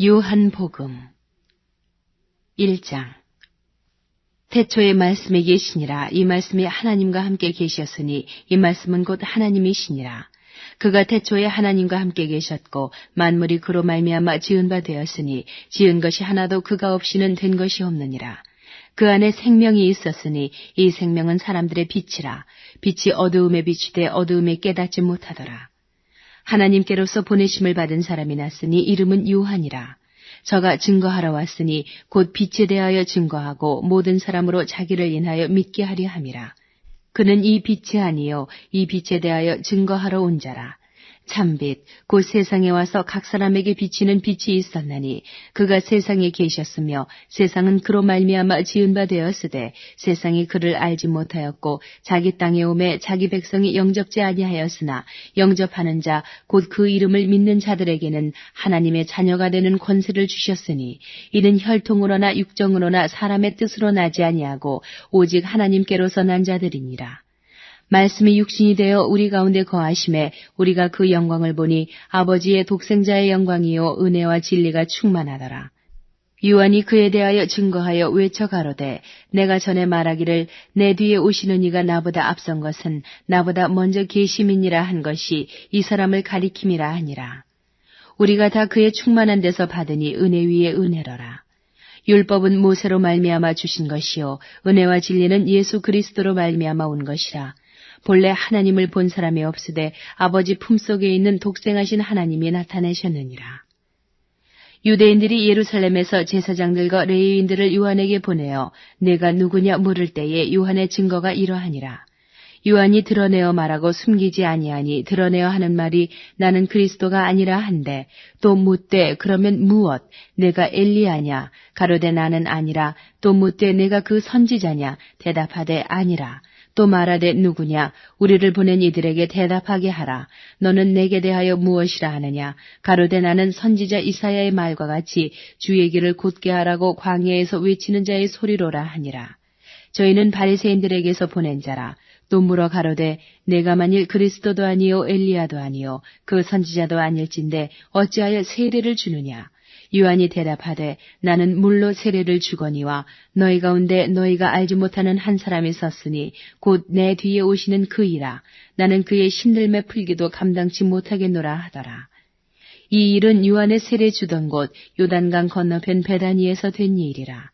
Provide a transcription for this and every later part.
요한복음 1장. 태초에 말씀이 계시니라. 이 말씀이 하나님과 함께 계셨으니 이 말씀은 곧 하나님이시니라. 그가 태초에 하나님과 함께 계셨고 만물이 그로 말미암아 지은 바 되었으니 지은 것이 하나도 그가 없이는 된 것이 없느니라. 그 안에 생명이 있었으니 이 생명은 사람들의 빛이라. 빛이 어두움에 비추되 어두움에 깨닫지 못하더라. 하나님께로서 보내심을 받은 사람이 났으니 이름은 요한이라. 저가 증거하러 왔으니 곧 빛에 대하여 증거하고 모든 사람으로 자기를 인하여 믿게 하려 함이라. 그는 이 빛이 아니요 이 빛에 대하여 증거하러 온 자라. 참빛 곧 세상에 와서 각 사람에게 비치는 빛이 있었나니 그가 세상에 계셨으며 세상은 그로 말미암아 지은 바 되었으되 세상이 그를 알지 못하였고 자기 땅에 오매 자기 백성이 영접지 아니하였으나 영접하는 자 곧 그 이름을 믿는 자들에게는 하나님의 자녀가 되는 권세를 주셨으니 이는 혈통으로나 육정으로나 사람의 뜻으로 나지 아니하고 오직 하나님께로서 난 자들이니라. 말씀이 육신이 되어 우리 가운데 거하심에 우리가 그 영광을 보니 아버지의 독생자의 영광이요 은혜와 진리가 충만하더라. 요한이 그에 대하여 증거하여 외쳐 가로되 내가 전에 말하기를 내 뒤에 오시는 이가 나보다 앞선 것은 나보다 먼저 계심이니라 한 것이 이 사람을 가리킴이라 하니라. 우리가 다 그의 충만한 데서 받으니 은혜 위에 은혜로라. 율법은 모세로 말미암아 주신 것이요 은혜와 진리는 예수 그리스도로 말미암아 온 것이라. 본래 하나님을 본 사람이 없으되 아버지 품속에 있는 독생하신 하나님이 나타내셨느니라. 유대인들이 예루살렘에서 제사장들과 레위인들을 요한에게 보내어 내가 누구냐 물을 때에 요한의 증거가 이러하니라. 요한이 드러내어 말하고 숨기지 아니하니 드러내어 하는 말이 나는 그리스도가 아니라 한데 또 묻되 그러면 무엇 내가 엘리야냐 가로되 나는 아니라 또 묻되 내가 그 선지자냐 대답하되 아니라 또 말하되 누구냐 우리를 보낸 이들에게 대답하게 하라. 너는 내게 대하여 무엇이라 하느냐 가로되 나는 선지자 이사야의 말과 같이 주의 길을 곧게 하라고 광야에서 외치는 자의 소리로라 하니라. 저희는 바리새인들에게서 보낸 자라. 또 물어 가로되 내가 만일 그리스도도 아니요 엘리야도 아니요 그 선지자도 아닐진데 어찌하여 세례를 주느냐. 요한이 대답하되 나는 물로 세례를 주거니와 너희 가운데 너희가 알지 못하는 한 사람이 섰으니 곧 내 뒤에 오시는 그이라. 나는 그의 신들매 풀기도 감당치 못하겠노라 하더라. 이 일은 요한의 세례 주던 곳 요단강 건너편 베다니에서 된 일이라.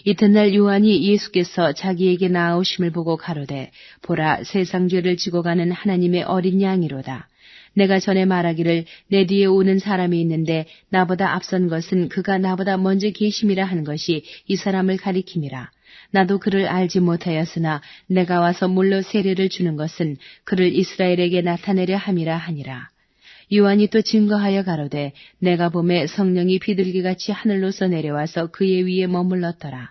이튿날 요한이 예수께서 자기에게 나아오심을 보고 가로되 보라 세상 죄를 지고 가는 하나님의 어린 양이로다. 내가 전에 말하기를 내 뒤에 오는 사람이 있는데 나보다 앞선 것은 그가 나보다 먼저 계심이라 한 것이 이 사람을 가리킴이라. 나도 그를 알지 못하였으나 내가 와서 물로 세례를 주는 것은 그를 이스라엘에게 나타내려 함이라 하니라. 요한이 또 증거하여 가로되 내가 보매 성령이 비둘기같이 하늘로서 내려와서 그의 위에 머물렀더라.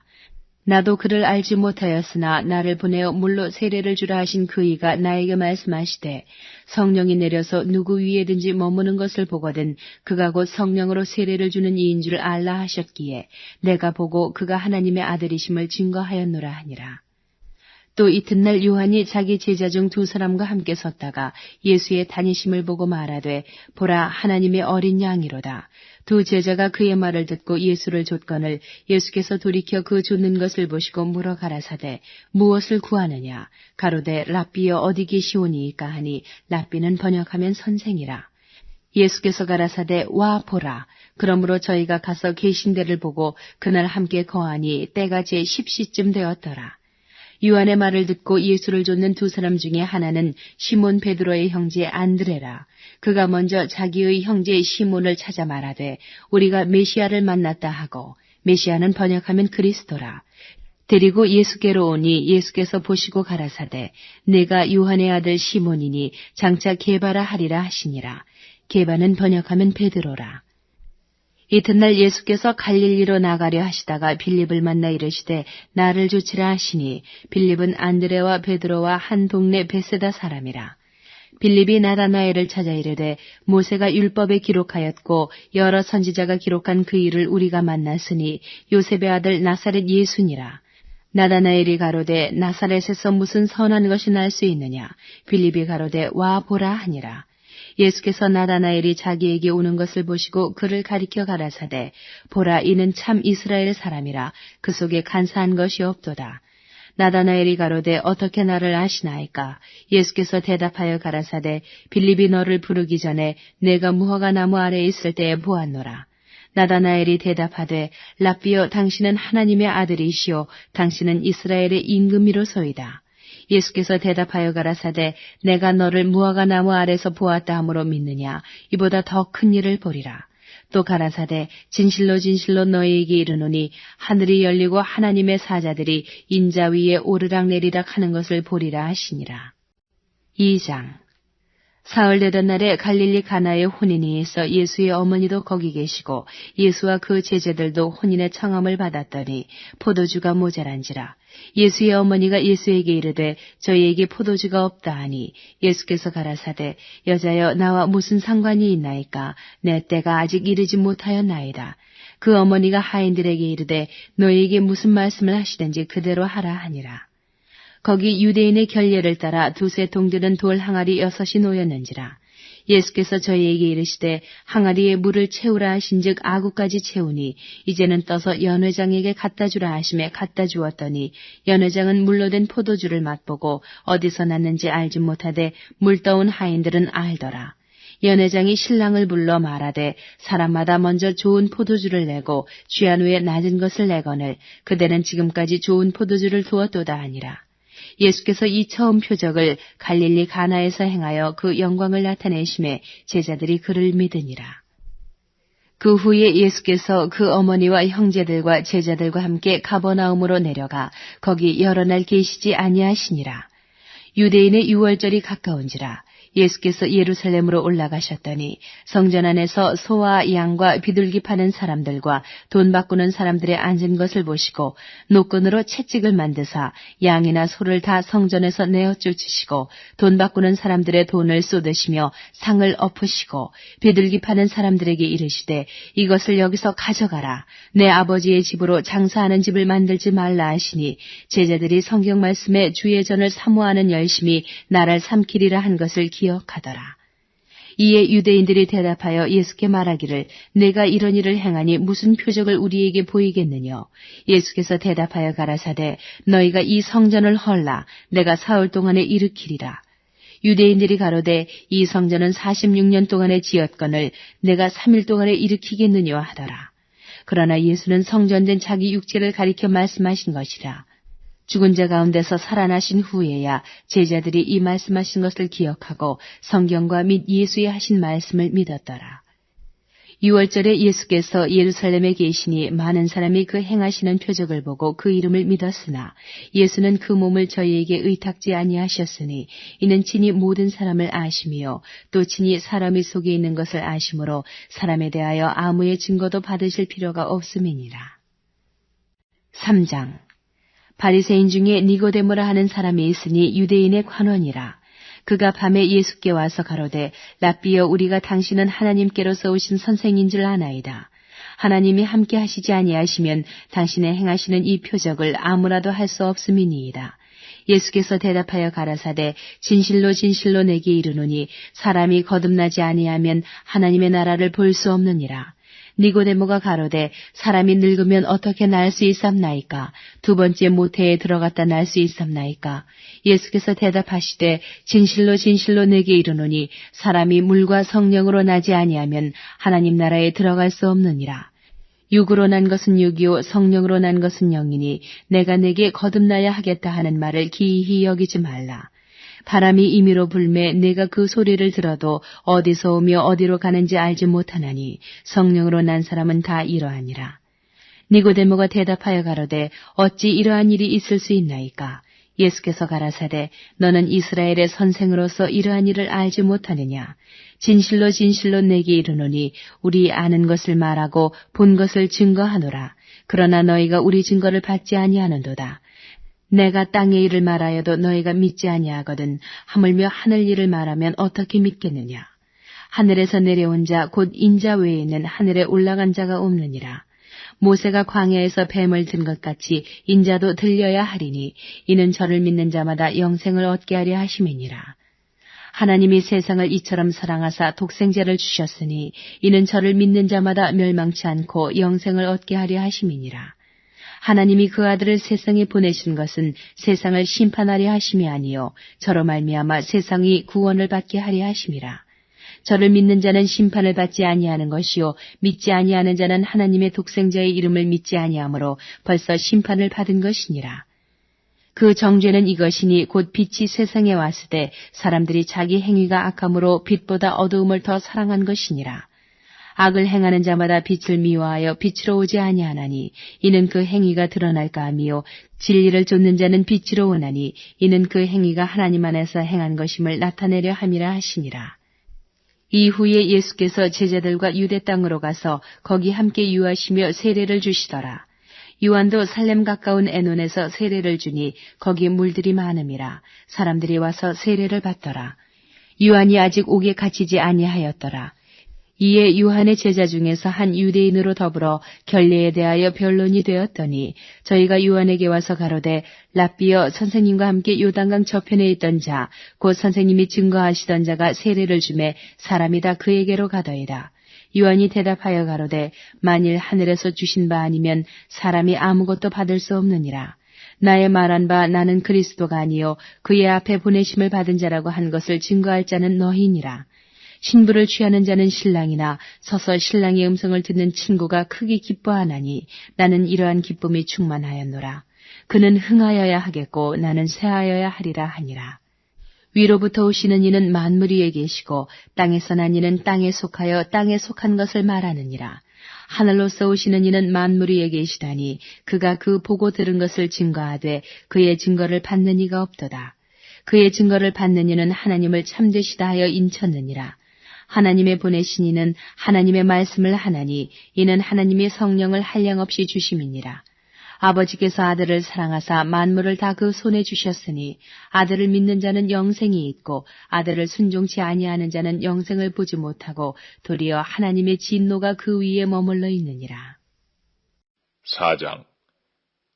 나도 그를 알지 못하였으나 나를 보내어 물로 세례를 주라 하신 그이가 나에게 말씀하시되 성령이 내려서 누구 위에든지 머무는 것을 보거든 그가 곧 성령으로 세례를 주는 이인 줄 알라 하셨기에 내가 보고 그가 하나님의 아들이심을 증거하였노라 하니라. 또 이튿날 요한이 자기 제자 중 두 사람과 함께 섰다가 예수의 다니심을 보고 말하되 보라 하나님의 어린 양이로다. 두 제자가 그의 말을 듣고 예수를 좇거늘 예수께서 돌이켜 그 좇는 것을 보시고 물어 가라사대 무엇을 구하느냐 가로되 랍비여 어디 계시오니이까 하니 랍비는 번역하면 선생이라. 예수께서 가라사대 와 보라. 그러므로 저희가 가서 계신 데를 보고 그날 함께 거하니 때가 제 10시쯤 되었더라. 요한의 말을 듣고 예수를 좇는 두 사람 중에 하나는 시몬 베드로의 형제 안드레라. 그가 먼저 자기의 형제 시몬을 찾아 말하되 우리가 메시아를 만났다 하고 메시아는 번역하면 그리스도라. 데리고 예수께로 오니 예수께서 보시고 가라사대 내가 요한의 아들 시몬이니 장차 게바라 하리라 하시니라. 게바는 번역하면 베드로라. 이튿날 예수께서 갈릴리로 나가려 하시다가 빌립을 만나 이르시되 나를 좇으라 하시니 빌립은 안드레와 베드로와 한 동네 베세다 사람이라. 빌립이 나다나엘을 찾아 이르되 모세가 율법에 기록하였고 여러 선지자가 기록한 그 일을 우리가 만났으니 요셉의 아들 나사렛 예수니라. 나다나엘이 가로되 나사렛에서 무슨 선한 것이 날 수 있느냐. 빌립이 가로되 와 보라 하니라. 예수께서 나다나엘이 자기에게 오는 것을 보시고 그를 가리켜 가라사대 보라 이는 참 이스라엘 사람이라 그 속에 간사한 것이 없도다. 나다나엘이 가로되 어떻게 나를 아시나이까? 예수께서 대답하여 가라사대 빌립이 너를 부르기 전에 내가 무화과 나무 아래에 있을 때에 보았노라. 나다나엘이 대답하되 랍비여 당신은 하나님의 아들이시오 당신은 이스라엘의 임금이로소이다. 예수께서 대답하여 가라사대 내가 너를 무화과 나무 아래서 보았다 함으로 믿느냐 이보다 더 큰 일을 보리라. 또 가라사대 진실로 진실로 너희에게 이르노니 하늘이 열리고 하나님의 사자들이 인자 위에 오르락내리락 하는 것을 보리라 하시니라. 2장 사흘 되던 날에 갈릴리 가나에 혼인이 있어 예수의 어머니도 거기 계시고 예수와 그 제자들도 혼인의 청함을 받았더니 포도주가 모자란지라. 예수의 어머니가 예수에게 이르되 저희에게 포도주가 없다 하니 예수께서 가라사대 여자여 나와 무슨 상관이 있나이까 내 때가 아직 이르지 못하였나이다. 그 어머니가 하인들에게 이르되 너희에게 무슨 말씀을 하시든지 그대로 하라 하니라. 거기 유대인의 결례를 따라 두세 동들은 돌 항아리 6이 놓였는지라. 예수께서 저희에게 이르시되 항아리에 물을 채우라 하신즉 아구까지 채우니 이제는 떠서 연회장에게 갖다 주라 하심에 갖다 주었더니 연회장은 물로 된 포도주를 맛보고 어디서 났는지 알지 못하되 물 떠온 하인들은 알더라. 연회장이 신랑을 불러 말하되 사람마다 먼저 좋은 포도주를 내고 취한 후에 낮은 것을 내거늘 그대는 지금까지 좋은 포도주를 두었도다 하니라. 예수께서 이 처음 표적을 갈릴리 가나에서 행하여 그 영광을 나타내심에 제자들이 그를 믿으니라. 그 후에 예수께서 그 어머니와 형제들과 제자들과 함께 가버나움으로 내려가 거기 여러 날 계시지 아니하시니라. 유대인의 유월절이 가까운지라. 예수께서 예루살렘으로 올라가셨더니 성전 안에서 소와 양과 비둘기 파는 사람들과 돈 바꾸는 사람들의 앉은 것을 보시고 노끈으로 채찍을 만드사 양이나 소를 다 성전에서 내어 쫓으시고 돈 바꾸는 사람들의 돈을 쏟으시며 상을 엎으시고 비둘기 파는 사람들에게 이르시되 이것을 여기서 가져가라. 내 아버지의 집으로 장사하는 집을 만들지 말라 하시니 제자들이 성경 말씀에 주의 전을 사모하는 열심이 나를 삼키리라 한 것을 기억하더라. 이에 유대인들이 대답하여 예수께 말하기를 내가 이런 일을 행하니 무슨 표적을 우리에게 보이겠느냐. 예수께서 대답하여 가라사대 너희가 이 성전을 헐라 내가 사흘 동안에 일으키리라. 유대인들이 가로되 이 성전은 46년 동안에 지었거늘 내가 3일 동안에 일으키겠느냐 하더라. 그러나 예수는 성전된 자기 육체를 가리켜 말씀하신 것이라. 죽은 자 가운데서 살아나신 후에야 제자들이 이 말씀하신 것을 기억하고 성경과 및 예수의 하신 말씀을 믿었더라. 6월절에 예수께서 예루살렘에 계시니 많은 사람이 그 행하시는 표적을 보고 그 이름을 믿었으나 예수는 그 몸을 저희에게 의탁지 아니하셨으니 이는 친히 모든 사람을 아심이요 또 친히 사람의 속에 있는 것을 아심으로 사람에 대하여 아무의 증거도 받으실 필요가 없음이니라. 3장 바리새인 중에 니고데모라 하는 사람이 있으니 유대인의 관원이라. 그가 밤에 예수께 와서 가로되 랍비여 우리가 당신은 하나님께로서 오신 선생인 줄 아나이다. 하나님이 함께 하시지 아니하시면 당신의 행하시는 이 표적을 아무라도 할 수 없음이니이다. 예수께서 대답하여 가라사대 진실로 진실로 내게 이르노니 사람이 거듭나지 아니하면 하나님의 나라를 볼 수 없느니라. 니고데모가 가로되 사람이 늙으면 어떻게 날 수 있삼나이까? 두 번째 모태에 들어갔다 날 수 있삼나이까? 예수께서 대답하시되 진실로 진실로 내게 이르노니 사람이 물과 성령으로 나지 아니하면 하나님 나라에 들어갈 수 없느니라. 육으로 난 것은 육이요 성령으로 난 것은 영이니 내가 내게 거듭나야 하겠다 하는 말을 기이히 여기지 말라. 바람이 임의로 불매 내가 그 소리를 들어도 어디서 오며 어디로 가는지 알지 못하나니 성령으로 난 사람은 다 이러하니라. 니고데모가 대답하여 가로되 어찌 이러한 일이 있을 수 있나이까? 예수께서 가라사대 너는 이스라엘의 선생으로서 이러한 일을 알지 못하느냐? 진실로 진실로 내게 이르노니 우리 아는 것을 말하고 본 것을 증거하노라. 그러나 너희가 우리 증거를 받지 아니하는도다. 내가 땅의 일을 말하여도 너희가 믿지 아니하거든 하물며 하늘 일을 말하면 어떻게 믿겠느냐. 하늘에서 내려온 자 곧 인자 외에는 하늘에 올라간 자가 없느니라. 모세가 광야에서 뱀을 든 것 같이 인자도 들려야 하리니 이는 저를 믿는 자마다 영생을 얻게 하려 하심이니라. 하나님이 세상을 이처럼 사랑하사 독생자를 주셨으니 이는 저를 믿는 자마다 멸망치 않고 영생을 얻게 하려 하심이니라. 하나님이 그 아들을 세상에 보내신 것은 세상을 심판하려 하심이 아니요 저로 말미암아 세상이 구원을 받게 하려 하심이라. 저를 믿는 자는 심판을 받지 아니하는 것이요 믿지 아니하는 자는 하나님의 독생자의 이름을 믿지 아니하므로 벌써 심판을 받은 것이니라. 그 정죄는 이것이니 곧 빛이 세상에 왔으되 사람들이 자기 행위가 악함으로 빛보다 어두움을 더 사랑한 것이니라. 악을 행하는 자마다 빛을 미워하여 빛으로 오지 아니하나니 이는 그 행위가 드러날까 함이요 진리를 쫓는 자는 빛으로 오나니 이는 그 행위가 하나님 안에서 행한 것임을 나타내려 함이라 하시니라. 이후에 예수께서 제자들과 유대 땅으로 가서 거기 함께 유하시며 세례를 주시더라. 요한도 살렘 가까운 에논에서 세례를 주니 거기 물들이 많음이라. 사람들이 와서 세례를 받더라. 요한이 아직 옥에 갇히지 아니하였더라. 이에 요한의 제자 중에서 한 유대인으로 더불어 결례에 대하여 변론이 되었더니 저희가 요한에게 와서 가로되 랍비여 선생님과 함께 요단강 저편에 있던 자 곧 선생님이 증거하시던 자가 세례를 주매 사람이 다 그에게로 가더이다. 요한이 대답하여 가로되 만일 하늘에서 주신 바 아니면 사람이 아무것도 받을 수 없느니라. 나의 말한 바 나는 그리스도가 아니요 그의 앞에 보내심을 받은 자라고 한 것을 증거할 자는 너희니라. 신부를 취하는 자는 신랑이나 서서 신랑의 음성을 듣는 친구가 크게 기뻐하나니 나는 이러한 기쁨이 충만하였노라. 그는 흥하여야 하겠고 나는 쇠하여야 하리라 하니라. 위로부터 오시는 이는 만물 위에 계시고 땅에서 난 이는 땅에 속하여 땅에 속한 것을 말하느니라. 하늘로서 오시는 이는 만물 위에 계시다니 그가 그 보고 들은 것을 증거하되 그의 증거를 받는 이가 없도다. 그의 증거를 받는 이는 하나님을 참되시다 하여 인쳤느니라. 하나님의 보내신 이는 하나님의 말씀을 하나니 이는 하나님의 성령을 한량없이 주심이니라. 아버지께서 아들을 사랑하사 만물을 다 그 손에 주셨으니 아들을 믿는 자는 영생이 있고 아들을 순종치 아니하는 자는 영생을 보지 못하고 도리어 하나님의 진노가 그 위에 머물러 있느니라. 4장.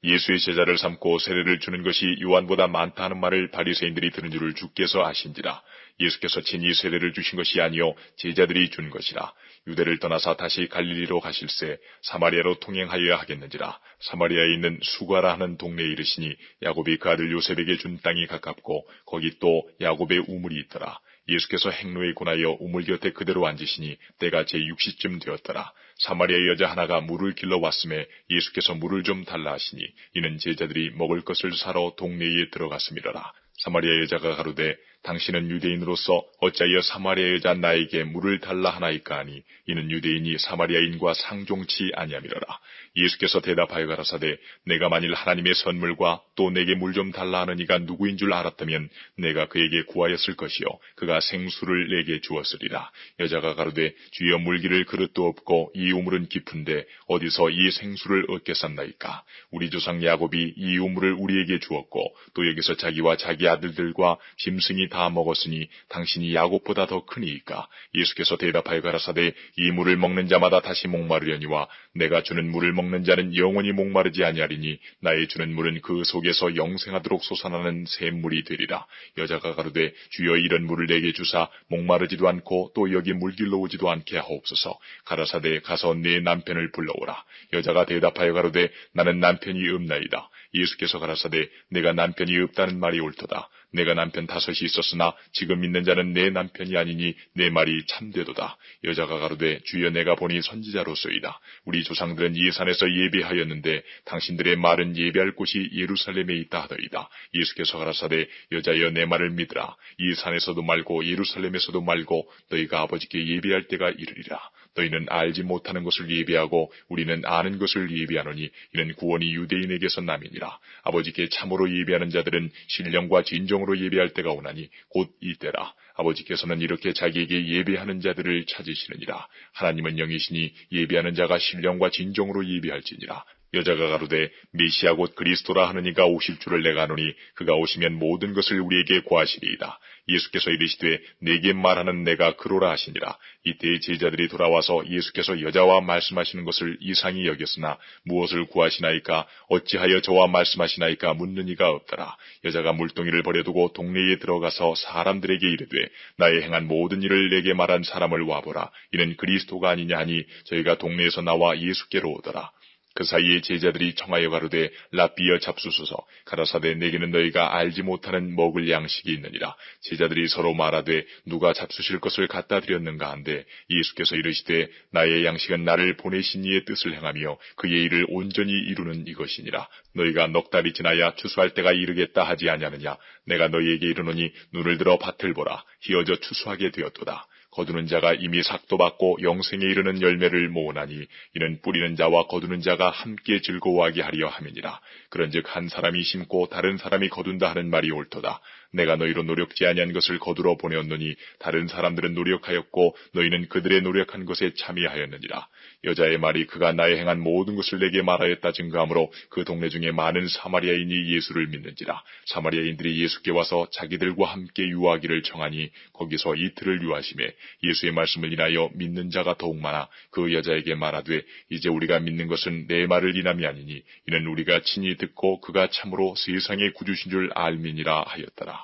예수의 제자를 삼고 세례를 주는 것이 요한보다 많다 하는 말을 바리새인들이 들은 줄을 주께서 아신지라. 예수께서 친히 세례를 주신 것이 아니요 제자들이 준 것이라. 유대를 떠나사 다시 갈릴리로 가실새 사마리아로 통행하여야 하겠는지라. 사마리아에 있는 수가라 하는 동네에 이르시니 야곱이 그 아들 요셉에게 준 땅이 가깝고 거기 또 야곱의 우물이 있더라. 예수께서 행로에 권하여 우물 곁에 그대로 앉으시니 때가 제6시쯤 되었더라. 사마리아 여자 하나가 물을 길러 왔음에 예수께서 물을 좀 달라 하시니 이는 제자들이 먹을 것을 사러 동네에 들어갔음이라라. 사마리아 여자가 가로되 당신은 유대인으로서 어찌하여 사마리아 여자 나에게 물을 달라 하나이까 하니 이는 유대인이 사마리아인과 상종치 아니함이로라. 예수께서 대답하여 가라사대 내가 만일 하나님의 선물과 또 내게 물 좀 달라 하는 이가 누구인 줄 알았다면 내가 그에게 구하였을 것이요 그가 생수를 내게 주었으리라. 여자가 가로되 주여 물기를 그릇도 없고 이 우물은 깊은데 어디서 이 생수를 얻겠사나이까. 우리 조상 야곱이 이 우물을 우리에게 주었고 또 여기서 자기와 자기 아들들과 짐승이 다 먹었으니 당신이 야곱보다 더 크니이까. 예수께서 대답하여 가라사대 이 물을 먹는 자마다 다시 목마르려니와 내가 주는 물을 먹는 자는 영원히 목마르지 아니하리니 나의 주는 물은 그 속에서 영생하도록 솟아나는 샘물이 되리라. 여자가 가로되 주여 이런 물을 내게 주사 목마르지도 않고 또 여기 물길로 오지도 않게 하옵소서. 가라사대 가서 내 남편을 불러오라. 여자가 대답하여 가로되 나는 남편이 없나이다. 예수께서 가라사대 내가 남편이 없다는 말이 옳도다. 내가 남편 5이 있었으나 지금 있는 자는 내 남편이 아니니 내 말이 참되도다. 여자가 가로되 주여 내가 보니 선지자로소이다. 우리 조상들은 이 산에서 예배하였는데 당신들의 말은 예배할 곳이 예루살렘에 있다 하더이다. 예수께서 가라사대 여자여 내 말을 믿으라. 이 산에서도 말고 예루살렘에서도 말고 너희가 아버지께 예배할 때가 이르리라. 너희는 알지 못하는 것을 예배하고 우리는 아는 것을 예배하노니 이는 구원이 유대인에게서 남이니라. 아버지께 참으로 예배하는 자들은 신령과 진정으로 예배할 때가 오나니 곧 이때라. 아버지께서는 이렇게 자기에게 예배하는 자들을 찾으시느니라. 하나님은 영이시니 예배하는 자가 신령과 진정으로 예배할지니라. 여자가 가로되 메시아 곧 그리스도라 하는 이가 오실 줄을 내가 아노니 그가 오시면 모든 것을 우리에게 고하시리이다. 예수께서 이르시되 내게 말하는 내가 그로라 하시니라. 이때 제자들이 돌아와서 예수께서 여자와 말씀하시는 것을 이상히 여겼으나 무엇을 구하시나이까 어찌하여 저와 말씀하시나이까 묻는 이가 없더라. 여자가 물동이를 버려두고 동네에 들어가서 사람들에게 이르되 나의 행한 모든 일을 내게 말한 사람을 와보라. 이는 그리스도가 아니냐 하니 저희가 동네에서 나와 예수께로 오더라. 그 사이에 제자들이 청하여 가로되 랍비여 잡수소서. 가라사대 내게는 너희가 알지 못하는 먹을 양식이 있느니라. 제자들이 서로 말하되 누가 잡수실 것을 갖다 드렸는가 한데 예수께서 이르시되 나의 양식은 나를 보내신 이의 뜻을 행하며 그의 일을 온전히 이루는 이것이니라. 너희가 넉 달이 지나야 추수할 때가 이르겠다 하지 아니하느냐. 내가 너희에게 이르노니 눈을 들어 밭을 보라. 희어져 추수하게 되었도다. 거두는 자가 이미 삭도 받고 영생에 이르는 열매를 모으나니 이는 뿌리는 자와 거두는 자가 함께 즐거워하게 하려 함이니라. 그런즉 한 사람이 심고 다른 사람이 거둔다 하는 말이 옳도다. 내가 너희로 노력지 아니한 것을 거두러 보내었노니 다른 사람들은 노력하였고 너희는 그들의 노력한 것에 참여하였느니라. 여자의 말이 그가 나의 행한 모든 것을 내게 말하였다 증거하므로 그 동네 중에 많은 사마리아인이 예수를 믿는지라. 사마리아인들이 예수께 와서 자기들과 함께 유하기를 청하니 거기서 이틀을 유하심에 예수의 말씀을 인하여 믿는 자가 더욱 많아 그 여자에게 말하되 이제 우리가 믿는 것은 내 말을 인함이 아니니 이는 우리가 친히 듣고 그가 참으로 세상의 구주신 줄 알미니라 하였더라.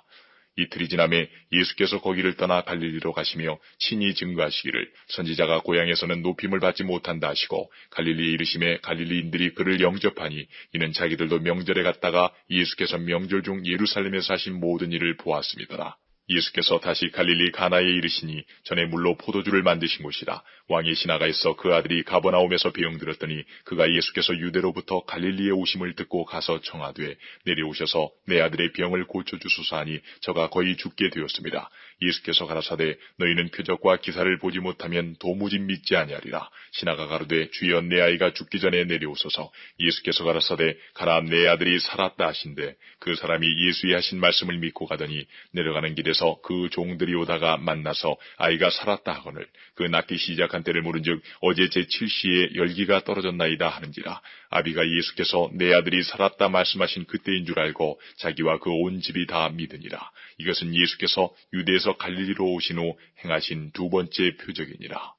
이틀이 지나매 예수께서 거기를 떠나 갈릴리로 가시며 친히 증거하시기를 선지자가 고향에서는 높임을 받지 못한다 하시고 갈릴리에 이르심에 갈릴리인들이 그를 영접하니 이는 자기들도 명절에 갔다가 예수께서 명절 중 예루살렘에서 하신 모든 일을 보았음이더라. 예수께서 다시 갈릴리 가나에 이르시니 전에 물로 포도주를 만드신 곳이라. 왕의 신하가 있어 그 아들이 가버나움에서 병들었더니 그가 예수께서 유대로부터 갈릴리에 오심을 듣고 가서 청하되 내려오셔서 내 아들의 병을 고쳐주소서 하니 저가 거의 죽게 되었습니다. 예수께서 가라사대 너희는 표적과 기사를 보지 못하면 도무지 믿지 아니하리라. 신하가 가로되 주여 내 아이가 죽기 전에 내려오소서. 예수께서 가라사대 가라 내 아들이 살았다 하신대 그 사람이 예수의 하신 말씀을 믿고 가더니 내려가는 길에서 그 종들이 오다가 만나서 아이가 살았다 하거늘 그 낳기 시작한 때를 물은즉 어제 제7시에 열기가 떨어졌나이다 하는지라. 아비가 예수께서 내 아들이 살았다 말씀하신 그때인 줄 알고 자기와 그 온 집이 다 믿으니라. 이것은 예수께서 유대에서 갈릴리로 오신 후 행하신 두 번째 표적이니라.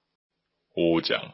5장.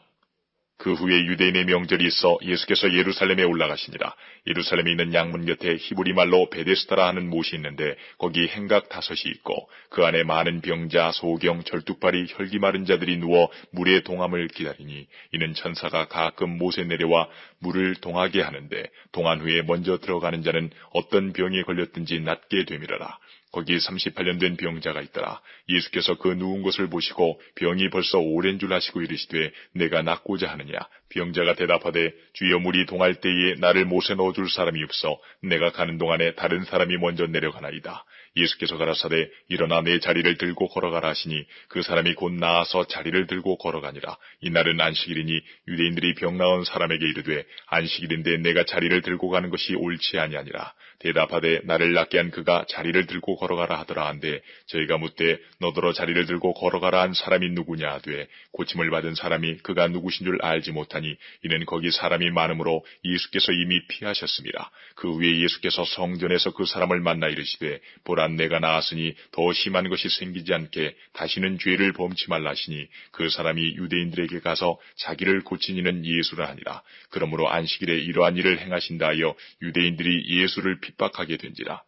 그 후에 유대인의 명절이 있어 예수께서 예루살렘에 올라가시니라. 예루살렘에 있는 양문 곁에 히브리 말로 베데스다라 하는 못이 있는데 거기 행각 5이 있고 그 안에 많은 병자, 소경, 절뚝발이 혈기 마른 자들이 누워 물의 동함을 기다리니 이는 천사가 가끔 못에 내려와 물을 동하게 하는데 동한 후에 먼저 들어가는 자는 어떤 병에 걸렸든지 낫게 되밀어라. 거기 38년 된 병자가 있더라. 예수께서 그 누운 것을 보시고 병이 벌써 오랜 줄 아시고 이르시되 내가 낫고자 하느냐. 병자가 대답하되 주여 물이 동할 때에 나를 못에 넣어줄 사람이 없어 내가 가는 동안에 다른 사람이 먼저 내려가나이다. 예수께서 가라사대 일어나 내 자리를 들고 걸어가라 하시니 그 사람이 곧 나아서 자리를 들고 걸어가니라. 이날은 안식일이니 유대인들이 병 나은 사람에게 이르되 안식일인데 내가 자리를 들고 가는 것이 옳지 아니하니라. 대답하되 나를 낫게 한 그가 자리를 들고 걸어가라 하더라 한데 저희가 묻되 너더러 자리를 들고 걸어가라 한 사람이 누구냐 하되 고침을 받은 사람이 그가 누구신 줄 알지 못하니 이는 거기 사람이 많으므로 예수께서 이미 피하셨습니다. 그 후에 예수께서 성전에서 그 사람을 만나 이르시되 보라 내가 나았으니 더 심한 것이 생기지 않게 다시는 죄를 범치 말라 하시니 그 사람이 유대인들에게 가서 자기를 고친 이는 예수라 하니라. 그러므로 안식일에 이러한 일을 행하신다 하여 유대인들이 예수를 핍박하게 된지라.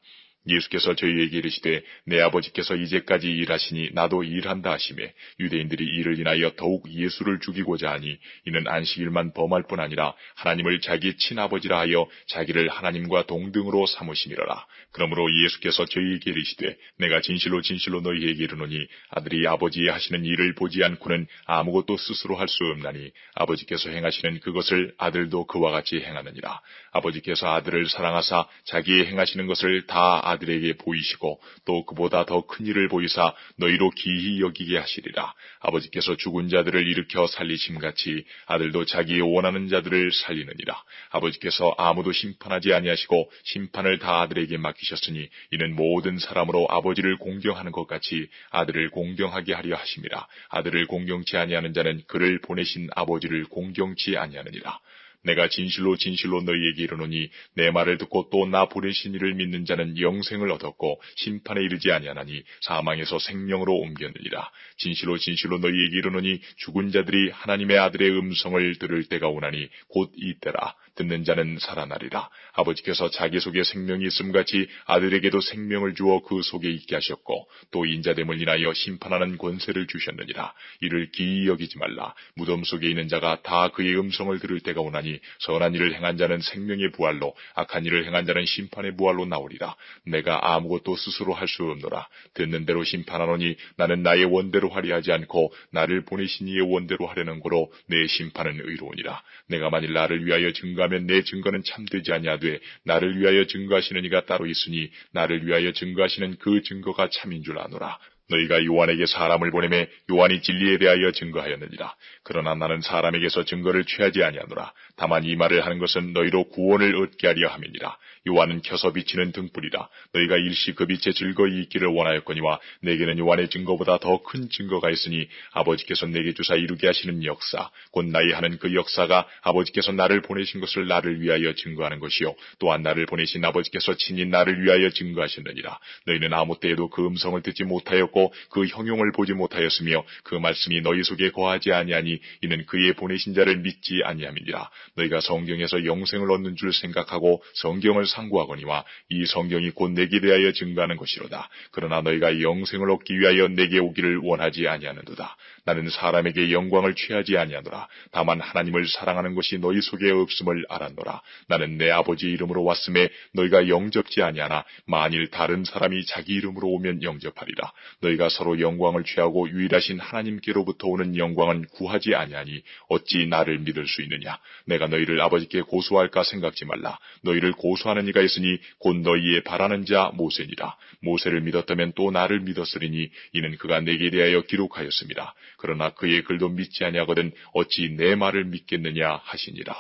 예수께서 저희에게 이르시되 내 아버지께서 이제까지 일하시니 나도 일한다 하시매 유대인들이 이를 인하여 더욱 예수를 죽이고자 하니 이는 안식일만 범할 뿐 아니라 하나님을 자기 친아버지라 하여 자기를 하나님과 동등으로 삼으시니라. 그러므로 예수께서 저희에게 이르시되 내가 진실로 진실로 너희에게 이르노니 아들이 아버지의 하시는 일을 보지 않고는 아무것도 스스로 할 수 없나니 아버지께서 행하시는 그것을 아들도 그와 같이 행하느니라. 아버지께서 아들을 사랑하사 자기의 행하시는 것을 다 아들에게 보이시고 또 그보다 더 큰 일을 보이사 너희로 기히 여기게 하시리라. 아버지께서 죽은 자들을 일으켜 살리심같이 아들도 자기의 원하는 자들을 살리느니라. 아버지께서 아무도 심판하지 아니하시고 심판을 다 아들에게 맡기셨으니 이는 모든 사람으로 아버지를 공경하는 것 같이 아들을 공경하게 하려 하심이라. 아들을 공경치 아니하는 자는 그를 보내신 아버지를 공경치 아니하느니라. 내가 진실로 진실로 너희에게 이르노니 내 말을 듣고 또 나 보내신 이를 믿는 자는 영생을 얻었고 심판에 이르지 아니하나니 사망에서 생명으로 옮겼느니라. 진실로 진실로 너희에게 이르노니 죽은 자들이 하나님의 아들의 음성을 들을 때가 오나니 곧 이때라. 듣는 자는 살아나리라. 아버지께서 자기 속에 생명이 있음같이 아들에게도 생명을 주어 그 속에 있게 하셨고 또 인자됨을 인하여 심판하는 권세를 주셨느니라. 이를 기이 여기지 말라. 무덤 속에 있는 자가 다 그의 음성을 들을 때가 오나니 선한 일을 행한 자는 생명의 부활로 악한 일을 행한 자는 심판의 부활로 나오리라. 내가 아무것도 스스로 할 수 없노라. 듣는 대로 심판하노니 나는 나의 원대로 하려 하지 않고 나를 보내신 이의 원대로 하려는 거로 내 심판은 의로우니라. 내가 만일 나를 위하여 증거하면 내 증거는 참되지 아니하되 나를 위하여 증거하시는 이가 따로 있으니 나를 위하여 증거하시는 그 증거가 참인 줄 아노라. 너희가 요한에게 사람을 보내매 요한이 진리에 대하여 증거하였느니라. 그러나 나는 사람에게서 증거를 취하지 아니하노라. 다만 이 말을 하는 것은 너희로 구원을 얻게 하려 함이니라. 요한은 켜서 비치는 등불이라. 너희가 일시 그 빛에 즐거이 있기를 원하였거니와 내게는 요한의 증거보다 더 큰 증거가 있으니 아버지께서 내게 주사 이루게 하시는 역사, 곧 나의 하는 그 역사가 아버지께서 나를 보내신 것을 나를 위하여 증거하는 것이요 또한 나를 보내신 아버지께서 친히 나를 위하여 증거하셨느니라. 너희는 아무 때에도 그 음성을 듣지 못하였고 그 형용을 보지 못하였으며 그 말씀이 너희 속에 거하지 아니하니 이는 그의 보내신 자를 믿지 아니함이니라. 너희가 성경에서 영생을 얻는 줄 생각하고 성경을 상고하거니와 이 성경이 곧 내게 대하여 증거하는 것이로다. 그러나 너희가 영생을 얻기 위하여 내게 오기를 원하지 아니하는도다. 나는 사람에게 영광을 취하지 아니하노라. 다만 하나님을 사랑하는 것이 너희 속에 없음을 알았노라. 나는 내 아버지 이름으로 왔음에 너희가 영접지 아니하나 만일 다른 사람이 자기 이름으로 오면 영접하리라. 너희가 서로 영광을 취하고 유일하신 하나님께로부터 오는 영광은 구하지 아니하니 어찌 나를 믿을 수 있느냐. 내가 너희를 아버지께 고소할까 생각지 말라. 너희를 고소하는 이가 있으니 곧 너희의 바라는 자 모세니라. 모세를 믿었다면 또 나를 믿었으리니 이는 그가 내게 대하여 기록하였습니다. 그러나 그의 글도 믿지 아니하거든 어찌 내 말을 믿겠느냐 하시니라.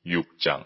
6장.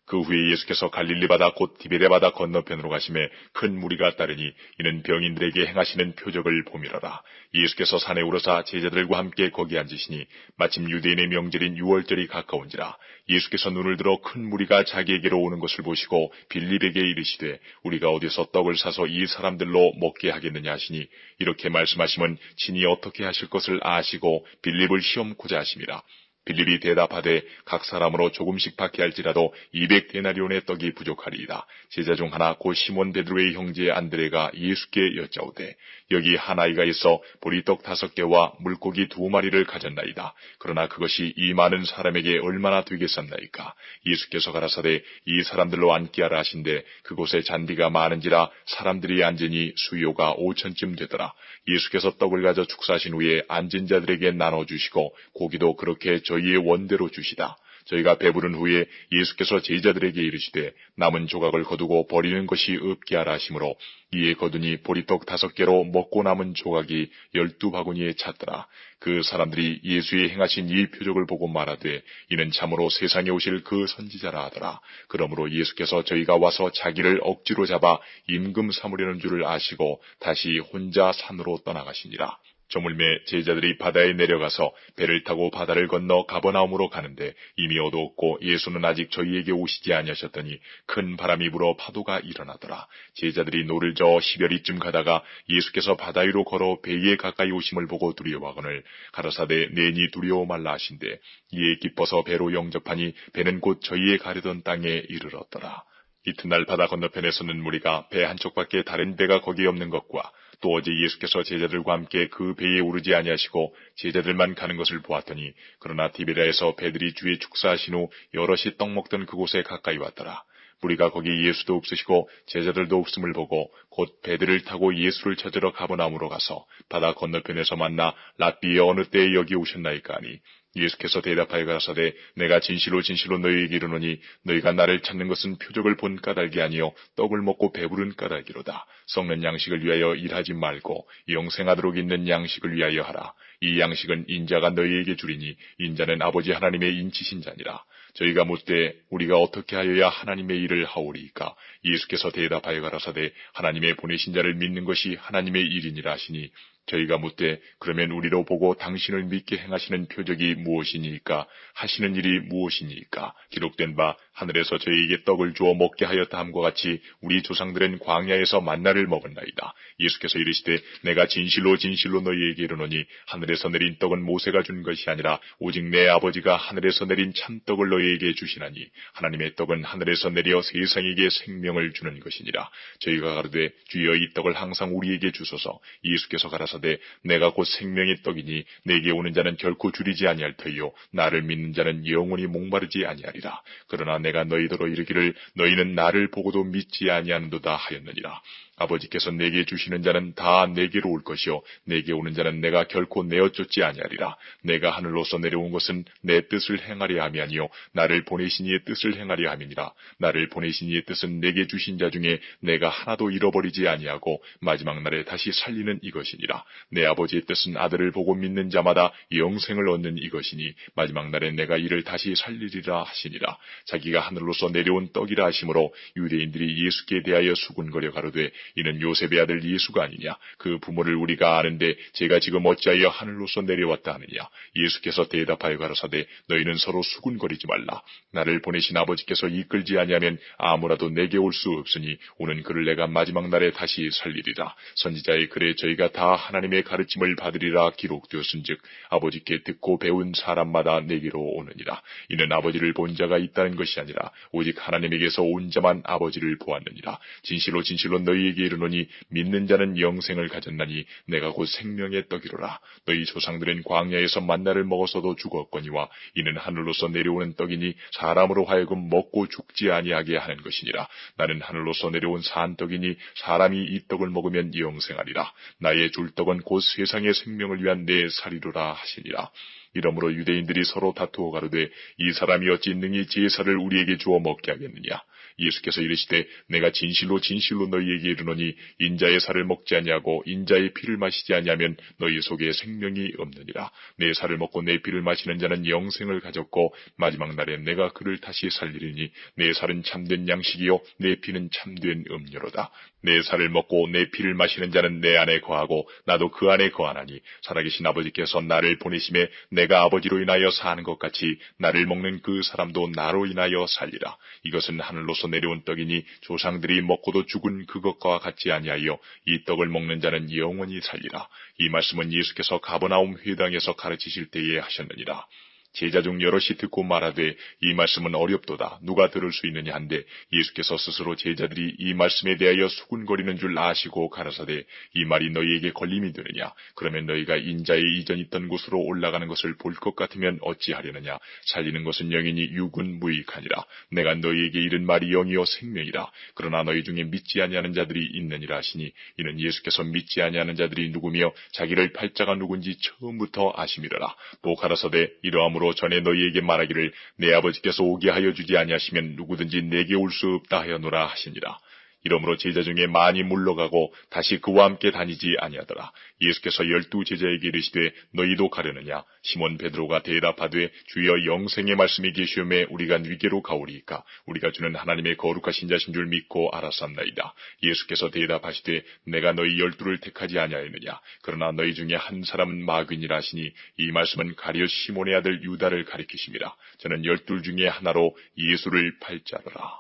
그 후에 예수께서 갈릴리 바다 곧 디베레 바다 건너편으로 가심에 큰 무리가 따르니 이는 병인들에게 행하시는 표적을 보미러라. 예수께서 산에 오르사 제자들과 함께 거기 앉으시니 마침 유대인의 명절인 유월절이 가까운지라. 예수께서 눈을 들어 큰 무리가 자기에게로 오는 것을 보시고 빌립에게 이르시되 우리가 어디서 떡을 사서 이 사람들로 먹게 하겠느냐 하시니 이렇게 말씀하시면 친히 어떻게 하실 것을 아시고 빌립을 시험코자 하심이라. 빌립이 대답하되 각 사람으로 조금씩 받게 할지라도 200데나리온의 떡이 부족하리이다. 제자 중 하나 곧 시몬 베드로의 형제 안드레가 예수께 여짜오되 여기 한 아이가 있어 보리떡 5개와 물고기 2마리를 가졌나이다. 그러나 그것이 이 많은 사람에게 얼마나 되겠습나이까. 예수께서 가라사대 이 사람들로 앉게 하라 하신데 그곳에 잔디가 많은지라 사람들이 앉으니 수요가 5천쯤 되더라. 예수께서 떡을 가져 축사하신 후에 앉은 자들에게 나눠주시고 고기도 그렇게 저희의 원대로 주시다. 저희가 배부른 후에 예수께서 제자들에게 이르시되 남은 조각을 거두고 버리는 것이 없게 하라 하시므로 이에 거두니 보리떡 5개로 먹고 남은 조각이 12바구니에 찼더라. 그 사람들이 예수의 행하신 이 표적을 보고 말하되 이는 참으로 세상에 오실 그 선지자라 하더라. 그러므로 예수께서 저희가 와서 자기를 억지로 잡아 임금 삼으려는 줄을 아시고 다시 혼자 산으로 떠나가시니라. 저물매 제자들이 바다에 내려가서 배를 타고 바다를 건너 가버나움으로 가는데 이미 어두웠고 예수는 아직 저희에게 오시지 아니하셨더니 큰 바람이 불어 파도가 일어나더라. 제자들이 노를 저어 10여리쯤 가다가 예수께서 바다 위로 걸어 배에 가까이 오심을 보고 두려워하거늘 가라사대 내니 두려워 말라 하신대 이에 기뻐서 배로 영접하니 배는 곧 저희의 가려던 땅에 이르렀더라. 이튿날 바다 건너편에 서는 무리가 배 한쪽밖에 다른 배가 거기 없는 것과 또 어제 예수께서 제자들과 함께 그 배에 오르지 아니하시고 제자들만 가는 것을 보았더니 그러나 디베랴에서 배들이 주의 축사하신 후 여럿이 떡 먹던 그곳에 가까이 왔더라. 무리가 거기 예수도 없으시고 제자들도 없음을 보고 곧 배들을 타고 예수를 찾으러 가버나움으로 가서 바다 건너편에서 만나 랍비의 어느 때에 여기 오셨나이까 하니 예수께서 대답하여 가라사대 내가 진실로 진실로 너희에게 이르노니 너희가 나를 찾는 것은 표적을 본 까닭이 아니요 떡을 먹고 배부른 까닭이로다. 썩는 양식을 위하여 일하지 말고 영생하도록 있는 양식을 위하여 하라. 이 양식은 인자가 너희에게 주리니 인자는 아버지 하나님의 인치신 자니라. 저희가 묻되 우리가 어떻게 하여야 하나님의 일을 하오리이까. 예수께서 대답하여 가라사대 하나님의 보내신 자를 믿는 것이 하나님의 일이니라 하시니 저희가 묻되 그러면 우리로 보고 당신을 믿게 행하시는 표적이 무엇이니까 하시는 일이 무엇이니까 기록된 바 하늘에서 저희에게 떡을 주어 먹게 하였다 함과 같이 우리 조상들은 광야에서 만나를 먹었나이다. 예수께서 이르시되 내가 진실로 진실로 너희에게 이르노니 하늘에서 내린 떡은 모세가 준 것이 아니라 오직 내 아버지가 하늘에서 내린 참떡을 너희에게 주시나니 하나님의 떡은 하늘에서 내려 세상에게 생명을 주는 것이니라. 저희가 가로되 주여 이 떡을 항상 우리에게 주소서. 예수께서 가라사대 내가 곧 생명의 떡이니 내게 오는 자는 결코 줄이지 아니할 터이요 나를 믿는 자는 영원히 목마르지 아니하리라. 그러나 내가 너희더러 이르기를 너희는 나를 보고도 믿지 아니하는도다 하였느니라. 아버지께서 내게 주시는 자는 다 내게로 올 것이요 내게 오는 자는 내가 결코 내어 쫓지 아니하리라. 내가 하늘로서 내려온 것은 내 뜻을 행하려 함이 아니요 나를 보내신 이의 뜻을 행하려 함이니라. 나를 보내신 이의 뜻은 내게 주신 자 중에 내가 하나도 잃어버리지 아니하고 마지막 날에 다시 살리는 이것이니라. 내 아버지의 뜻은 아들을 보고 믿는 자마다 영생을 얻는 이것이니 마지막 날에 내가 이를 다시 살리리라 하시니라. 자기가 하늘로서 내려온 떡이라 하시므로 유대인들이 예수께 대하여 수군거려 가로되 이는 요셉의 아들 예수가 아니냐. 그 부모를 우리가 아는데 제가 지금 어찌하여 하늘로서 내려왔다 하느냐. 예수께서 대답하여 가라사대 너희는 서로 수군거리지 말라. 나를 보내신 아버지께서 이끌지 아니하면 아무라도 내게 올 수 없으니 오는 그를 내가 마지막 날에 다시 살리리라. 선지자의 글에 저희가 다 하나님의 가르침을 받으리라 기록되었은즉 아버지께 듣고 배운 사람마다 내게로 오느니라. 이는 아버지를 본 자가 있다는 것이 아니라 오직 하나님에게서 온 자만 아버지를 보았느니라. 진실로 진실로 너희에게 이르노니 믿는 자는 영생을 가졌나니 내가 곧 생명의 떡이로라. 너희 조상들은 광야에서 만나를 먹어서도 죽었거니와 이는 하늘로서 내려오는 떡이니 사람으로 하여금 먹고 죽지 아니하게 하는 것이니라. 나는 하늘로서 내려온 산떡이니 사람이 이 떡을 먹으면 영생하리라. 나의 줄 떡은 곧 세상의 생명을 위한 내 살이로라 하시니라. 이러므로 유대인들이 서로 다투어 가로되 이 사람이 어찌 능히 제사를 우리에게 주어 먹게 하겠느냐. 예수께서 이르시되 내가 진실로 진실로 너희에게 이르노니 인자의 살을 먹지 아니하고 인자의 피를 마시지 아니하면 너희 속에 생명이 없느니라. 내 살을 먹고 내 피를 마시는 자는 영생을 가졌고 마지막 날에 내가 그를 다시 살리리니 내 살은 참된 양식이요 내 피는 참된 음료로다. 내 살을 먹고 내 피를 마시는 자는 내 안에 거하고 나도 그 안에 거하나니 살아계신 아버지께서 나를 보내심에 내가 아버지로 인하여 사는 것 같이 나를 먹는 그 사람도 나로 인하여 살리라. 이것은 하늘로서 내려온 떡이니 조상들이 먹고도 죽은 그것과 같지 아니하여 이 떡을 먹는 자는 영원히 살리라. 이 말씀은 예수께서 가버나움 회당에서 가르치실 때에 하셨느니라. 제자 중 여럿이 듣고 말하되 이 말씀은 어렵도다. 누가 들을 수 있느냐 한데 예수께서 스스로 제자들이 이 말씀에 대하여 수군거리는 줄 아시고 가라사대 이 말이 너희에게 걸림이 되느냐. 그러면 너희가 인자의 이전 있던 곳으로 올라가는 것을 볼 것 같으면 어찌하려느냐. 살리는 것은 영이니 육은 무익하니라. 내가 너희에게 이른 말이 영이요 생명이라. 그러나 너희 중에 믿지 아니하는 자들이 있느니라 하시니 이는 예수께서 믿지 아니하는 자들이 누구며 자기를 팔자가 누군지 처음부터 아심이라. 또 가라사대 이러함으로 전에 너희에게 말하기를 내 아버지께서 오게 하여 주지 아니하시면 누구든지 내게 올 수 없다 하였노라 하시니라. 이러므로 제자 중에 많이 물러가고 다시 그와 함께 다니지 아니하더라. 예수께서 12 제자에게 이르시되 너희도 가려느냐. 시몬 베드로가 대답하되 주여 영생의 말씀이 계시오매 우리가 위계로 가오리이까. 우리가 주는 하나님의 거룩하신 자신 줄 믿고 알았사옵나이다. 예수께서 대답하시되 내가 너희 12를 택하지 아니하였느냐. 그러나 너희 중에 한 사람은 마귀니라 하시니 이 말씀은 가룟 시몬의 아들 유다를 가리키심이라. 저는 12 중에 하나로 예수를 팔자더라.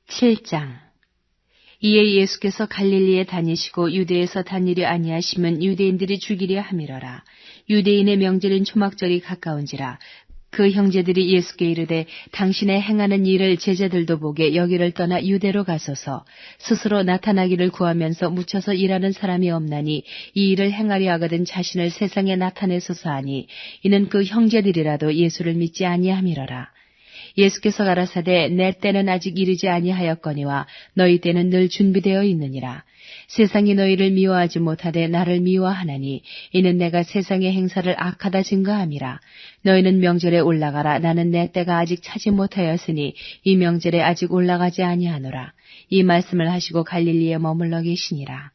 7장. 이에 예수께서 갈릴리에 다니시고 유대에서 다니려 아니하심은 유대인들이 죽이려 함이러라. 유대인의 명절인 초막절이 가까운지라. 그 형제들이 예수께 이르되 당신의 행하는 일을 제자들도 보게 여기를 떠나 유대로 가소서. 스스로 나타나기를 구하면서 묻혀서 일하는 사람이 없나니 이 일을 행하려 하거든 자신을 세상에 나타내소서 하니 이는 그 형제들이라도 예수를 믿지 아니함이러라. 예수께서 가라사대 내 때는 아직 이르지 아니하였거니와 너희 때는 늘 준비되어 있느니라. 세상이 너희를 미워하지 못하되 나를 미워하나니 이는 내가 세상의 행사를 악하다 증거함이라. 너희는 명절에 올라가라. 나는 내 때가 아직 차지 못하였으니 이 명절에 아직 올라가지 아니하노라. 이 말씀을 하시고 갈릴리에 머물러 계시니라.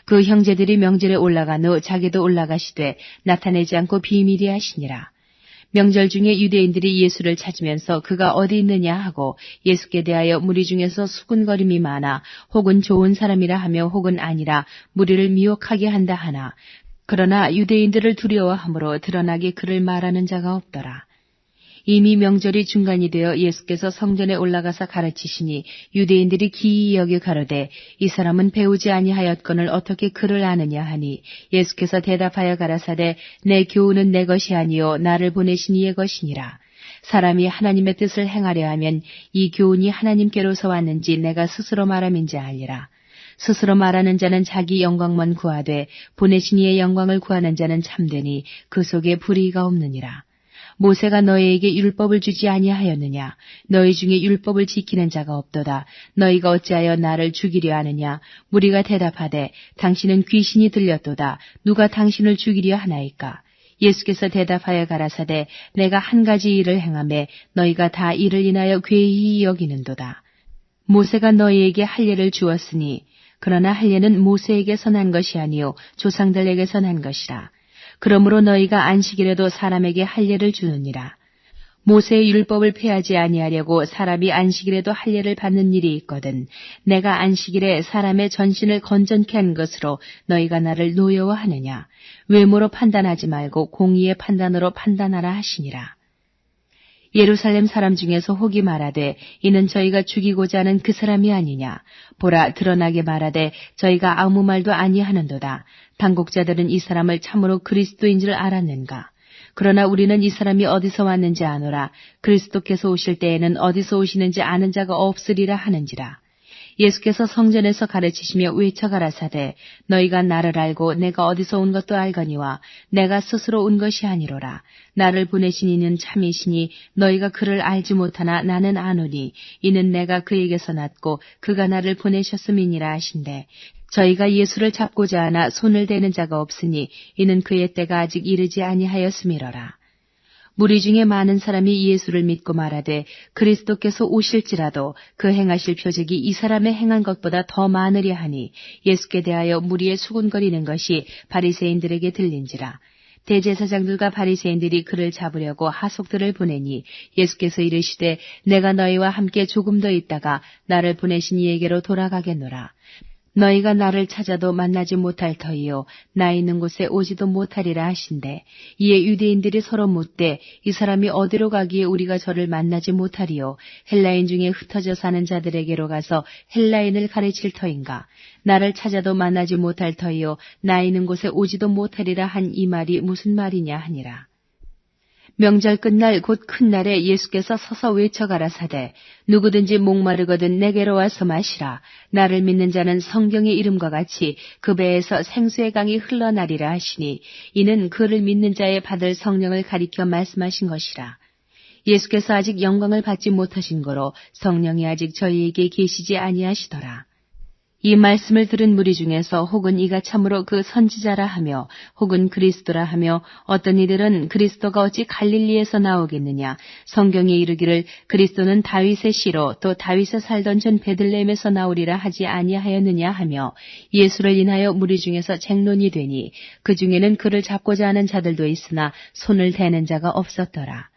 그 형제들이 명절에 올라간 후 자기도 올라가시되 나타내지 않고 비밀이 하시니라. 명절 중에 유대인들이 예수를 찾으면서 그가 어디 있느냐 하고 예수께 대하여 무리 중에서 수군거림이 많아 혹은 좋은 사람이라 하며 혹은 아니라 무리를 미혹하게 한다 하나 그러나 유대인들을 두려워함으로 드러나게 그를 말하는 자가 없더라. 이미 명절이 중간이 되어 예수께서 성전에 올라가서 가르치시니 유대인들이 기이 여겨 가로되 이 사람은 배우지 아니하였거늘 어떻게 그를 아느냐 하니 예수께서 대답하여 가라사대 내 교훈은 내 것이 아니요 나를 보내신 이의 것이니라. 사람이 하나님의 뜻을 행하려 하면 이 교훈이 하나님께로서 왔는지 내가 스스로 말함인지 알리라. 스스로 말하는 자는 자기 영광만 구하되 보내신 이의 영광을 구하는 자는 참되니 그 속에 불의가 없느니라. 모세가 너희에게 율법을 주지 아니하였느냐? 너희 중에 율법을 지키는 자가 없도다. 너희가 어찌하여 나를 죽이려 하느냐? 무리가 대답하되 당신은 귀신이 들렸도다. 누가 당신을 죽이려 하나이까? 예수께서 대답하여 가라사대 내가 한 가지 일을 행하매 너희가 다 이를 인하여 괴히 여기는도다. 모세가 너희에게 할례를 주었으니 그러나 할례는 모세에게서 난 것이 아니요 조상들에게서 난 것이라. 그러므로 너희가 안식일에도 사람에게 할례를 주느니라. 모세의 율법을 폐하지 아니하려고 사람이 안식일에도 할례를 받는 일이 있거든. 내가 안식일에 사람의 전신을 건전케 한 것으로 너희가 나를 노여워하느냐. 외모로 판단하지 말고 공의의 판단으로 판단하라 하시니라. 예루살렘 사람 중에서 혹이 말하되 이는 저희가 죽이고자 하는 그 사람이 아니냐. 보라 드러나게 말하되 저희가 아무 말도 아니하는도다. 당국자들은 이 사람을 참으로 그리스도인 줄 알았는가. 그러나 우리는 이 사람이 어디서 왔는지 아노라. 그리스도께서 오실 때에는 어디서 오시는지 아는 자가 없으리라 하는지라. 예수께서 성전에서 가르치시며 외쳐 가라사대 너희가 나를 알고 내가 어디서 온 것도 알거니와 내가 스스로 온 것이 아니로라. 나를 보내신 이는 참이시니 너희가 그를 알지 못하나 나는 아노니 이는 내가 그에게서 났고 그가 나를 보내셨음이니라 하신대. 저희가 예수를 잡고자 하나 손을 대는 자가 없으니 이는 그의 때가 아직 이르지 아니하였음이로라. 무리 중에 많은 사람이 예수를 믿고 말하되 그리스도께서 오실지라도 그 행하실 표적이 이 사람의 행한 것보다 더 많으려 하니 예수께 대하여 무리에 수군거리는 것이 바리새인들에게 들린지라. 대제사장들과 바리새인들이 그를 잡으려고 하속들을 보내니 예수께서 이르시되 내가 너희와 함께 조금 더 있다가 나를 보내신 이에게로 돌아가겠노라. 너희가 나를 찾아도 만나지 못할 터이요 나 있는 곳에 오지도 못하리라 하신대. 이에 유대인들이 서로 묻되 이 사람이 어디로 가기에 우리가 저를 만나지 못하리요 헬라인 중에 흩어져 사는 자들에게로 가서 헬라인을 가르칠 터인가. 나를 찾아도 만나지 못할 터이요 나 있는 곳에 오지도 못하리라 한 이 말이 무슨 말이냐 하니라. 명절 끝날 곧 큰 날에 예수께서 서서 외쳐 가라사대 누구든지 목마르거든 내게로 와서 마시라. 나를 믿는 자는 성경의 이름과 같이 그 배에서 생수의 강이 흘러나리라 하시니 이는 그를 믿는 자의 받을 성령을 가리켜 말씀하신 것이라. 예수께서 아직 영광을 받지 못하신 거로 성령이 아직 저희에게 계시지 아니하시더라. 이 말씀을 들은 무리 중에서 혹은 이가 참으로 그 선지자라 하며 혹은 그리스도라 하며 어떤 이들은 그리스도가 어찌 갈릴리에서 나오겠느냐. 성경에 이르기를 그리스도는 다윗의 씨로 또 다윗에 살던 전 베들레헴에서 나오리라 하지 아니하였느냐 하며 예수를 인하여 무리 중에서 쟁론이 되니 그 중에는 그를 잡고자 하는 자들도 있으나 손을 대는 자가 없었더라.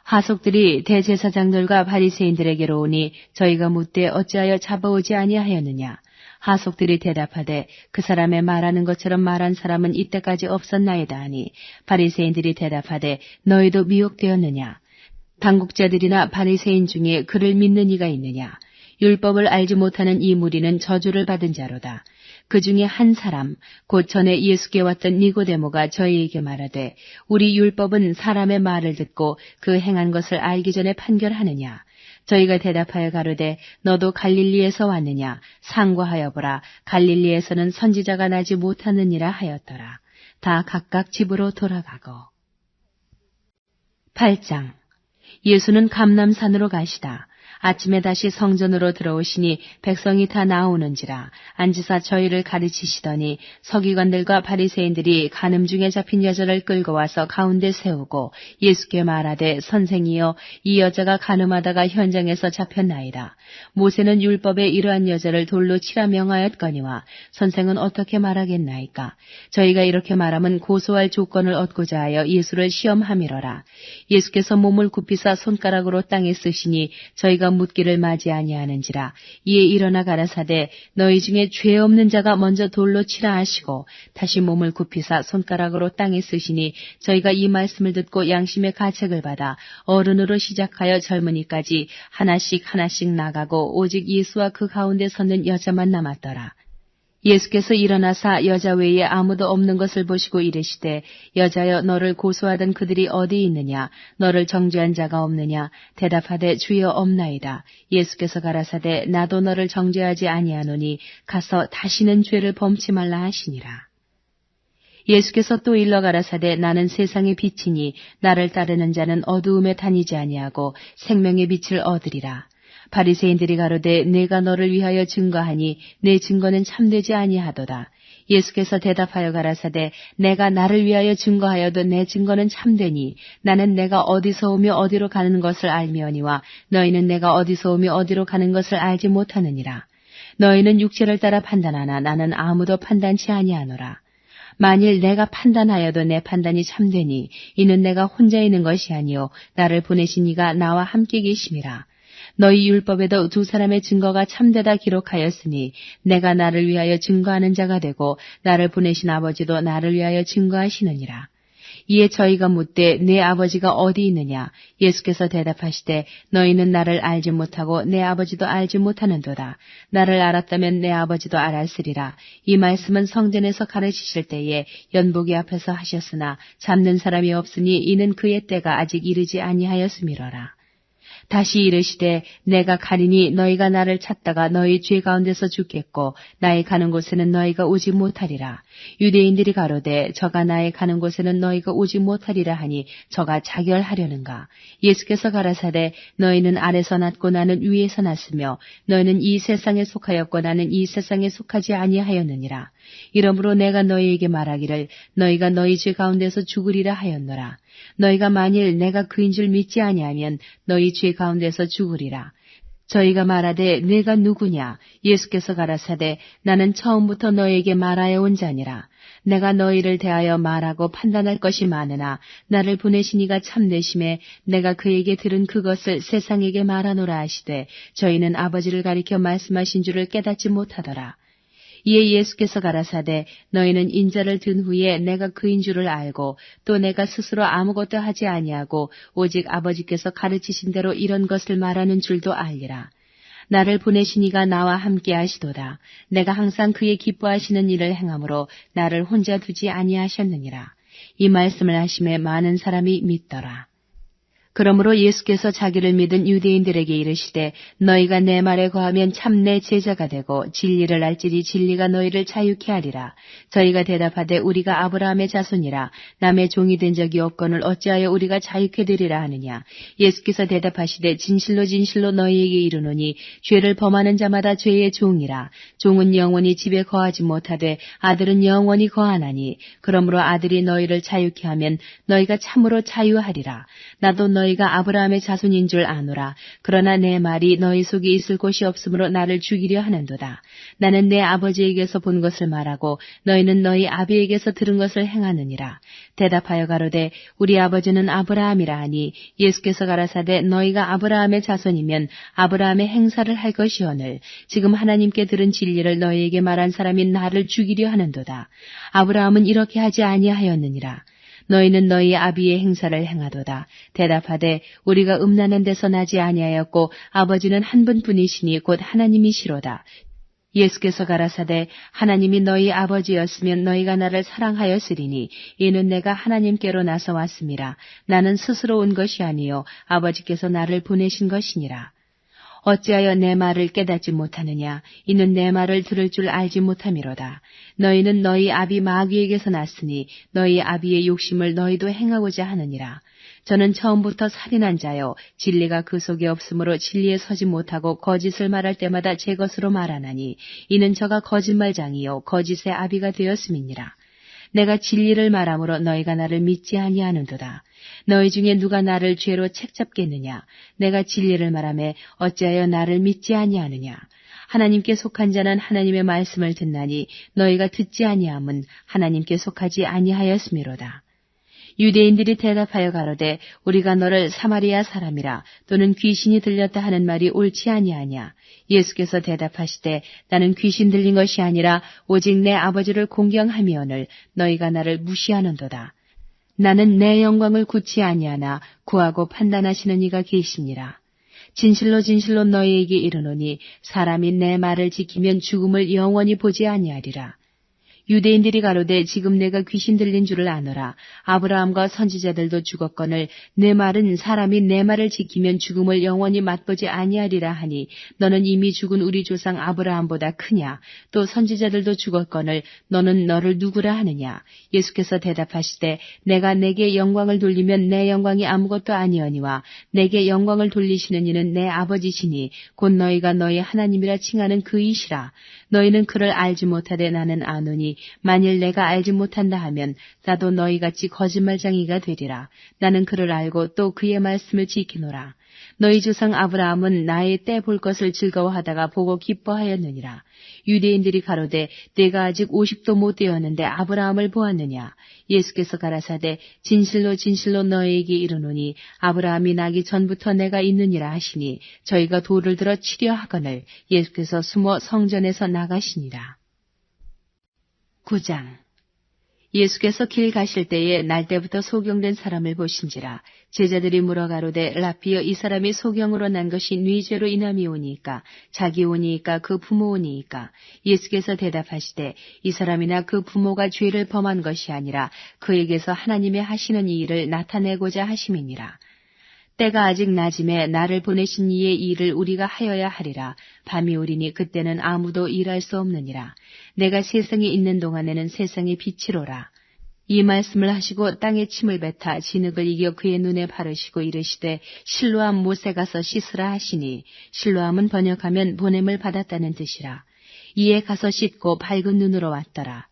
하속들이 대제사장들과 바리새인들에게로 오니 저희가 묻되 어찌하여 잡아오지 아니하였느냐. 하속들이 대답하되 그 사람의 말하는 것처럼 말한 사람은 이때까지 없었나이다 하니 바리새인들이 대답하되 너희도 미혹되었느냐. 당국자들이나 바리새인 중에 그를 믿는 이가 있느냐. 율법을 알지 못하는 이 무리는 저주를 받은 자로다. 그 중에 한 사람 곧 전에 예수께 왔던 니고데모가 저희에게 말하되 우리 율법은 사람의 말을 듣고 그 행한 것을 알기 전에 판결하느냐. 저희가 대답하여 가로되 너도 갈릴리에서 왔느냐. 상고하여 보라. 갈릴리에서는 선지자가 나지 못하느니라 하였더라. 다 각각 집으로 돌아가고. 8장. 예수는 감람산으로 가시다. 아침에 다시 성전으로 들어오시니 백성이 다 나오는지라 앉으사 저희를 가르치시더니 서기관들과 바리새인들이 간음 중에 잡힌 여자를 끌고 와서 가운데 세우고 예수께 말하되 선생이여 이 여자가 간음하다가 현장에서 잡혔나이다. 모세는 율법에 이러한 여자를 돌로 치라 명하였거니와 선생은 어떻게 말하겠나이까. 저희가 이렇게 말하면 고소할 조건을 얻고자 하여 예수를 시험함이러라. 예수께서 몸을 굽히사 손가락으로 땅에 쓰시니 저희가 묻기를 맞이 아니하는지라. 이에 일어나 가라사대 너희 중에 죄 없는 자가 먼저 돌로 치라 하시고 다시 몸을 굽히사 손가락으로 땅에 쓰시니 저희가 이 말씀을 듣고 양심의 가책을 받아 어른으로 시작하여 젊은이까지 하나씩 나가고 오직 예수와 그 가운데 섰는 여자만 남았더라. 예수께서 일어나사 여자 외에 아무도 없는 것을 보시고 이르시되 여자여 너를 고소하던 그들이 어디 있느냐 너를 정죄한 자가 없느냐 대답하되 주여 없나이다. 예수께서 가라사대 나도 너를 정죄하지 아니하노니 가서 다시는 죄를 범치 말라 하시니라. 예수께서 또 일러 가라사대 나는 세상의 빛이니 나를 따르는 자는 어두움에 다니지 아니하고 생명의 빛을 얻으리라. 바리새인들이 가로되 내가 너를 위하여 증거하니 내 증거는 참되지 아니하도다. 예수께서 대답하여 가라사대 내가 나를 위하여 증거하여도 내 증거는 참되니 나는 내가 어디서 오며 어디로 가는 것을 알미오니와 너희는 내가 어디서 오며 어디로 가는 것을 알지 못하느니라. 너희는 육체를 따라 판단하나 나는 아무도 판단치 아니하노라. 만일 내가 판단하여도 내 판단이 참되니 이는 내가 혼자 있는 것이 아니요 나를 보내신 이가 나와 함께 계심이라. 너희 율법에도 두 사람의 증거가 참되다 기록하였으니 내가 나를 위하여 증거하는 자가 되고 나를 보내신 아버지도 나를 위하여 증거하시느니라. 이에 저희가 묻되 내 아버지가 어디 있느냐? 예수께서 대답하시되 너희는 나를 알지 못하고 내 아버지도 알지 못하는도다. 나를 알았다면 내 아버지도 알았으리라. 이 말씀은 성전에서 가르치실 때에 연복이 앞에서 하셨으나 잡는 사람이 없으니 이는 그의 때가 아직 이르지 아니하였음이로라. 다시 이르시되 내가 가리니 너희가 나를 찾다가 너희 죄 가운데서 죽겠고 나의 가는 곳에는 너희가 오지 못하리라. 유대인들이 가로되 저가 나의 가는 곳에는 너희가 오지 못하리라 하니 저가 자결하려는가. 예수께서 가라사대 너희는 아래서 났고 나는 위에서 났으며 너희는 이 세상에 속하였고 나는 이 세상에 속하지 아니하였느니라. 이러므로 내가 너희에게 말하기를 너희가 너희 죄 가운데서 죽으리라 하였노라. 너희가 만일 내가 그인 줄 믿지 아니하면 너희 죄 가운데서 죽으리라. 저희가 말하되 내가 누구냐? 예수께서 가라사대 나는 처음부터 너희에게 말하여 온 자니라. 내가 너희를 대하여 말하고 판단할 것이 많으나 나를 보내신 이가 참되심에 내가 그에게 들은 그것을 세상에게 말하노라 하시되 저희는 아버지를 가리켜 말씀하신 줄을 깨닫지 못하더라. 이에 예수께서 가라사대 너희는 인자를 든 후에 내가 그인 줄을 알고 또 내가 스스로 아무것도 하지 아니하고 오직 아버지께서 가르치신 대로 이런 것을 말하는 줄도 알리라. 나를 보내신 이가 나와 함께 하시도다. 내가 항상 그의 기뻐하시는 일을 행함으로 나를 혼자 두지 아니하셨느니라. 이 말씀을 하심에 많은 사람이 믿더라. 그러므로 예수께서 자기를 믿은 유대인들에게 이르시되 너희가 내 말에 거하면 참 내 제자가 되고 진리를 알지니 진리가 너희를 자유케 하리라. 저희가 대답하되 우리가 아브라함의 자손이라 남의 종이 된 적이 없거늘 어찌하여 우리가 자유케 되리라 하느냐. 예수께서 대답하시되 진실로 너희에게 이르노니 죄를 범하는 자마다 죄의 종이라. 종은 영원히 집에 거하지 못하되 아들은 영원히 거하나니 그러므로 아들이 너희를 자유케 하면 너희가 참으로 자유하리라. 나도 너희가 아브라함의 자손인 줄 아노라. 그러나 내 말이 너희 속에 있을 곳이 없으므로 나를 죽이려 하는도다. 나는 내 아버지에게서 본 것을 말하고 너희는 너희 아비에게서 들은 것을 행하느니라. 대답하여 가로되 우리 아버지는 아브라함이라 하니 예수께서 가라사대 너희가 아브라함의 자손이면 아브라함의 행사를 할 것이오늘 지금 하나님께 들은 진리를 너희에게 말한 사람이 나를 죽이려 하는도다. 아브라함은 이렇게 하지 아니하였느니라. 너희는 너희 아비의 행사를 행하도다. 대답하되 우리가 음란한 데서 나지 아니하였고 아버지는 한 분뿐이시니 곧 하나님이시로다. 예수께서 가라사대 하나님이 너희 아버지였으면 너희가 나를 사랑하였으리니 이는 내가 하나님께로 나서 왔음이라. 나는 스스로 온 것이 아니요 아버지께서 나를 보내신 것이니라. 어찌하여 내 말을 깨닫지 못하느냐? 이는 내 말을 들을 줄 알지 못함이로다. 너희는 너희 아비 마귀에게서 났으니 너희 아비의 욕심을 너희도 행하고자 하느니라. 저는 처음부터 살인한 자요 진리가 그 속에 없으므로 진리에 서지 못하고 거짓을 말할 때마다 제 것으로 말하나니 이는 저가 거짓말장이요 거짓의 아비가 되었음이니라. 내가 진리를 말함으로 너희가 나를 믿지 아니하는도다. 너희 중에 누가 나를 죄로 책잡겠느냐? 내가 진리를 말하매 어찌하여 나를 믿지 아니하느냐? 하나님께 속한 자는 하나님의 말씀을 듣나니 너희가 듣지 아니함은 하나님께 속하지 아니하였음이로다. 유대인들이 대답하여 가로되 우리가 너를 사마리아 사람이라 또는 귀신이 들렸다 하는 말이 옳지 아니하냐. 예수께서 대답하시되 나는 귀신 들린 것이 아니라 오직 내 아버지를 공경하미오늘 너희가 나를 무시하는도다. 나는 내 영광을 굳지 아니하나 구하고 판단하시는 이가 계시니라. 진실로 진실로 너희에게 이르노니 사람이 내 말을 지키면 죽음을 영원히 보지 아니하리라. 유대인들이 가로되 지금 내가 귀신 들린 줄을 아노라. 아브라함과 선지자들도 죽었거늘 내 말은 사람이 내 말을 지키면 죽음을 영원히 맛보지 아니하리라 하니 너는 이미 죽은 우리 조상 아브라함보다 크냐? 또 선지자들도 죽었거늘 너는 너를 누구라 하느냐? 예수께서 대답하시되 내가 내게 영광을 돌리면 내 영광이 아무것도 아니오니와 내게 영광을 돌리시는 이는 내 아버지시니 곧 너희가 너희 하나님이라 칭하는 그이시라. 너희는 그를 알지 못하되 나는 아노니 만일 내가 알지 못한다 하면 나도 너희같이 거짓말장이가 되리라. 나는 그를 알고 또 그의 말씀을 지키노라. 너희 조상 아브라함은 나의 때 볼 것을 즐거워하다가 보고 기뻐하였느니라. 유대인들이 가로되 내가 아직 50도 못 되었는데 아브라함을 보았느냐. 예수께서 가라사대 진실로 진실로 너희에게 이르노니 아브라함이 나기 전부터 내가 있느니라 하시니 저희가 돌을 들어 치려 하거늘 예수께서 숨어 성전에서 나가시니라. 9장. 예수께서 길 가실 때에 날때부터 소경된 사람을 보신지라. 제자들이 물어 가로되 라피여 이 사람이 소경으로 난 것이 네 죄로 인함이오니이까 자기 오니이까 그 부모 오니이까. 예수께서 대답하시되 이 사람이나 그 부모가 죄를 범한 것이 아니라 그에게서 하나님의 하시는 이 일을 나타내고자 하심이니라. 때가 아직 낮음에 나를 보내신 이의 일을 우리가 하여야 하리라. 밤이 오리니 그때는 아무도 일할 수 없느니라. 내가 세상에 있는 동안에는 세상의 빛이로라. 이 말씀을 하시고 땅에 침을 뱉아 진흙을 이겨 그의 눈에 바르시고 이르시되 실로암 못에 가서 씻으라 하시니 실로암은 번역하면 보냄을 받았다는 뜻이라. 이에 가서 씻고 밝은 눈으로 왔더라.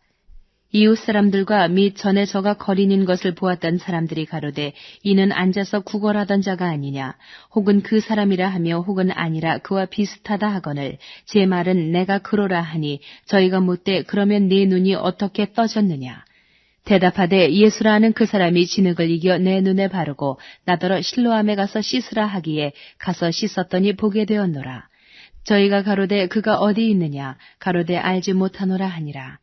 이웃 사람들과 및 전에 저가 거린인 것을 보았던 사람들이 가로되 이는 앉아서 구걸하던 자가 아니냐. 혹은 그 사람이라 하며 혹은 아니라 그와 비슷하다 하거늘 제 말은 내가 그로라 하니 저희가 묻되 그러면 네 눈이 어떻게 떠졌느냐. 대답하되 예수라 하는 그 사람이 진흙을 이겨 내 눈에 바르고 나더러 실로암에 가서 씻으라 하기에 가서 씻었더니 보게 되었노라. 저희가 가로되 그가 어디 있느냐. 가로되 알지 못하노라 하니라.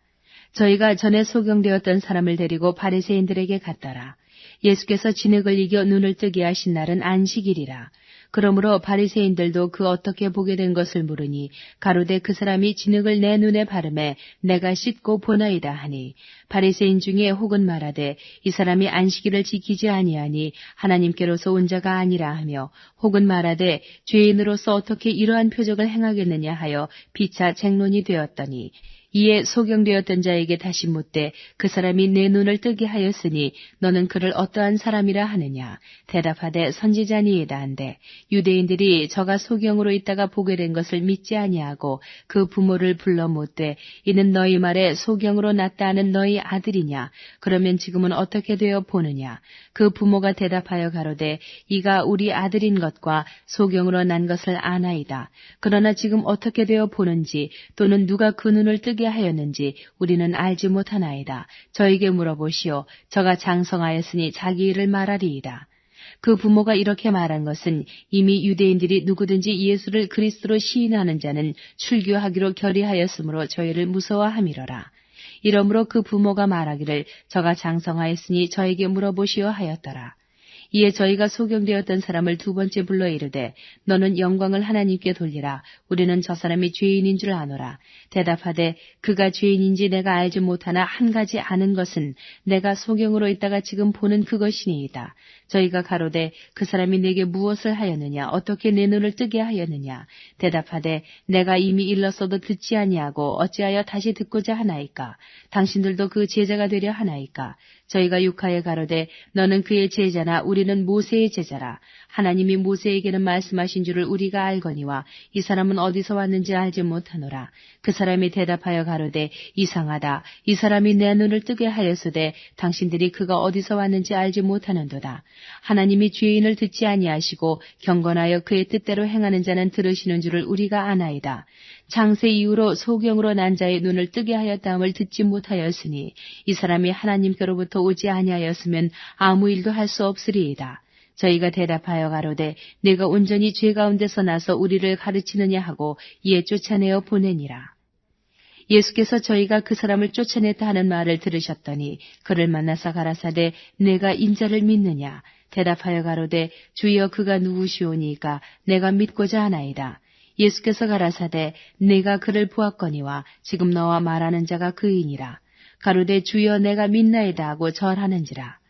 저희가 전에 소경되었던 사람을 데리고 바리새인들에게 갔더라. 예수께서 진흙을 이겨 눈을 뜨게 하신 날은 안식일이라. 그러므로 바리새인들도 그 어떻게 보게 된 것을 물으니 가로되 그 사람이 진흙을 내 눈에 바르매 내가 씻고 보나이다 하니 바리새인 중에 혹은 말하되 이 사람이 안식일을 지키지 아니하니 하나님께로서 온 자가 아니라 하며 혹은 말하되 죄인으로서 어떻게 이러한 표적을 행하겠느냐 하여 피차 쟁론이 되었더니 이에 소경되었던 자에게 다시 묻되 그 사람이 내 눈을 뜨게 하였으니 너는 그를 어떠한 사람이라 하느냐. 대답하되 선지자니이다 한데 유대인들이 저가 소경으로 있다가 보게 된 것을 믿지 아니하고 그 부모를 불러 묻되 이는 너희 말에 소경으로 났다 하는 너희 아들이냐. 그러면 지금은 어떻게 되어 보느냐. 그 부모가 대답하여 가로되 이가 우리 아들인 것과 소경으로 난 것을 아나이다. 그러나 지금 어떻게 되어 보는지 또는 누가 그 눈을 뜨게 하였는지 우리는 알지 못하나이다. 저에게 물어보시오. 저가 장성하였으니 자기 일을 말하리이다. 그 부모가 이렇게 말한 것은 이미 유대인들이 누구든지 예수를 그리스도로 시인하는 자는 출교하기로 결의하였으므로 저희를 무서워함이로라. 이러므로 그 부모가 말하기를 저가 장성하였으니 저에게 물어보시오 하였더라. 이에 저희가 소경되었던 사람을 두 번째 불러 이르되 너는 영광을 하나님께 돌리라. 우리는 저 사람이 죄인인 줄 아노라. 대답하되 그가 죄인인지 내가 알지 못하나 한 가지 아는 것은 내가 소경으로 있다가 지금 보는 그것이니이다. 저희가 가로되 그 사람이 내게 무엇을 하였느냐 어떻게 내 눈을 뜨게 하였느냐 대답하되 내가 이미 일렀어도 듣지 아니하고 어찌하여 다시 듣고자 하나이까 당신들도 그 제자가 되려 하나이까 저희가 육하에 가로되 너는 그의 제자나 우리는 모세의 제자라 하나님이 모세에게는 말씀하신 줄을 우리가 알거니와 이 사람은 어디서 왔는지 알지 못하노라. 그 사람이 대답하여 가로되 이상하다. 이 사람이 내 눈을 뜨게 하였으되 당신들이 그가 어디서 왔는지 알지 못하는도다. 하나님이 죄인을 듣지 아니하시고 경건하여 그의 뜻대로 행하는 자는 들으시는 줄을 우리가 아나이다. 창세 이후로 소경으로 난 자의 눈을 뜨게 하였다함을 듣지 못하였으니 이 사람이 하나님께로부터 오지 아니하였으면 아무 일도 할 수 없으리이다. 저희가 대답하여 가로되 내가 온전히 죄 가운데서 나서 우리를 가르치느냐 하고 이에 쫓아내어 보내니라. 예수께서 저희가 그 사람을 쫓아냈다 하는 말을 들으셨더니 그를 만나서 가라사대 내가 인자를 믿느냐 대답하여 가로되 주여 그가 누구시오니까 내가 믿고자 하나이다. 예수께서 가라사대 내가 그를 보았거니와 지금 너와 말하는 자가 그이니라. 가로되 주여 내가 믿나이다 하고 절하는지라.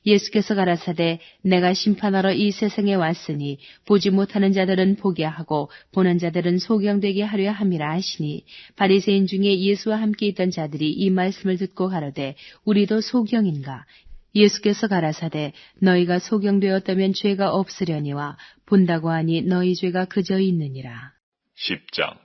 예수께서 가라사대 내가 심판하러 이 세상에 왔으니 보지 못하는 자들은 보게 하고 보는 자들은 소경되게 하려 함이라 하시니 바리새인 중에 예수와 함께 있던 자들이 이 말씀을 듣고 가로되 우리도 소경인가. 예수께서 가라사대 너희가 소경되었다면 죄가 없으려니와 본다고 하니 너희 죄가 그저 있느니라. 10장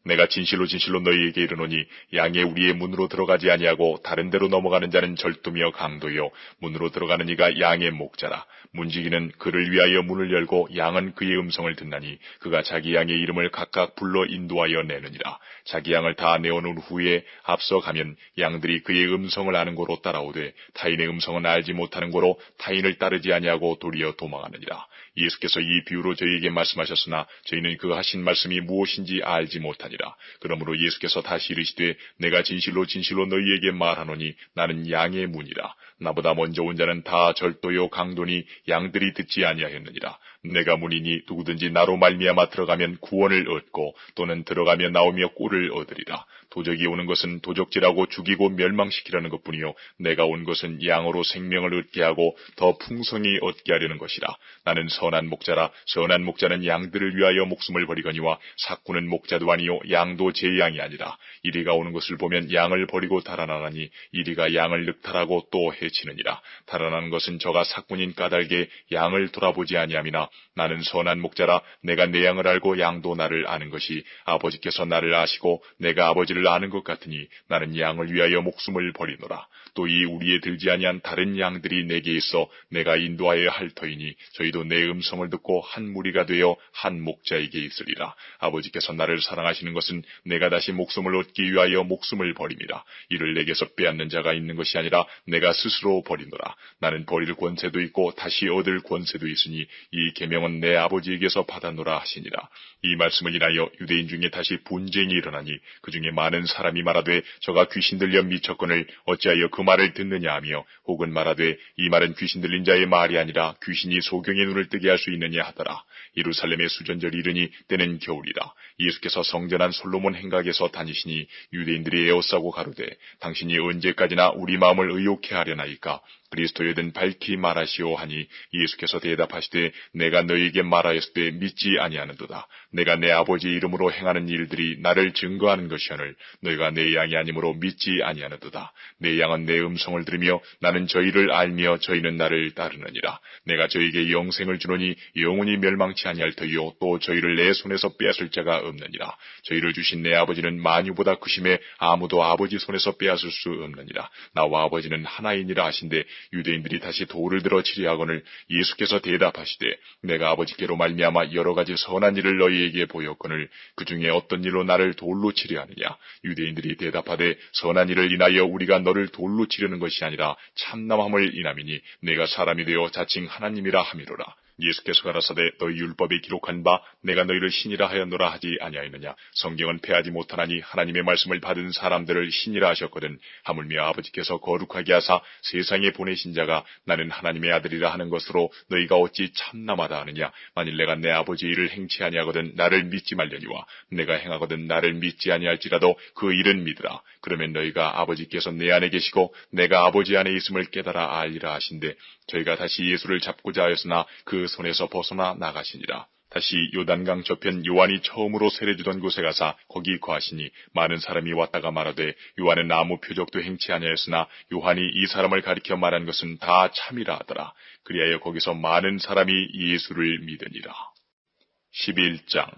내가 진실로 진실로 너희에게 이르노니 양의 우리의 문으로 들어가지 아니하고 다른 데로 넘어가는 자는 절도며 강도요 문으로 들어가는 이가 양의 목자라. 문지기는 그를 위하여 문을 열고 양은 그의 음성을 듣나니 그가 자기 양의 이름을 각각 불러 인도하여 내느니라. 자기 양을 다 내어놓은 후에 앞서 가면 양들이 그의 음성을 아는 고로 따라오되 타인의 음성은 알지 못하는 고로 타인을 따르지 아니하고 도리어 도망하느니라. 예수께서 이 비유로 저희에게 말씀하셨으나 저희는 그 하신 말씀이 무엇인지 알지 못하니라. 그러므로 예수께서 다시 이르시되 내가 진실로 진실로 너희에게 말하노니 나는 양의 문이라. 나보다 먼저 온 자는 다 절도요 강도니 양들이 듣지 아니하였느니라. 내가 문이니 누구든지 나로 말미암아 들어가면 구원을 얻고 또는 들어가며 나오며 꿀을 얻으리라. 도적이 오는 것은 도적질하고 죽이고 멸망시키려는 것뿐이요 내가 온 것은 양으로 생명을 얻게 하고 더 풍성히 얻게 하려는 것이라. 나는 선한 목자라. 선한 목자는 양들을 위하여 목숨을 버리거니와 삭구는 목자도 아니요 양도 제 양이 아니라. 이리가 오는 것을 보면 양을 버리고 달아나나니 이리가 양을 늑탈하고 또 해치느니라. 달아나는 것은 저가 삭군인 까닭에 양을 돌아보지 아니함이나 나는 선한 목자라. 내가 내 양을 알고 양도 나를 아는 것이 아버지께서 나를 아시고 내가 아버지를 아는 것 같으니 나는 양을 위하여 목숨을 버리노라. 또 이 우리에 들지 아니한 다른 양들이 내게 있어 내가 인도하여야 할 터이니 저희도 내 음성을 듣고 한 무리가 되어 한 목자에게 있으리라. 아버지께서 나를 사랑하시는 것은 내가 다시 목숨을 얻기 위하여 목숨을 버림이라. 이를 내게서 빼앗는 자가 있는 것이 아니라 내가 스스로 버리노라. 나는 버릴 권세도 있고 다시 얻을 권세도 있으니 이 계명은 내 아버지에게서 받아노라 하시니라. 이 말씀을 인하여 유대인 중에 다시 분쟁이 일어나니 그 중에 많은 사람이 말하되 저가 귀신 들려 미쳤거늘 어찌하여 그 말을 듣느냐 하며 혹은 말하되 이 말은 귀신 들린 자의 말이 아니라 귀신이 소경의 눈을 뜨게 할 수 있느냐 하더라. 예루살렘의 수전절이 이르니 때는 겨울이라. 예수께서 성전한 솔로몬 행각에서 다니시니 유대인들이 에워싸고 가로되 당신이 언제까지나 우리 마음을 의욕해 하려나이까. 그리스도여든 밝히 말하시오 하니 예수께서 대답하시되 내가 너희에게 말하였을 때 믿지 아니하는도다. 내가 내 아버지의 이름으로 행하는 일들이 나를 증거하는 것이오늘 너희가 내 양이 아니므로 믿지 아니하는도다. 내 양은 내 음성을 들으며 나는 저희를 알며 저희는 나를 따르느니라. 내가 저희에게 영생을 주노니 영원히 멸망치 아니할 터이요 또 저희를 내 손에서 빼앗을 자가 없느니라. 저희를 주신 내 아버지는 만유보다 크심에 아무도 아버지 손에서 빼앗을 수 없느니라. 나와 아버지는 하나이니라 하신대 유대인들이 다시 돌을 들어 치리하거늘 예수께서 대답하시되 내가 아버지께로 말미암아 여러 가지 선한 일을 너희에게 보였거늘 그 중에 어떤 일로 나를 돌로 치려하느냐. 유대인들이 대답하되 선한 일을 인하여 우리가 너를 돌로 치려는 것이 아니라 참남함을 인함이니 내가 사람이 되어 자칭 하나님이라 함이로라. 예수께서 가라사대 너희 율법에 기록한 바 내가 너희를 신이라 하였노라 하지 아니하였느냐. 성경은 패하지 못하나니 하나님의 말씀을 받은 사람들을 신이라 하셨거든. 하물며 아버지께서 거룩하게 하사 세상에 보내신 자가 나는 하나님의 아들이라 하는 것으로 너희가 어찌 참남하다 하느냐. 만일 내가 내 아버지의 일을 행치 아니하거든 나를 믿지 말려니와 내가 행하거든 나를 믿지 아니할지라도 그 일은 믿으라. 그러면 너희가 아버지께서 내 안에 계시고 내가 아버지 안에 있음을 깨달아 알리라 하신대. 저희가 다시 예수를 잡고자 하였으나 그 손에서 벗어나 나가시니라. 다시 요단강 저편 요한이 처음으로 세례주던 곳에 가사 거기 거하시니 많은 사람이 왔다가 말하되 요한은 아무 표적도 행치 아니하였으나 요한이 이 사람을 가리켜 말한 것은 다 참이라 하더라. 그리하여 거기서 많은 사람이 예수를 믿으니라. 11장.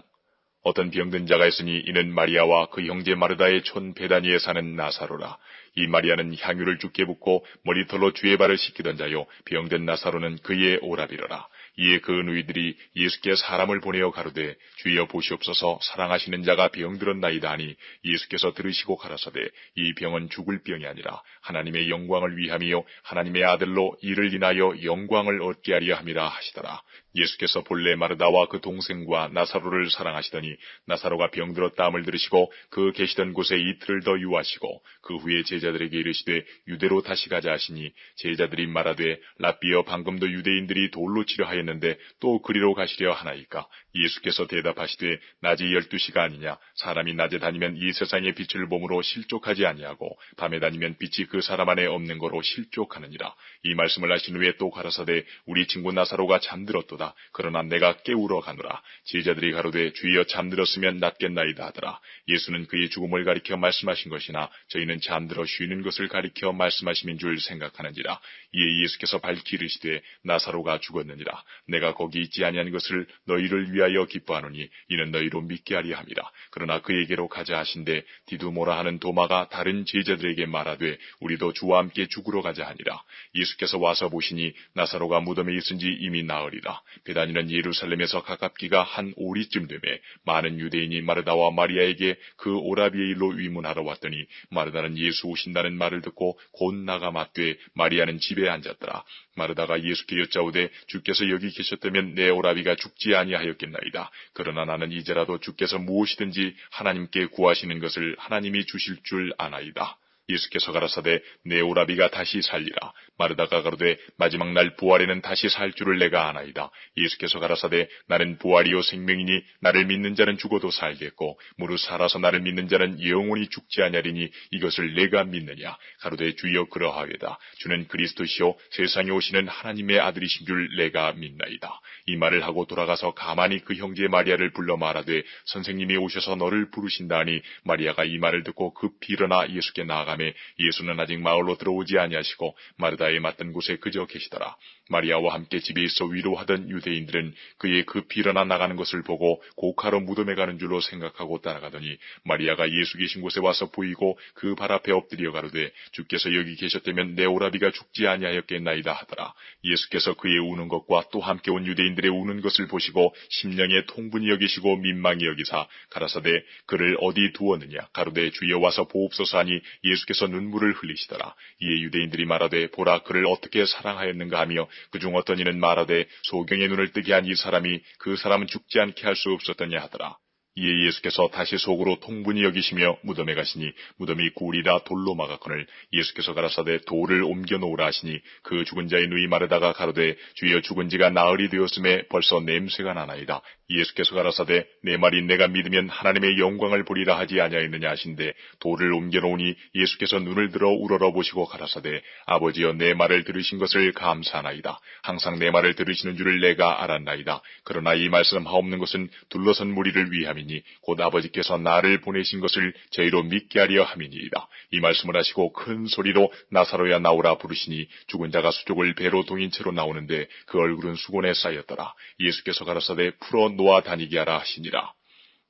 어떤 병든 자가 있으니 이는 마리아와 그 형제 마르다의 촌 베다니에 사는 나사로라. 이 마리아는 향유를 주께 붓고 머리털로 주의 발을 씻기던 자요 병든 나사로는 그의 오라비러라. 이에 그 누이들이 예수께 사람을 보내어 가로되 주여 보시옵소서 사랑하시는 자가 병들었나이다 하니 예수께서 들으시고 가라사대 이 병은 죽을 병이 아니라 하나님의 영광을 위함이요 하나님의 아들로 이를 인하여 영광을 얻게 하려 함이라 하시더라. 예수께서 본래 마르다와 그 동생과 나사로를 사랑하시더니 나사로가 병들었다함을 들으시고 그 계시던 곳에 이틀을 더 유하시고 그 후에 제자들에게 이르시되 유대로 다시 가자 하시니 제자들이 말하되 랍비여 방금도 유대인들이 돌로 치려 하였는데 또 그리로 가시려 하나이까. 예수께서 대답하시되 낮이 12시가 아니냐. 사람이 낮에 다니면 이 세상의 빛을 몸으로 실족하지 아니하고 밤에 다니면 빛이 그 사람 안에 없는 거로 실족하느니라. 이 말씀을 하신 후에 또 가라사대 우리 친구 나사로가 잠들었도다. 그러나 내가 깨우러 가노라. 제자들이 가로되 주여 잠들었으면 낫겠나이다 하더라. 예수는 그의 죽음을 가리켜 말씀하신 것이나 저희는 잠들어 쉬는 것을 가리켜 말씀하심인 줄 생각하는지라. 이에 예수께서 밝히 이르시되 나사로가 죽었느니라. 내가 거기 있지 아니한 것을 너희를 위하여 기뻐하노니 이는 너희로 믿게 하려 함이라. 그러나 그에게로 가자 하신대 디두모라 하는 도마가 다른 제자들에게 말하되 우리도 주와 함께 죽으러 가자 하니라. 예수께서 와서 보시니 나사로가 무덤에 있은지 이미 나으리라. 베다니는 예루살렘에서 가깝기가 한 오리쯤 되매 많은 유대인이 마르다와 마리아에게 그 오라비의 일로 위문하러 왔더니 마르다는 예수 오신다는 말을 듣고 곧 나가 맞되 마리아는 집에 앉았더라. 마르다가 예수께 여짜오되 주께서 여기 계셨다면 내 오라비가 죽지 아니하였겠나이다. 그러나 나는 이제라도 주께서 무엇이든지 하나님께 구하시는 것을 하나님이 주실 줄 아나이다. 예수께서 가라사대 내 오라비가 다시 살리라. 마르다가 가로되 마지막 날 부활에는 다시 살 줄을 내가 아나이다. 예수께서 가라사대 나는 부활이요 생명이니 나를 믿는 자는 죽어도 살겠고 무릇 살아서 나를 믿는 자는 영원히 죽지 아니하리니 이것을 내가 믿느냐. 가로되 주여 그러하외다. 주는 그리스도시요 세상에 오시는 하나님의 아들이신 줄 내가 믿나이다. 이 말을 하고 돌아가서 가만히 그 형제 마리아를 불러 말하되 선생님이 오셔서 너를 부르신다 하니 마리아가 이 말을 듣고 급히 일어나 예수께 나아가 예수는 아직 마을로 들어오지 아니하시고 마르다에 맞던 곳에 그저 계시더라. 마리아와 함께 집에 있어 위로하던 유대인들은 그의 급히 일어나 나가는 것을 보고 고카로 무덤에 가는 줄로 생각하고 따라가더니 마리아가 예수 계신 곳에 와서 보이고 그 발 앞에 엎드려 가로되 주께서 여기 계셨다면 내 오라비가 죽지 아니하였겠나이다 하더라. 예수께서 그의 우는 것과 또 함께 온 유대인들의 우는 것을 보시고 심령에 통분히 여기시고 민망히 여기사 가라사대 그를 어디 두었느냐. 가로되 주여 와서 보옵소서 하니 예수께서 눈물을 흘리시더라. 이에 유대인들이 말하되 보라 그를 어떻게 사랑하였는가 하며 그중 어떤 이는 말하되 소경의 눈을 뜨게 한 이 사람이 그 사람은 죽지 않게 할 수 없었더냐 하더라. 이에 예수께서 다시 속으로 통분히 여기시며 무덤에 가시니 무덤이 굴이라 돌로 막았거늘 예수께서 가라사대 돌을 옮겨 놓으라 하시니 그 죽은 자의 누이 마르다가 가로되 주여 죽은 지가 나흘이 되었음에 벌써 냄새가 나나이다. 예수께서 가라사대 내 말이 내가 믿으면 하나님의 영광을 보리라 하지 아니하였느냐 하신대 돌을 옮겨 놓으니 예수께서 눈을 들어 우러러 보시고 가라사대 아버지여 내 말을 들으신 것을 감사하나이다. 항상 내 말을 들으시는 줄을 내가 알았나이다. 그러나 이 말씀 하옵는 것은 둘러선 무리를 위함이니 곧 아버지께서 나를 보내신 것을 저희로 믿게 하려 함이니이다. 이 말씀을 하시고 큰 소리로 나사로야 나오라 부르시니 죽은 자가 수족을 배로 동인 채로 나오는데 그 얼굴은 수건에 쌓였더라. 예수께서 가라사대 풀어 놓아 다니게 하라 하시니라.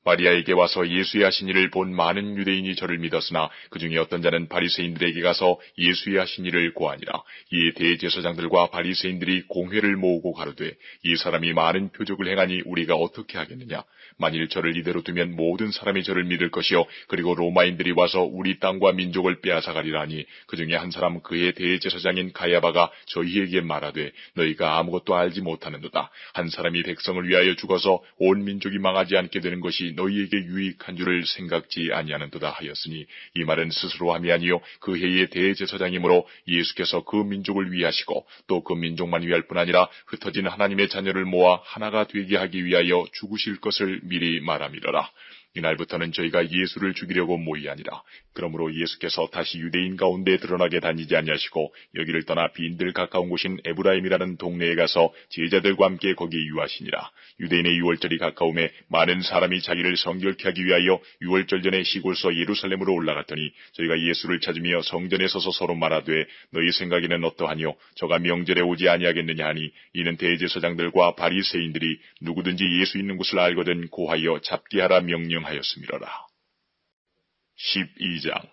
마리아에게 와서 예수의 하신 일을 본 많은 유대인이 저를 믿었으나 그 중에 어떤 자는 바리새인들에게 가서 예수의 하신 일을 고하니라. 이에 대제사장들과 바리새인들이 공회를 모으고 가로되 이 사람이 많은 표적을 행하니 우리가 어떻게 하겠느냐. 만일 저를 이대로 두면 모든 사람이 저를 믿을 것이요 그리고 로마인들이 와서 우리 땅과 민족을 빼앗아가리라 하니 그 중에 한 사람 그의 대제사장인 가야바가 저희에게 말하되 너희가 아무것도 알지 못하는도다. 한 사람이 백성을 위하여 죽어서 온 민족이 망하지 않게 되는 것이 너희에게 유익한 줄을 생각지 아니하는도다 하였으니 이 말은 스스로 함이 아니요 그 해의 대제사장이므로 예수께서 그 민족을 위하시고 또 그 민족만 위할 뿐 아니라 흩어진 하나님의 자녀를 모아 하나가 되게 하기 위하여 죽으실 것을 미리 말함이러라. 이날부터는 저희가 예수를 죽이려고 모이하니라. 그러므로 예수께서 다시 유대인 가운데 드러나게 다니지 아니하시고 여기를 떠나 빈들 가까운 곳인 에브라임이라는 동네에 가서 제자들과 함께 거기 유하시니라. 유대인의 유월절이 가까움에 많은 사람이 자기를 성결케 하기 위하여 유월절 전에 시골서 예루살렘으로 올라갔더니 저희가 예수를 찾으며 성전에 서서 서로 말하되 너희 생각에는 어떠하뇨? 저가 명절에 오지 아니하겠느냐 하니 이는 대제사장들과 바리새인들이 누구든지 예수 있는 곳을 알거든 고하여 잡게 하라 명령하였음이로라. 12장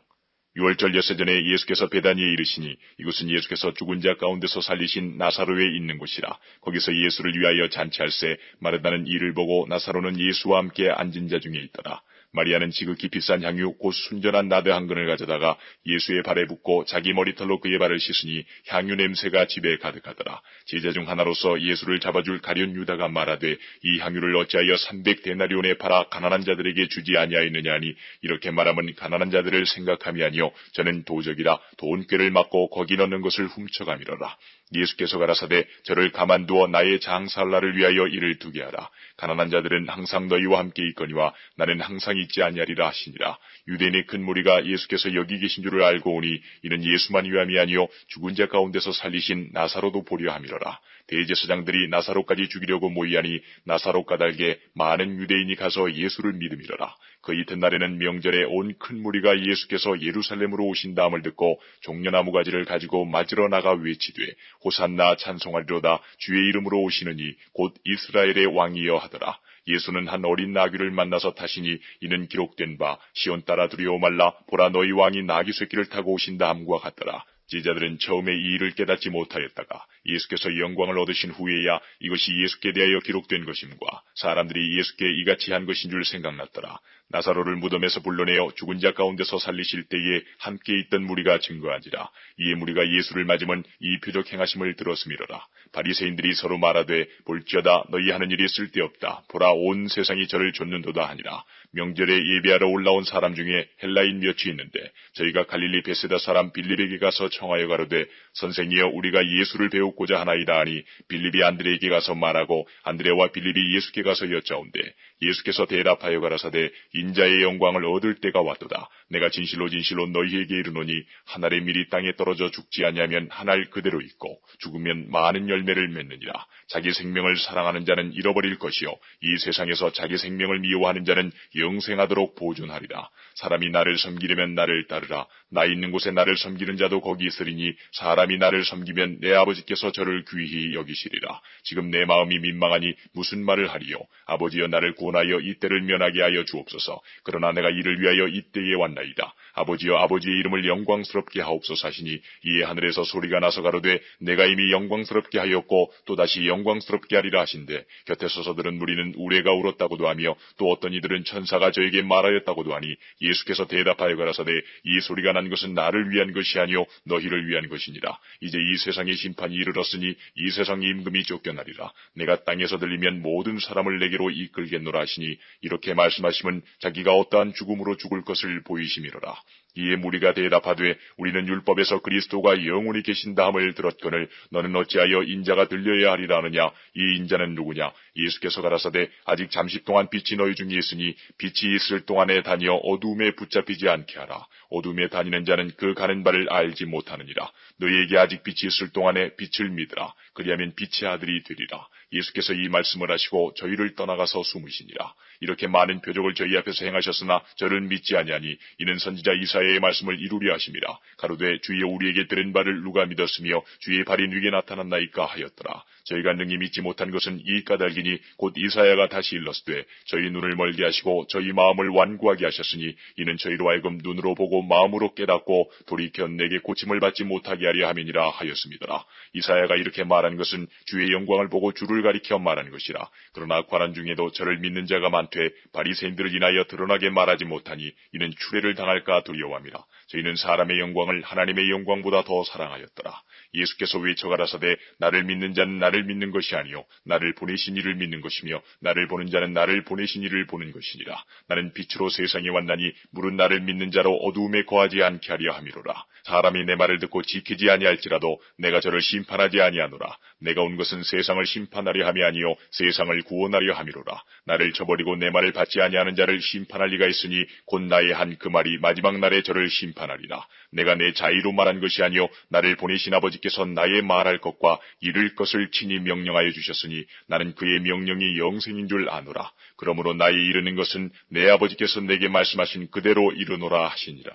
유월절 엿새 전에 예수께서 베다니에 이르시니 이곳은 예수께서 죽은 자 가운데서 살리신 나사로에 있는 곳이라. 거기서 예수를 위하여 잔치할새 마르다는 이를 보고 나사로는 예수와 함께 앉은 자 중에 있더라. 마리아는 지극히 비싼 향유 곧 순전한 나드 한 근을 가져다가 예수의 발에 붓고 자기 머리털로 그의 발을 씻으니 향유 냄새가 집에 가득하더라. 제자 중 하나로서 예수를 잡아줄 가룟 유다가 말하되 이 향유를 어찌하여 300데나리온에 팔아 가난한 자들에게 주지 아니하였느냐 하니 이렇게 말하면 가난한 자들을 생각함이 아니요 저는 도적이라 돈꾀를 맞고 거기 넣는 것을 훔쳐가미러라. 예수께서 가라사대 저를 가만두어 나의 장사할 날을 위하여 이를 두게 하라. 가난한 자들은 항상 너희와 함께 있거니와 나는 항상 있지 아니하리라 하시니라. 유대인의 큰 무리가 예수께서 여기 계신 줄을 알고 오니 이는 예수만 위함이 아니요 죽은 자 가운데서 살리신 나사로도 보려 함이로라. 대제사장들이 나사로까지 죽이려고 모이하니 나사로 까닭에 많은 유대인이 가서 예수를 믿음이로라. 그 이튿날에는 명절에 온 큰 무리가 예수께서 예루살렘으로 오신다함을 듣고 종려나무 가지를 가지고 맞으러 나가 외치되 호산나 찬송하리로다 주의 이름으로 오시느니 곧 이스라엘의 왕이여 하더라. 예수는 한 어린 나귀를 만나서 타시니 이는 기록된 바 시온 따라 두려워 말라 보라 너희 왕이 나귀 새끼를 타고 오신다 함과 같더라. 제자들은 처음에 이 일을 깨닫지 못하였다가 예수께서 영광을 얻으신 후에야 이것이 예수께 대하여 기록된 것임과 사람들이 예수께 이같이 한 것인 줄 생각났더라. 나사로를 무덤에서 불러내어 죽은 자 가운데서 살리실 때에 함께 있던 무리가 증거한지라. 이에 무리가 예수를 맞으면 이 표적 행하심을 들었음이로라. 바리새인들이 서로 말하되 볼지어다 너희 하는 일이 쓸데없다. 보라 온 세상이 저를 좇는도다 하니라. 명절에 예배하러 올라온 사람 중에 헬라인 몇이 있는데 저희가 갈릴리 베세다 사람 빌립에게 가서 청하여 가로되 선생이여 우리가 예수를 배우고자 하나이다 하니 빌립이 안드레에게 가서 말하고 안드레와 빌립이 예수께 가서 여짜온대 예수께서 대답하여 가라사대 인자의 영광을 얻을 때가 왔도다. 내가 진실로 진실로 너희에게 이르노니 한 알의 밀이 땅에 떨어져 죽지 아니하면 한 알 그대로 있고 죽으면 많은 열매를 맺느니라. 자기 생명을 사랑하는 자는 잃어버릴 것이요 이 세상에서 자기 생명을 미워하는 자는 영생하도록 보존하리라. 사람이 나를 섬기려면 나를 따르라. 나 있는 곳에 나를 섬기는 자도 거기 있으리니 사람이 나를 섬기면 내 아버지께서 저를 귀히 여기시리라. 지금 내 마음이 민망하니 무슨 말을 하리요. 아버지여 나를 구원하여 이 때를 면하게 하여 주옵소서. 그러나 내가 이를 위하여 이 때에 왔나이다. 아버지여 아버지의 이름을 영광스럽게 하옵소서 하시니 이에 하늘에서 소리가 나서 가로되 내가 이미 영광스럽게 하였고 또다시 영광스럽게 하리라 하신대 곁에 서서 들은 무리는 우레가 울었다고도 하며 또 어떤 이들은 천사가 저에게 말하였다고도 하니 예수께서 대답하여 가라사대 이 소리가 난 것은 나를 위한 것이 아니요 너희를 위한 것이니라. 이제 이 세상의 심판이 이르렀으니 이 세상의 임금이 쫓겨나리라. 내가 땅에서 들리면 모든 사람을 내게로 이끌겠노라 하시니 이렇게 말씀하시면 자기가 어떠한 죽음으로 죽을 것을 보이심이로라. 이에 무리가 대답하되 우리는 율법에서 그리스도가 영원히 계신다함을 들었거늘 너는 어찌하여 인자가 들려야 하리라 하느냐. 이 인자는 누구냐. 예수께서 가라사대 아직 잠시 동안 빛이 너희 중에 있으니 빛이 있을 동안에 다니어 어두움에 붙잡히지 않게 하라. 어두움에 다니는 자는 그 가는 바를 알지 못하느니라. 너희에게 아직 빛이 있을 동안에 빛을 믿으라. 그리하면 빛의 아들이 되리라. 예수께서 이 말씀을 하시고 저희를 떠나가서 숨으시니라. 이렇게 많은 표적을 저희 앞에서 행하셨으나 저를 믿지 아니하니 이는 선지자 이사야의 말씀을 이루려 하심이라. 가로되 주의 우리에게 들은 바를 누가 믿었으며 주의 발이 누게 나타났나이까 하였더라. 저희가 능히 믿지 못한 것은 이 까닭이니 곧 이사야가 다시 일렀으되 저희 눈을 멀게 하시고 저희 마음을 완고하게 하셨으니 이는 저희로 하여금 눈으로 보고 마음으로 깨닫고 돌이켜 내게 고침을 받지 못하게 하려 함이니라 하였습니다. 이사야가 이렇게 말한 것은 주의 영광을 보고 주를 가리켜 말한 것이라. 그러나 관원 중에도 저를 믿는 자가 많되 바리새인들을 인하여 드러나게 말하지 못하니 이는 추례를 당할까 두려워함이라. 저희는 사람의 영광을 하나님의 영광보다 더 사랑하였더라. 예수께서 외쳐 가라사대 나를 믿는 자는 나를 믿는 것이 아니요 나를 보내신 이를 믿는 것이며 나를 보는 자는 나를 보내신 이를 보는 것이니라. 나는 빛으로 세상에 왔나니 물은 나를 믿는 자로 어두움에 거하지 않게 하려 함이로라. 사람이 내 말을 듣고 지키지 아니할지라도 내가 저를 심판하지 아니하노라. 내가 온 것은 세상을 심판하려 함이 아니요 세상을 구원하려 함이로라. 나를 저버리고 내 말을 받지 아니하는 자를 심판할 리가 있으니 곧 나의 한 그 말이 마지막 날에 저를 심판하리라. 내가 내 자의로 말한 것이 아니요 나를 보내신 아버지께서 나의 말할 것과 이룰 것을 친히 명령하여 주셨으니 나는 그의 명령이 영생인 줄 아노라. 그러므로 나의 이르는 것은 내 아버지께서 내게 말씀하신 그대로 이르노라 하시니라.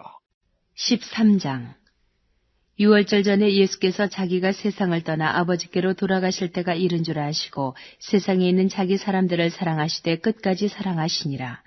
13장. 유월절 전에 예수께서 자기가 세상을 떠나 아버지께로 돌아가실 때가 이른 줄 아시고 세상에 있는 자기 사람들을 사랑하시되 끝까지 사랑하시니라.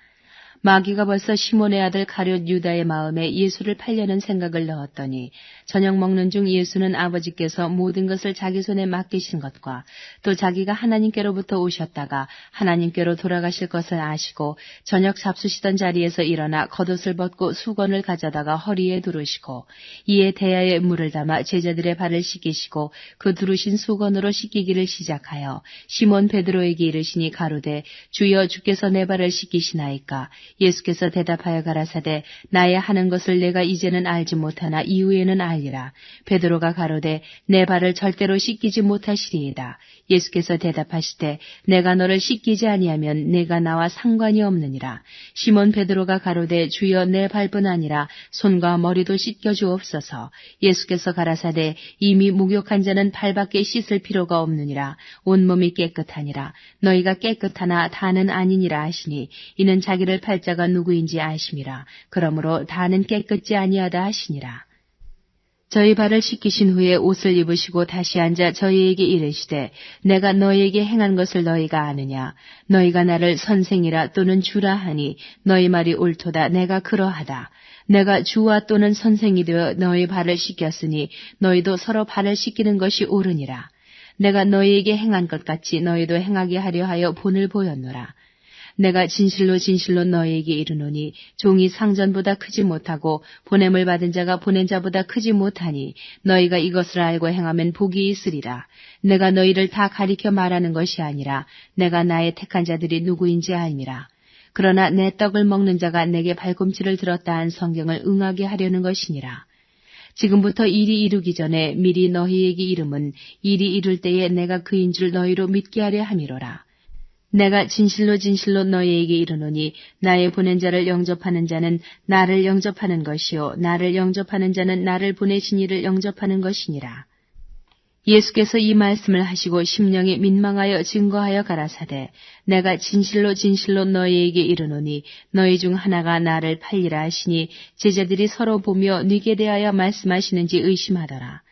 마귀가 벌써 시몬의 아들 가룟 유다의 마음에 예수를 팔려는 생각을 넣었더니 저녁 먹는 중 예수는 아버지께서 모든 것을 자기 손에 맡기신 것과 또 자기가 하나님께로부터 오셨다가 하나님께로 돌아가실 것을 아시고 저녁 잡수시던 자리에서 일어나 겉옷을 벗고 수건을 가져다가 허리에 두르시고 이에 대야에 물을 담아 제자들의 발을 씻기시고 그 두르신 수건으로 씻기기를 시작하여 시몬 베드로에게 이르시니 가로되 주여 주께서 내 발을 씻기시나이까. 예수께서 대답하여 가라사대 나의 하는 것을 내가 이제는 알지 못하나 이후에는 알리라. 베드로가 가로되 내 발을 절대로 씻기지 못하시리이다. 예수께서 대답하시되 내가 너를 씻기지 아니하면 내가 나와 상관이 없느니라. 시몬 베드로가 가로되 주여 내 발뿐 아니라 손과 머리도 씻겨 주옵소서. 예수께서 가라사대 이미 목욕한 자는 발밖에 씻을 필요가 없느니라. 온몸이 깨끗하니라. 너희가 깨끗하나 다는 아니니라 하시니 이는 자기를 팔 자가 누구인지 아심이라. 그러므로 다는 깨끗지 아니하다 하시니라. 저희 발을 씻기신 후에 옷을 입으시고 다시 앉아 저희에게 이르시되 내가 너희에게 행한 것을 너희가 아느냐. 너희가 나를 선생이라 또는 주라 하니 너희 말이 옳도다. 내가 그러하다. 내가 주와 또는 선생이 되어 너희 발을 씻겼으니 너희도 서로 발을 씻기는 것이 옳으니라. 내가 너희에게 행한 것 같이 너희도 행하게 하려 하여 본을 보였노라. 내가 진실로 진실로 너희에게 이르노니 종이 상전보다 크지 못하고 보냄을 받은 자가 보낸 자보다 크지 못하니 너희가 이것을 알고 행하면 복이 있으리라. 내가 너희를 다 가리켜 말하는 것이 아니라 내가 나의 택한 자들이 누구인지 알미라. 그러나 내 떡을 먹는 자가 내게 발꿈치를 들었다 한 성경을 응하게 하려는 것이니라. 지금부터 일이 이루기 전에 미리 너희에게 이름은 일이 이룰 때에 내가 그인 줄 너희로 믿게 하려 함이로라. 내가 진실로 진실로 너희에게 이르노니 나의 보낸 자를 영접하는 자는 나를 영접하는 것이요 나를 영접하는 자는 나를 보내신 이를 영접하는 것이니라. 예수께서 이 말씀을 하시고 심령이 민망하여 증거하여 가라사대 내가 진실로 진실로 너희에게 이르노니 너희 중 하나가 나를 팔리라 하시니 제자들이 서로 보며 네게 대하여 말씀하시는지 의심하더라.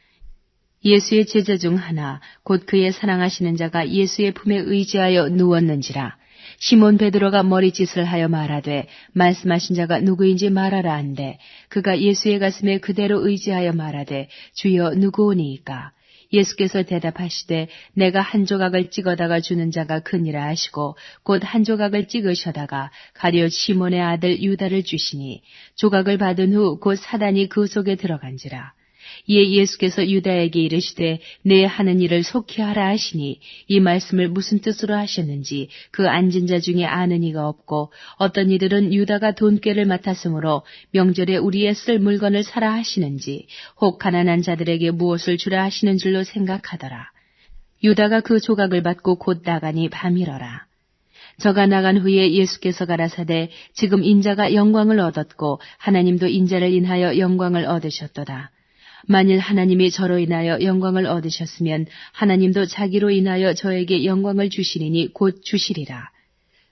예수의 제자 중 하나 곧 그의 사랑하시는 자가 예수의 품에 의지하여 누웠는지라. 시몬 베드로가 머리짓을 하여 말하되 말씀하신 자가 누구인지 말하라 한데 그가 예수의 가슴에 그대로 의지하여 말하되 주여 누구오니이까. 예수께서 대답하시되 내가 한 조각을 찍어다가 주는 자가 그니라 하시고 곧 한 조각을 찍으셔다가 가룟 시몬의 아들 유다를 주시니 조각을 받은 후 곧 사단이 그 속에 들어간지라. 이에 예수께서 유다에게 이르시되 내 하는 일을 속히 하라 하시니 이 말씀을 무슨 뜻으로 하셨는지 그 앉은 자 중에 아는 이가 없고 어떤 이들은 유다가 돈꾀를 맡았으므로 명절에 우리의 쓸 물건을 사라 하시는지 혹 가난한 자들에게 무엇을 주라 하시는 줄로 생각하더라. 유다가 그 조각을 받고 곧 나가니 밤이러라. 저가 나간 후에 예수께서 가라사대 지금 인자가 영광을 얻었고 하나님도 인자를 인하여 영광을 얻으셨도다. 만일 하나님이 저로 인하여 영광을 얻으셨으면 하나님도 자기로 인하여 저에게 영광을 주시리니 곧 주시리라.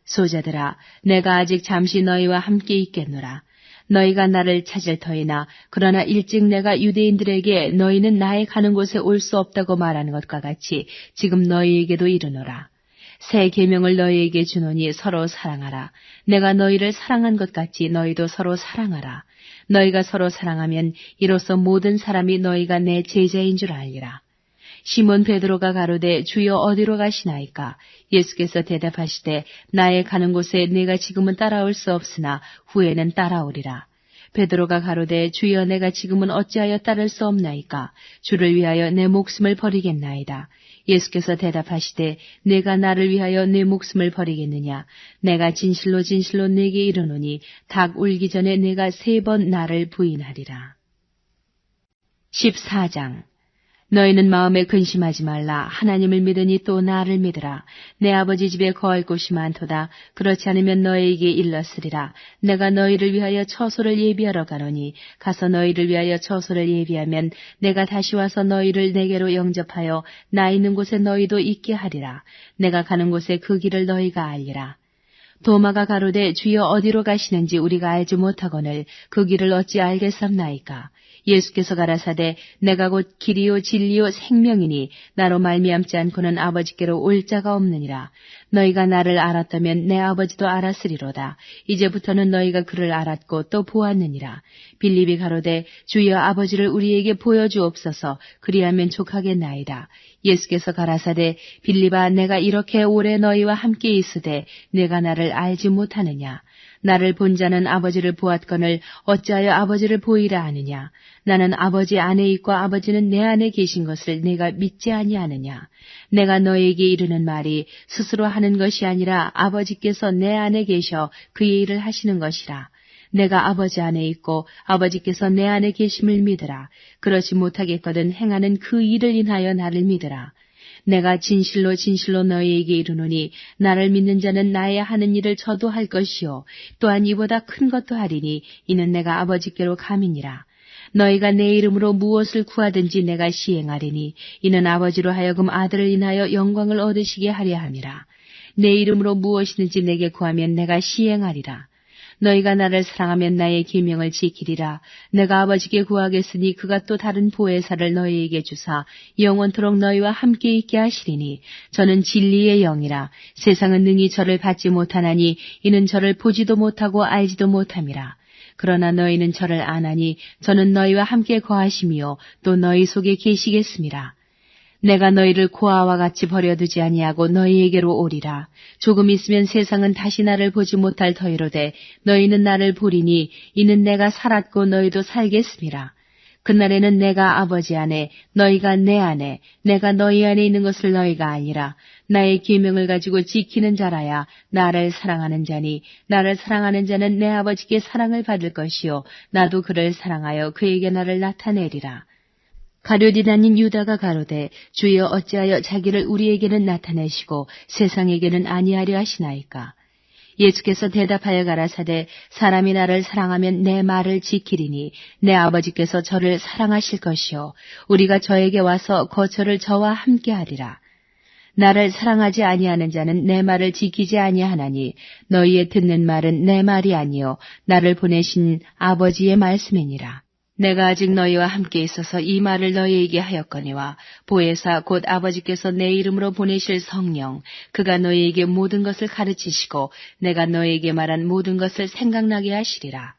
소자들아, 내가 아직 잠시 너희와 함께 있겠노라. 너희가 나를 찾을 터이나 그러나 일찍 내가 유대인들에게 너희는 나의 가는 곳에 올 수 없다고 말하는 것과 같이 지금 너희에게도 이르노라. 새 계명을 너희에게 주노니 서로 사랑하라. 내가 너희를 사랑한 것 같이 너희도 서로 사랑하라. 너희가 서로 사랑하면 이로써 모든 사람이 너희가 내 제자인 줄 알리라. 시몬 베드로가 가로되 주여 어디로 가시나이까? 예수께서 대답하시되 나의 가는 곳에 네가 지금은 따라올 수 없으나 후에는 따라오리라. 베드로가 가로되 주여 내가 지금은 어찌하여 따를 수 없나이까? 주를 위하여 내 목숨을 버리겠나이다. 예수께서 대답하시되 내가 나를 위하여 내 목숨을 버리겠느냐? 내가 진실로 진실로 네게 이르노니 닭 울기 전에 내가 3번 나를 부인하리라. 14장. 너희는 마음에 근심하지 말라. 하나님을 믿으니 또 나를 믿으라. 내 아버지 집에 거할 곳이 많도다. 그렇지 않으면 너희에게 일렀으리라. 내가 너희를 위하여 처소를 예비하러 가노니 가서 너희를 위하여 처소를 예비하면 내가 다시 와서 너희를 내게로 영접하여 나 있는 곳에 너희도 있게 하리라. 내가 가는 곳에 그 길을 너희가 알리라. 도마가 가로되 주여 어디로 가시는지 우리가 알지 못하거늘 그 길을 어찌 알겠삼나이까? 예수께서 가라사대 내가 곧 길이요 진리요 생명이니 나로 말미암지 않고는 아버지께로 올 자가 없느니라. 너희가 나를 알았다면 내 아버지도 알았으리로다. 이제부터는 너희가 그를 알았고 또 보았느니라. 빌립이 가로되 주여 아버지를 우리에게 보여주옵소서. 그리하면 족하겠나이다. 예수께서 가라사대 빌립아 내가 이렇게 오래 너희와 함께 있으되 내가 나를 알지 못하느냐? 나를 본 자는 아버지를 보았거늘 어찌하여 아버지를 보이라 하느냐? 나는 아버지 안에 있고 아버지는 내 안에 계신 것을 내가 믿지 아니하느냐? 내가 너에게 이르는 말이 스스로 하는 것이 아니라 아버지께서 내 안에 계셔 그의 일을 하시는 것이라. 내가 아버지 안에 있고 아버지께서 내 안에 계심을 믿으라. 그렇지 못하겠거든 행하는 그 일을 인하여 나를 믿으라. 내가 진실로 진실로 너희에게 이르노니 나를 믿는 자는 나의 하는 일을 저도 할 것이요 또한 이보다 큰 것도 하리니 이는 내가 아버지께로 감이니라. 너희가 내 이름으로 무엇을 구하든지 내가 시행하리니 이는 아버지로 하여금 아들을 인하여 영광을 얻으시게 하려 함이라. 내 이름으로 무엇이든지 내게 구하면 내가 시행하리라. 너희가 나를 사랑하면 나의 계명을 지키리라. 내가 아버지께 구하겠으니 그가 또 다른 보혜사를 너희에게 주사 영원토록 너희와 함께 있게 하시리니 저는 진리의 영이라. 세상은 능히 저를 받지 못하나니 이는 저를 보지도 못하고 알지도 못함이라. 그러나 너희는 저를 아나니 저는 너희와 함께 거하심이요 또 너희 속에 계시겠음이라. 내가 너희를 고아와 같이 버려두지 아니하고 너희에게로 오리라. 조금 있으면 세상은 다시 나를 보지 못할 터이로되 너희는 나를 보리니 이는 내가 살았고 너희도 살겠음이라. 그날에는 내가 아버지 안에 너희가 내 안에 내가 너희 안에 있는 것을 너희가 알리라. 나의 계명을 가지고 지키는 자라야 나를 사랑하는 자니 나를 사랑하는 자는 내 아버지께 사랑을 받을 것이요 나도 그를 사랑하여 그에게 나를 나타내리라. 가룟 다닌 유다가 가로되 주여 어찌하여 자기를 우리에게는 나타내시고 세상에게는 아니하려 하시나이까? 예수께서 대답하여 가라사대 사람이 나를 사랑하면 내 말을 지키리니 내 아버지께서 저를 사랑하실 것이요 우리가 저에게 와서 거처를 저와 함께 하리라. 나를 사랑하지 아니하는 자는 내 말을 지키지 아니하나니 너희의 듣는 말은 내 말이 아니요 나를 보내신 아버지의 말씀이니라. 내가 아직 너희와 함께 있어서 이 말을 너희에게 하였거니와 보혜사 곧 아버지께서 내 이름으로 보내실 성령 그가 너희에게 모든 것을 가르치시고 내가 너희에게 말한 모든 것을 생각나게 하시리라.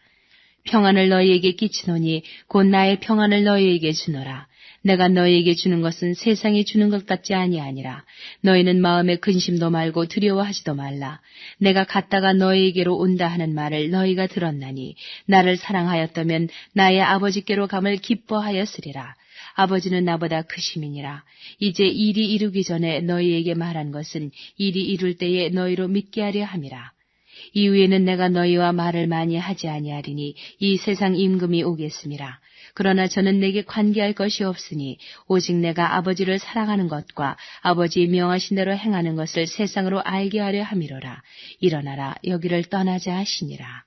평안을 너희에게 끼치노니 곧 나의 평안을 너희에게 주노라. 내가 너희에게 주는 것은 세상이 주는 것 같지 아니하니라. 너희는 마음에 근심도 말고 두려워하지도 말라. 내가 갔다가 너희에게로 온다 하는 말을 너희가 들었나니 나를 사랑하였다면 나의 아버지께로 감을 기뻐하였으리라. 아버지는 나보다 크심이니라. 이제 일이 이루기 전에 너희에게 말한 것은 일이 이룰 때에 너희로 믿게 하려 함이라. 이후에는 내가 너희와 말을 많이 하지 아니하리니 이 세상 임금이 오겠음이라. 그러나 저는 내게 관계할 것이 없으니 오직 내가 아버지를 사랑하는 것과 아버지의 명하신 대로 행하는 것을 세상으로 알게 하려 함이로라. 일어나라 여기를 떠나자 하시니라.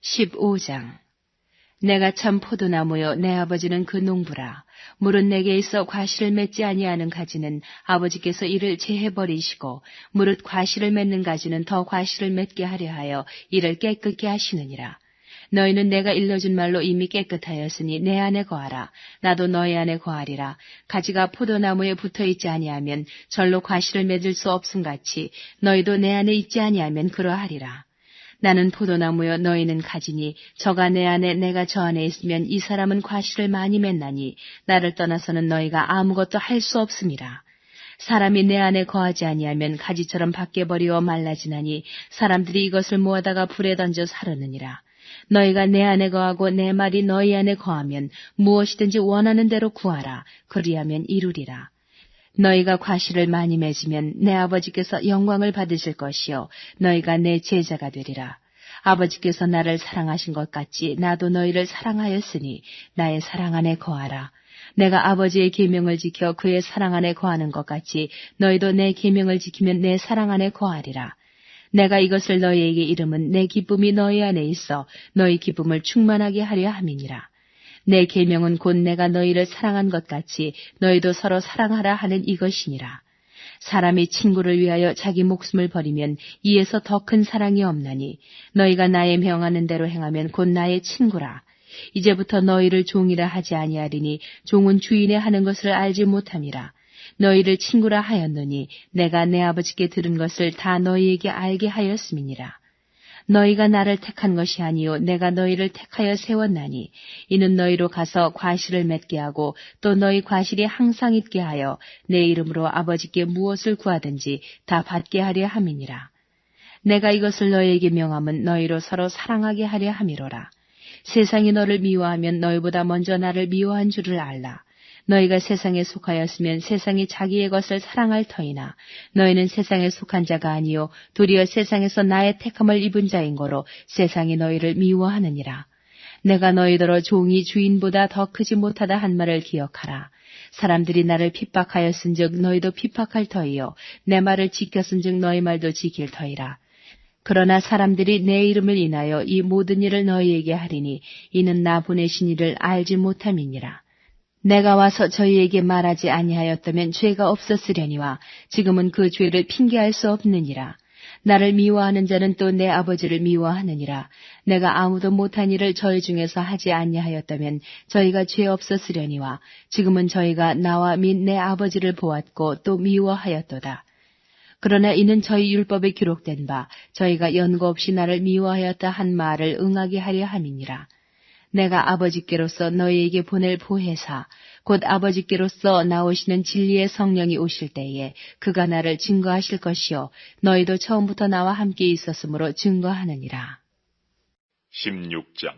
15장. 내가 참 포도나무요 내 아버지는 그 농부라. 물은 내게 있어 과실을 맺지 아니하는 가지는 아버지께서 이를 제해버리시고 무릇 과실을 맺는 가지는 더 과실을 맺게 하려 하여 이를 깨끗게 하시느니라. 너희는 내가 일러준 말로 이미 깨끗하였으니 내 안에 거하라. 나도 너희 안에 거하리라. 가지가 포도나무에 붙어 있지 아니하면 절로 과실을 맺을 수 없음같이 너희도 내 안에 있지 아니하면 그러하리라. 나는 포도나무여 너희는 가지니 저가 내 안에 내가 저 안에 있으면 이 사람은 과실을 많이 맺나니 나를 떠나서는 너희가 아무것도 할 수 없음이라. 사람이 내 안에 거하지 아니하면 가지처럼 밖에 버리어 말라지나니 사람들이 이것을 모아다가 불에 던져 사르느니라. 너희가 내 안에 거하고 내 말이 너희 안에 거하면 무엇이든지 원하는 대로 구하라. 그리하면 이루리라. 너희가 과실을 많이 맺으면 내 아버지께서 영광을 받으실 것이요 너희가 내 제자가 되리라. 아버지께서 나를 사랑하신 것 같이 나도 너희를 사랑하였으니 나의 사랑 안에 거하라. 내가 아버지의 계명을 지켜 그의 사랑 안에 거하는 것 같이 너희도 내 계명을 지키면 내 사랑 안에 거하리라. 내가 이것을 너희에게 이름은 내 기쁨이 너희 안에 있어 너희 기쁨을 충만하게 하려 함이니라. 내 계명은 곧 내가 너희를 사랑한 것 같이 너희도 서로 사랑하라 하는 이것이니라. 사람이 친구를 위하여 자기 목숨을 버리면 이에서 더 큰 사랑이 없나니 너희가 나의 명하는 대로 행하면 곧 나의 친구라. 이제부터 너희를 종이라 하지 아니하리니 종은 주인의 하는 것을 알지 못함이라. 너희를 친구라 하였노니 내가 내 아버지께 들은 것을 다 너희에게 알게 하였음이니라. 너희가 나를 택한 것이 아니요 내가 너희를 택하여 세웠나니 이는 너희로 가서 과실을 맺게 하고 또 너희 과실이 항상 있게 하여 내 이름으로 아버지께 무엇을 구하든지 다 받게 하려 함이니라. 내가 이것을 너희에게 명함은 너희로 서로 사랑하게 하려 함이로라. 세상이 너를 미워하면 너희보다 먼저 나를 미워한 줄을 알라. 너희가 세상에 속하였으면 세상이 자기의 것을 사랑할 터이나 너희는 세상에 속한 자가 아니요 도리어 세상에서 나의 택함을 입은 자인 거로 세상이 너희를 미워하느니라. 내가 너희더러 종이 주인보다 더 크지 못하다 한 말을 기억하라. 사람들이 나를 핍박하였은즉 너희도 핍박할 터이요 내 말을 지켰은즉 너희 말도 지킬 터이라. 그러나 사람들이 내 이름을 인하여 이 모든 일을 너희에게 하리니 이는 나 보내신 이를 알지 못함이니라. 내가 와서 저희에게 말하지 아니하였다면 죄가 없었으려니와 지금은 그 죄를 핑계할 수 없느니라. 나를 미워하는 자는 또 내 아버지를 미워하느니라. 내가 아무도 못한 일을 저희 중에서 하지 아니하였다면 저희가 죄 없었으려니와 지금은 저희가 나와 및 내 아버지를 보았고 또 미워하였도다. 그러나 이는 저희 율법에 기록된 바 저희가 연고 없이 나를 미워하였다 한 말을 응하게 하려 함이니라. 내가 아버지께로서 너희에게 보낼 보혜사 곧 아버지께로서 나오시는 진리의 성령이 오실 때에 그가 나를 증거하실 것이요 너희도 처음부터 나와 함께 있었으므로 증거하느니라. 16장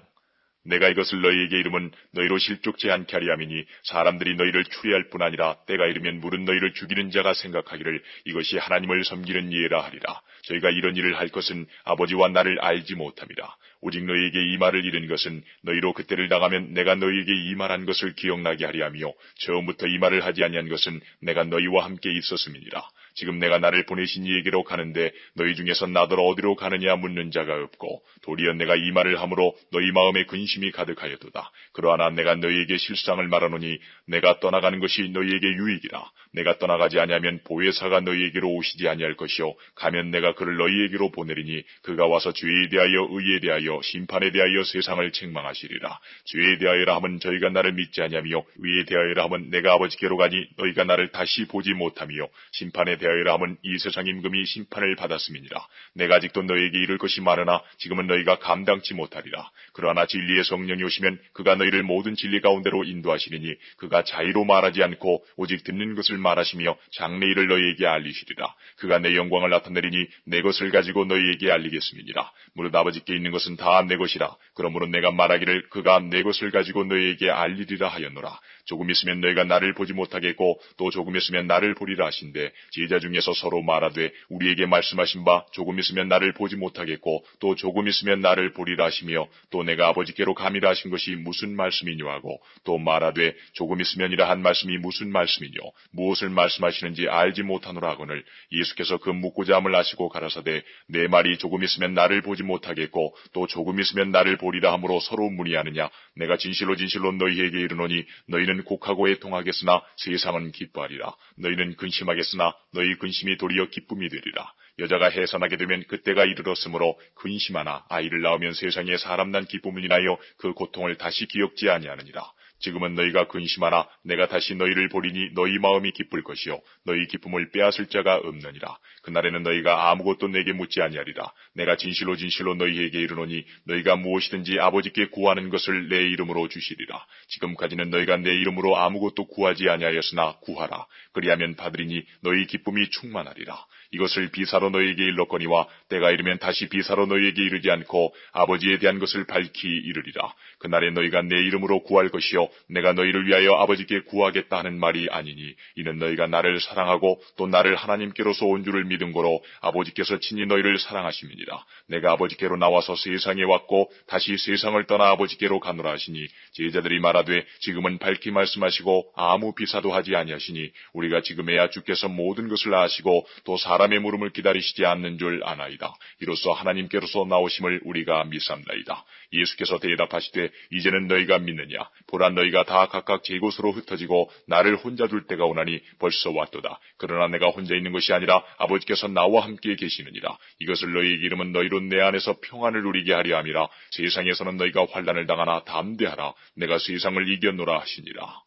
내가 이것을 너희에게 이름은 너희로 실족지 않게 하리 함이니 사람들이 너희를 추리할 뿐 아니라 때가 이르면 물은 너희를 죽이는 자가 생각하기를 이것이 하나님을 섬기는 예라 하리라. 저희가 이런 일을 할 것은 아버지와 나를 알지 못함이라. 오직 너희에게 이 말을 이른 것은 너희로 그때를 당하면 내가 너희에게 이 말한 것을 기억나게 하리 하며 처음부터 이 말을 하지 아니한 것은 내가 너희와 함께 있었음이니라. 지금 내가 나를 보내신 이에게로 가는데 너희 중에서 나더러 어디로 가느냐 묻는 자가 없고 도리어 내가 이 말을 함으로 너희 마음에 근심이 가득하였도다. 그러나 내가 너희에게 실상을 말하노니 내가 떠나가는 것이 너희에게 유익이라. 내가 떠나가지 아니하면 보혜사가 너희에게로 오시지 아니할 것이요 가면 내가 그를 너희에게로 보내리니 그가 와서 죄에 대하여 의에 대하여 심판에 대하여 세상을 책망하시리라. 죄에 대하여라 하면 저희가 나를 믿지 아니하며 의에 대하여라 하면 내가 아버지께로 가니 너희가 나를 다시 보지 못하며 심판에 대하여라 하면 이 세상 임금이 심판을 받았음이니라. 내가 아직도 너희에게 이를 것이 많으나 지금은 너희가 감당치 못하리라. 그러나 진리의 성령이 오시면 그가 너희를 모든 진리 가운데로 인도하시리니 그가 자의로 말하지 않고 오직 듣는 것을 말하시며 장래일을 너희에게 알리시리라. 그가 내 영광을 나타내리니 내 것을 가지고 너희에게 알리겠음이니라. 무릇 아버지께 있는 것은 다 내 것이라. 그러므로 내가 말하기를 그가 내 것을 가지고 너희에게 알리리라 하였노라. 조금 있으면 너희가 나를 보지 못하겠고 또 조금 있으면 나를 보리라 하신대 제자 중에서 서로 말하되 우리에게 말씀하신 바 조금 있으면 나를 보지 못하겠고 또 조금 있으면 나를 보리라 하시며 또 내가 아버지께로 감이라 하신 것이 무슨 말씀이뇨 하고 또 말하되 조금 있으면이라 한 말씀이 무슨 말씀이뇨 무엇을 말씀하시는지 알지 못하노라 하거늘 예수께서 그 묻고자 함을 아시고 가라사대 내 말이 조금 있으면 나를 보지 못하겠고 또 조금 있으면 나를 보리라 함으로 서로 문의하느냐 내가 진실로 너희에게 이르노니 너희는 곡하고 애통하겠으나 세상은 기뻐하리라. 너희는 근심하겠으나 너희 근심이 도리어 기쁨이 되리라. 여자가 해산하게 되면 그때가 이르렀으므로 근심하나 아이를 낳으면 세상에 사람 난 기쁨을 인하여 그 고통을 다시 기억지 아니하느니라. 지금은 너희가 근심하나 내가 다시 너희를 보리니 너희 마음이 기쁠 것이요 너희 기쁨을 빼앗을 자가 없느니라. 그날에는 너희가 아무것도 내게 묻지 아니하리라. 내가 진실로 진실로 너희에게 이르노니 너희가 무엇이든지 아버지께 구하는 것을 내 이름으로 주시리라. 지금까지는 너희가 내 이름으로 아무것도 구하지 아니하였으나 구하라. 그리하면 받으리니 너희 기쁨이 충만하리라. 이것을 비사로 너희에게 일렀거니와 때가 이르면 다시 비사로 너희에게 이르지 않고 아버지에 대한 것을 밝히 이르리라. 그날에 너희가 내 이름으로 구할 것이요 내가 너희를 위하여 아버지께 구하겠다 하는 말이 아니니 이는 너희가 나를 사랑하고 또 나를 하나님께로서 온 줄을 믿은 거로 아버지께서 친히 너희를 사랑하심이니라. 내가 아버지께로 나와서 세상에 왔고 다시 세상을 떠나 아버지께로 가노라 하시니 제자들이 말하되 지금은 밝히 말씀하시고 아무 비사도 하지 아니하시니 우리가 지금에야 주께서 모든 것을 아시고 또 사람의 물음을 기다리시지 않는 줄 아나이다. 이로써 하나님께로서 나오심을 우리가 믿삼나이다. 예수께서 대답하시되 이제는 너희가 믿느냐? 보라 너희가 다 각각 제 곳으로 흩어지고 나를 혼자 둘 때가 오나니 벌써 왔도다. 그러나 내가 혼자 있는 것이 아니라 아버지께서 나와 함께 계시느니라. 이것을 너희에게 이르면 너희로 내 안에서 평안을 누리게 하려 함이라. 세상에서는 너희가 환난을 당하나 담대하라. 내가 세상을 이겼노라 하시니라.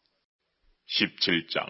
17장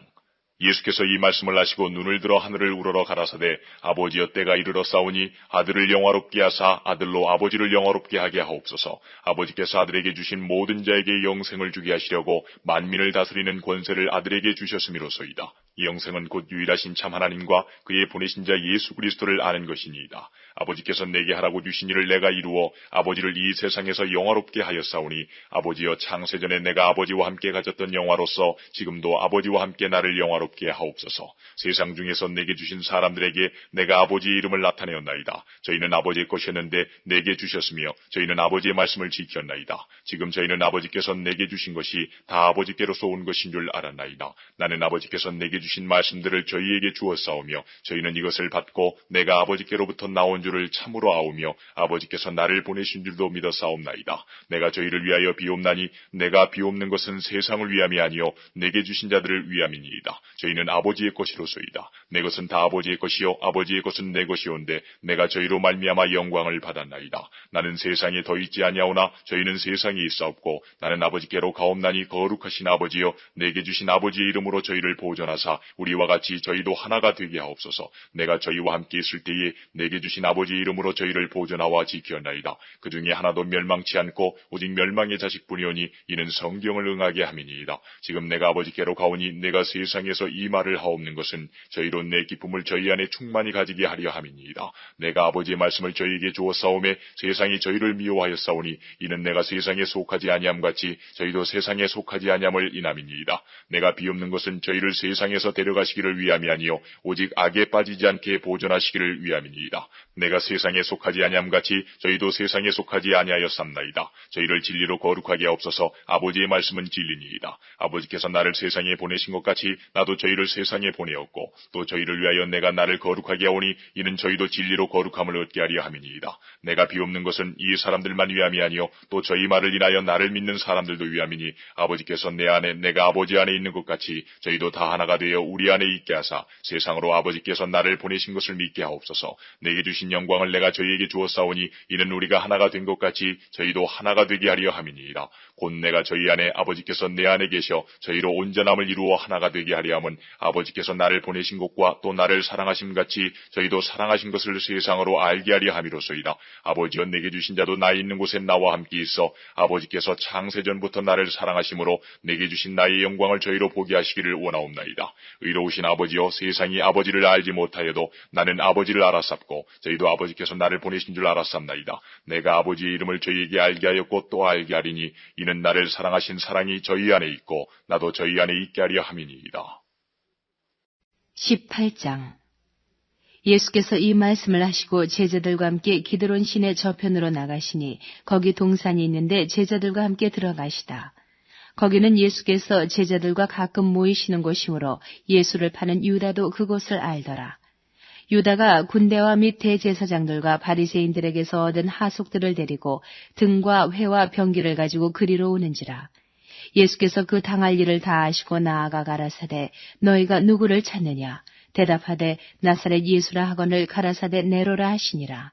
예수께서 이 말씀을 하시고 눈을 들어 하늘을 우러러 가라사대 아버지여 때가 이르러 싸우니 아들을 영화롭게 하사 아들로 아버지를 영화롭게 하게 하옵소서. 아버지께서 아들에게 주신 모든 자에게 영생을 주게 하시려고 만민을 다스리는 권세를 아들에게 주셨음이로소이다. 이 영생은 곧 유일하신 참 하나님과 그의 보내신 자 예수 그리스도를 아는 것이니이다. 아버지께서 내게 하라고 주신 일을 내가 이루어 아버지를 이 세상에서 영화롭게 하였사오니 아버지여 창세전에 내가 아버지와 함께 가졌던 영화로서 지금도 아버지와 함께 나를 영화롭게 하옵소서. 세상 중에서 내게 주신 사람들에게 내가 아버지의 이름을 나타내었나이다. 저희는 아버지의 것이었는데 내게 주셨으며 저희는 아버지의 말씀을 지켰나이다. 지금 저희는 아버지께서 내게 주신 것이 다 아버지께로서 온 것인 줄 알았나이다. 나는 아버지께서 내게 주신 말씀들을 저희에게 주었사오며 저희는 이것을 받고 내가 아버지께로부터 나온 줄을 참으로 아오며 아버지께서 나를 보내신 줄도 믿었사옵나이다. 내가 저희를 위하여 비옵나니 내가 비옵는 것은 세상을 위함이 아니요 내게 주신 자들을 위함이니이다. 저희는 아버지의 것이로소이다. 내 것은 다 아버지의 것이요 아버지의 것은 내 것이온데 내가 저희로 말미암아 영광을 받았나이다. 나는 세상에 더 있지 아니하오나 저희는 세상에 있사옵고 나는 아버지께로 가옵나니 거룩하신 아버지여 내게 주신 아버지의 이름으로 저희를 보존하사 우리와 같이 저희도 하나가 되게 하옵소서. 내가 저희와 함께 있을 때에 내게 주신 아버지의 이름으로 저희를 보존하와 지켰나이다. 그 중에 하나도 멸망치 않고 오직 멸망의 자식뿐이오니 이는 성경을 응하게 함이니이다. 지금 내가 아버지께로 가오니 내가 세상에서 이 말을 하옵는 것은 저희로 내 기쁨을 저희 안에 충만히 가지게 하려 함이니이다. 내가 아버지의 말씀을 저희에게 주었사오매 세상이 저희를 미워하였사오니 이는 내가 세상에 속하지 아니함 같이 저희도 세상에 속하지 아니함을 인함이니이다. 내가 비옵는 것은 저희를 세상에서 데려가시기를 위함이 아니요 오직 악에 빠지지 않게 보존하시기를 위함이니이다. 내가 세상에 속하지 아니함 같이 저희도 세상에 속하지 아니하였삼나이다. 저희를 진리로 거룩하게 하옵소서. 아버지의 말씀은 진리니이다. 아버지께서 나를 세상에 보내신 것 같이 나도 저희를 세상에 보내었고 또 저희를 위하여 내가 나를 거룩하게 하오니 이는 저희도 진리로 거룩함을 얻게 하려 함이니이다. 내가 비옵는 것은 이 사람들만 위함이 아니요 또 저희 말을 인하여 나를 믿는 사람들도 위함이니 아버지께서 내 안에 내가 아버지 안에 있는 것 같이 저희도 다 하나가 되어 우리 안에 있게 하사 세상으로 아버지께서 나를 보내신 것을 믿게 하옵소서. 내게 주신 영광을 내가 저희에게 주었사오니 이는 우리가 하나가 된 것 같이 저희도 하나가 되게 하려 함이니이다. 곧 내가 저희 안에 아버지께서 내 안에 계셔 저희로 온전함을 이루어 하나가 되게 하려 함은 아버지께서 나를 보내신 것과 또 나를 사랑하심 같이 저희도 사랑하신 것을 세상으로 알게 하려 함이로소이다. 아버지여 내게 주신 자도 나 있는 곳에 나와 함께 있어 아버지께서 창세전부터 나를 사랑하심으로 내게 주신 나의 영광을 저희로 보게 하시기를 원하옵나이다. 의로우신 아버지여 세상이 아버지를 알지 못하여도 나는 아버지를 알았sap고 저희도 아버지께서 나를 보내신 줄 알았sap나이다. 내가 아버지의 이름을 저희에게 알게 하였고 또 알게 하리니 이는 나를 사랑하신 사랑이 저희 안에 있고 나도 저희 안에 있게 하려 함이니이다. 18장 예수께서 이 말씀을 하시고 제자들과 함께 기드론 시내 저편으로 나가시니 거기 동산이 있는데 제자들과 함께 들어가시다. 거기는 예수께서 제자들과 가끔 모이시는 곳이므로 예수를 파는 유다도 그곳을 알더라. 유다가 군대와 및 대제사장들과 바리새인들에게서 얻은 하속들을 데리고 등과 회와 병기를 가지고 그리로 오는지라. 예수께서 그 당할 일을 다 아시고 나아가 가라사대 너희가 누구를 찾느냐? 대답하되 나사렛 예수라 하거늘 가라사대 내로라 하시니라.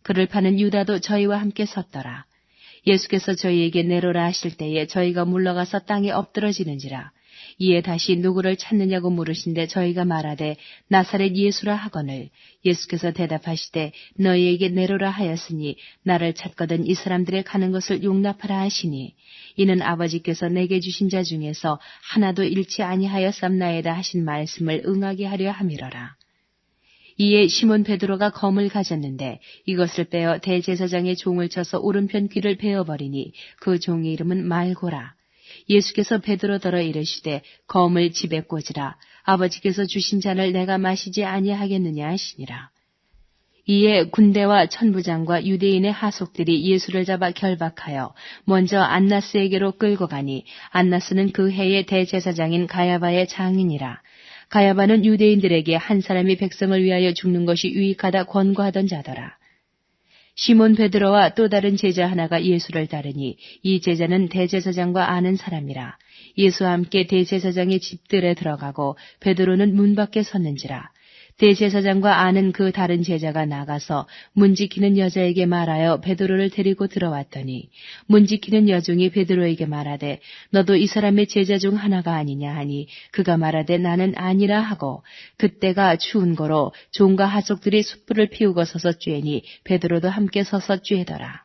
그를 파는 유다도 저희와 함께 섰더라. 예수께서 저희에게 내로라 하실 때에 저희가 물러가서 땅에 엎드러지는지라. 이에 다시 누구를 찾느냐고 물으신데 저희가 말하되 나사렛 예수라 하거늘 예수께서 대답하시되 너희에게 내로라 하였으니 나를 찾거든 이 사람들의 가는 것을 용납하라 하시니 이는 아버지께서 내게 주신 자 중에서 하나도 잃지 아니하였삼나이다 하신 말씀을 응하게 하려 함이러라. 이에 시몬 베드로가 검을 가졌는데 이것을 빼어 대제사장의 종을 쳐서 오른편 귀를 베어버리니 그 종의 이름은 말고라. 예수께서 베드로더러 이르시되 검을 집에 꽂으라. 아버지께서 주신 잔을 내가 마시지 아니하겠느냐 하시니라. 이에 군대와 천부장과 유대인의 하속들이 예수를 잡아 결박하여 먼저 안나스에게로 끌고 가니 안나스는 그 해의 대제사장인 가야바의 장인이라. 가야바는 유대인들에게 한 사람이 백성을 위하여 죽는 것이 유익하다 권고하던 자더라. 시몬 베드로와 또 다른 제자 하나가 예수를 따르니 이 제자는 대제사장과 아는 사람이라. 예수와 함께 대제사장의 집들에 들어가고 베드로는 문 밖에 섰는지라. 대제사장과 아는 그 다른 제자가 나가서 문 지키는 여자에게 말하여 베드로를 데리고 들어왔더니 문 지키는 여종이 베드로에게 말하되 너도 이 사람의 제자 중 하나가 아니냐 하니 그가 말하되 나는 아니라 하고 그때가 추운 거로 종과 하족들이 숯불을 피우고 서서 쬐니 베드로도 함께 서서 쬐더라.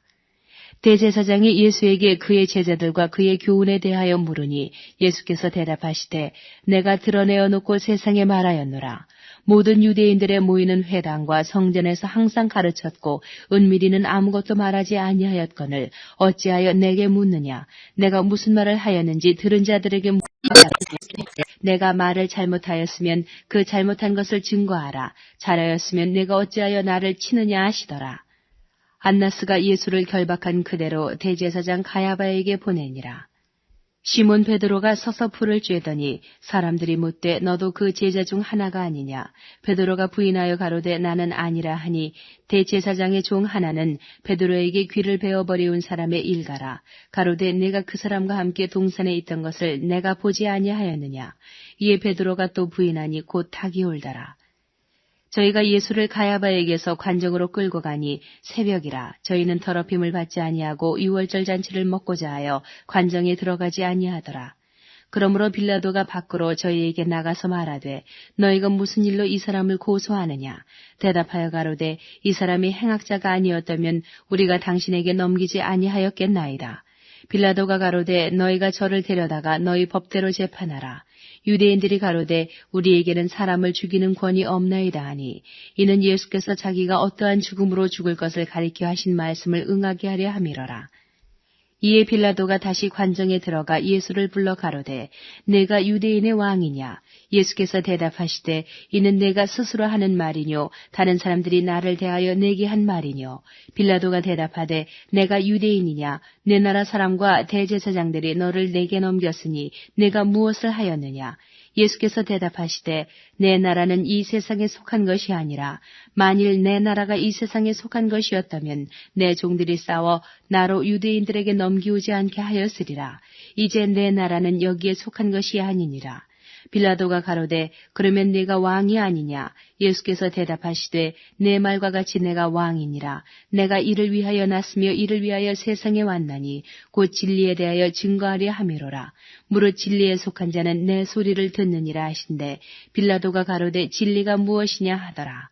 대제사장이 예수에게 그의 제자들과 그의 교훈에 대하여 물으니 예수께서 대답하시되 내가 드러내어 놓고 세상에 말하였노라. 모든 유대인들의 모이는 회당과 성전에서 항상 가르쳤고 은밀히는 아무것도 말하지 아니하였거늘 어찌하여 내게 묻느냐. 내가 무슨 말을 하였는지 들은 자들에게 묻으라. 내가 말을 잘못하였으면 그 잘못한 것을 증거하라. 잘하였으면 내가 어찌하여 나를 치느냐 하시더라. 안나스가 예수를 결박한 그대로 대제사장 가야바에게 보내니라. 시몬 베드로가 서서 불을 쬐더니 사람들이 묻되 너도 그 제자 중 하나가 아니냐. 베드로가 부인하여 가로되 나는 아니라 하니 대제사장의 종 하나는 베드로에게 귀를 베어버리운 사람의 일가라. 가로되 내가 그 사람과 함께 동산에 있던 것을 내가 보지 아니하였느냐. 이에 베드로가 또 부인하니 곧 닭이 울더라. 저희가 예수를 가야바에게서 관정으로 끌고 가니 새벽이라. 저희는 더럽힘을 받지 아니하고 유월절 잔치를 먹고자 하여 관정에 들어가지 아니하더라. 그러므로 빌라도가 밖으로 저희에게 나가서 말하되 너희가 무슨 일로 이 사람을 고소하느냐. 대답하여 가로되 이 사람이 행악자가 아니었다면 우리가 당신에게 넘기지 아니하였겠나이다. 빌라도가 가로되 너희가 저를 데려다가 너희 법대로 재판하라. 유대인들이 가로되 우리에게는 사람을 죽이는 권이 없나이다 하니 이는 예수께서 자기가 어떠한 죽음으로 죽을 것을 가리켜 하신 말씀을 응하게 하려 함이러라. 이에 빌라도가 다시 관정에 들어가 예수를 불러 가로되 내가 유대인의 왕이냐. 예수께서 대답하시되 이는 내가 스스로 하는 말이뇨 다른 사람들이 나를 대하여 내게 한 말이뇨. 빌라도가 대답하되 내가 유대인이냐. 내 나라 사람과 대제사장들이 너를 내게 넘겼으니 내가 무엇을 하였느냐. 예수께서 대답하시되 내 나라는 이 세상에 속한 것이 아니라 만일 내 나라가 이 세상에 속한 것이었다면 내 종들이 싸워 나로 유대인들에게 넘기우지 않게 하였으리라. 이제 내 나라는 여기에 속한 것이 아니니라. 빌라도가 가로되 그러면 네가 왕이 아니냐. 예수께서 대답하시되 내 말과 같이 내가 왕이니라. 내가 이를 위하여 났으며 이를 위하여 세상에 왔나니 곧 진리에 대하여 증거하려 함이로라. 무릇 진리에 속한 자는 내 소리를 듣느니라 하신대 빌라도가 가로되 진리가 무엇이냐 하더라.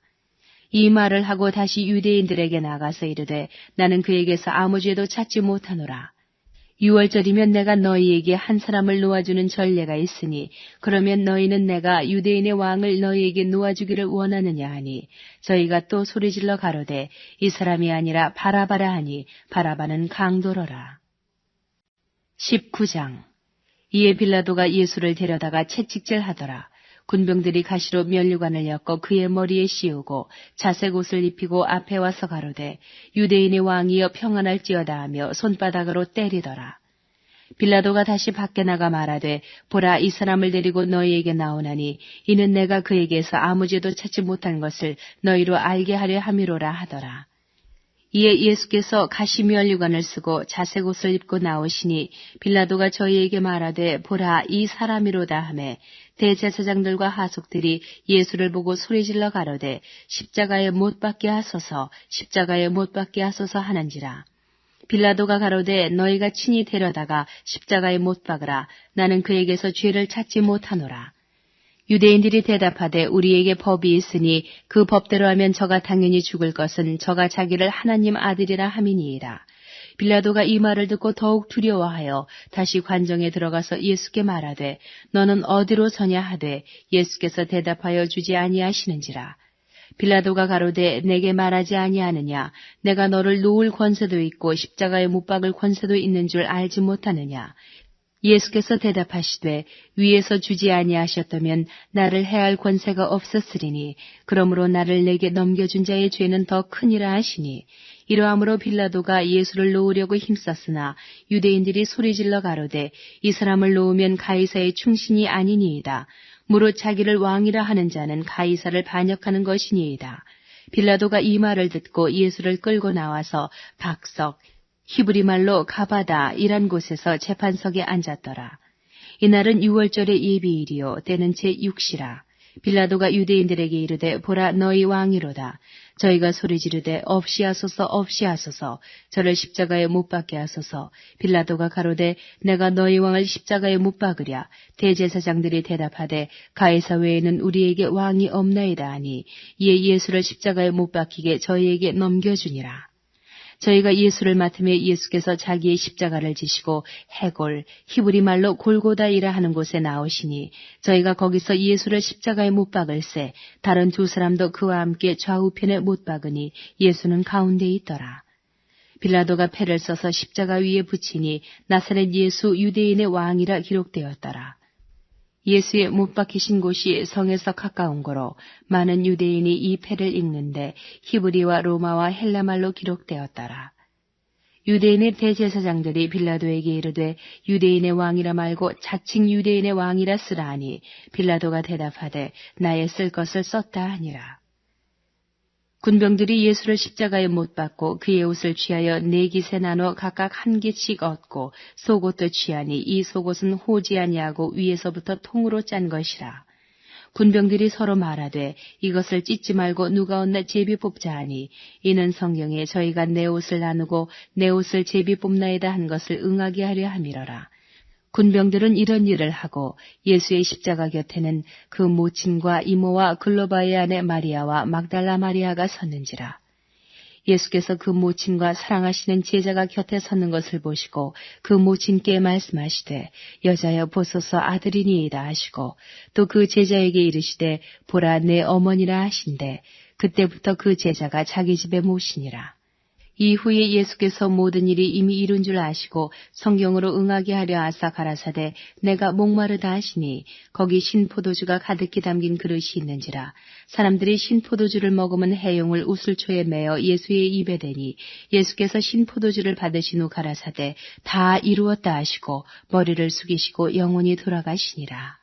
이 말을 하고 다시 유대인들에게 나가서 이르되 나는 그에게서 아무 죄도 찾지 못하노라. 유월절이면 내가 너희에게 한 사람을 놓아주는 전례가 있으니 그러면 너희는 내가 유대인의 왕을 너희에게 놓아주기를 원하느냐 하니 저희가 또 소리질러 가로되 이 사람이 아니라 바라바라 하니 바라바는 강도로라. 19장. 이에 빌라도가 예수를 데려다가 채찍질하더라. 군병들이 가시로 면류관을 엮어 그의 머리에 씌우고 자색 옷을 입히고 앞에 와서 가로되 유대인의 왕이여 평안할지어다 하며 손바닥으로 때리더라. 빌라도가 다시 밖에 나가 말하되 보라 이 사람을 데리고 너희에게 나오나니 이는 내가 그에게서 아무 죄도 찾지 못한 것을 너희로 알게 하려 함이로라 하더라. 이에 예수께서 가시미얼 유관을 쓰고 자색 옷을 입고 나오시니 빌라도가 저희에게 말하되 보라 이 사람이로다 하매 대제사장들과 하속들이 예수를 보고 소리질러 가로되 십자가에 못 박게 하소서 십자가에 못 박게 하소서 하는지라. 빌라도가 가로되 너희가 친히 데려다가 십자가에 못 박으라. 나는 그에게서 죄를 찾지 못하노라. 유대인들이 대답하되 우리에게 법이 있으니 그 법대로 하면 저가 당연히 죽을 것은 저가 자기를 하나님 아들이라 함이니이다. 빌라도가 이 말을 듣고 더욱 두려워하여 다시 관정에 들어가서 예수께 말하되 너는 어디로 서냐 하되 예수께서 대답하여 주지 아니하시는지라. 빌라도가 가로되 내게 말하지 아니하느냐 내가 너를 놓을 권세도 있고 십자가에 못 박을 권세도 있는 줄 알지 못하느냐. 예수께서 대답하시되 위에서 주지 아니하셨다면 나를 해할 권세가 없었으리니 그러므로 나를 내게 넘겨준 자의 죄는 더 크니라 하시니 이러함으로 빌라도가 예수를 놓으려고 힘썼으나 유대인들이 소리질러 가로되 이 사람을 놓으면 가이사의 충신이 아니니이다. 무릇 자기를 왕이라 하는 자는 가이사를 반역하는 것이니이다. 빌라도가 이 말을 듣고 예수를 끌고 나와서 박석 히브리 말로 가바다이란 곳에서 재판석에 앉았더라. 이날은 유월절의 예비일이요 때는 제6시라. 빌라도가 유대인들에게 이르되 보라 너희 왕이로다. 저희가 소리 지르되 없이 하소서 없이 하소서 저를 십자가에 못 박게 하소서. 빌라도가 가로되 내가 너희 왕을 십자가에 못 박으랴. 대제사장들이 대답하되 가이사 외에는 우리에게 왕이 없나이다 하니 이에 예수를 십자가에 못 박히게 저희에게 넘겨주니라. 저희가 예수를 맡으며 예수께서 자기의 십자가를 지시고 해골, 히브리 말로 골고다이라 하는 곳에 나오시니 저희가 거기서 예수를 십자가에 못 박을새 다른 두 사람도 그와 함께 좌우편에 못 박으니 예수는 가운데 있더라. 빌라도가 패를 써서 십자가 위에 붙이니 나사렛 예수 유대인의 왕이라 기록되었더라. 예수의 못 박히신 곳이 성에서 가까운 거로 많은 유대인이 이 패를 읽는데 히브리와 로마와 헬라말로 기록되었더라. 유대인의 대제사장들이 빌라도에게 이르되 유대인의 왕이라 말고 자칭 유대인의 왕이라 쓰라 하니 빌라도가 대답하되 나의 쓸 것을 썼다 하니라. 군병들이 예수를 십자가에 못 박고 그의 옷을 취하여 4깃에 나눠 각각 1깃씩 얻고 속옷도 취하니 이 속옷은 호지 아니하고 위에서부터 통으로 짠 것이라. 군병들이 서로 말하되 이것을 찢지 말고 누가 얻나 제비 뽑자 하니 이는 성경에 저희가 내 옷을 나누고 내 옷을 제비 뽑나이다 한 것을 응하게 하려 함이러라. 군병들은 이런 일을 하고 예수의 십자가 곁에는 그 모친과 이모와 글로바의 아내 마리아와 막달라 마리아가 섰는지라. 예수께서 그 모친과 사랑하시는 제자가 곁에 섰는 것을 보시고 그 모친께 말씀하시되 여자여 보소서 아들이니이다 하시고 또 그 제자에게 이르시되 보라 내 어머니라 하신대 그때부터 그 제자가 자기 집에 모시니라. 이후에 예수께서 모든 일이 이미 이룬 줄 아시고 성경으로 응하게 하려 하사 가라사대 내가 목마르다 하시니 거기 신포도주가 가득히 담긴 그릇이 있는지라. 사람들이 신포도주를 먹으면 해용을 우슬초에 매어 예수의 입에 대니 예수께서 신포도주를 받으신 후 가라사대 다 이루었다 하시고 머리를 숙이시고 영원히 돌아가시니라.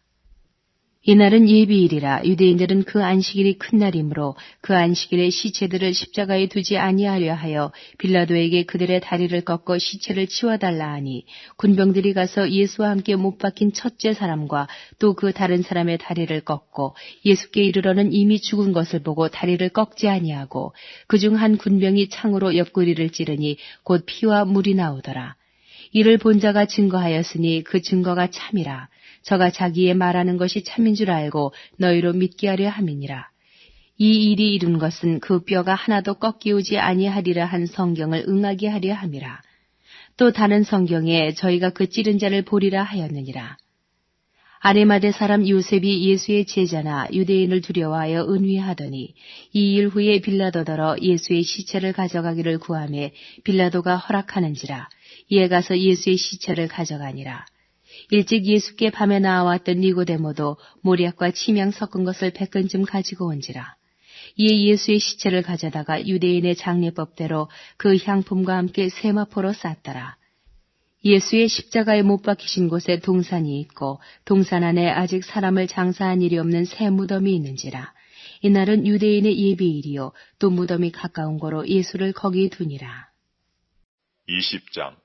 이날은 예비일이라. 유대인들은 그 안식일이 큰 날이므로 그 안식일에 시체들을 십자가에 두지 아니하려 하여 빌라도에게 그들의 다리를 꺾어 시체를 치워달라 하니 군병들이 가서 예수와 함께 못 박힌 첫째 사람과 또 그 다른 사람의 다리를 꺾고 예수께 이르러는 이미 죽은 것을 보고 다리를 꺾지 아니하고 그중 한 군병이 창으로 옆구리를 찌르니 곧 피와 물이 나오더라. 이를 본 자가 증거하였으니 그 증거가 참이라. 저가 자기의 말하는 것이 참인 줄 알고 너희로 믿게 하려 함이니라. 이 일이 이룬 것은 그 뼈가 하나도 꺾이우지 아니하리라 한 성경을 응하게 하려 함이라. 또 다른 성경에 저희가 그 찌른 자를 보리라 하였느니라. 아리마대 사람 요셉이 예수의 제자나 유대인을 두려워하여 은휘하더니 이 일 후에 빌라도더러 예수의 시체를 가져가기를 구하매 빌라도가 허락하는지라. 이에 가서 예수의 시체를 가져가니라. 일찍 예수께 밤에 나와왔던 니고데모도 모략과 침향 섞은 것을 100근쯤 가지고 온지라. 이에 예수의 시체를 가져다가 유대인의 장례법대로 그 향품과 함께 세마포로 쌌더라. 예수의 십자가에 못 박히신 곳에 동산이 있고 동산 안에 아직 사람을 장사한 일이 없는 새 무덤이 있는지라. 이날은 유대인의 예비일이요 또 무덤이 가까운 거로 예수를 거기 두니라. 20장.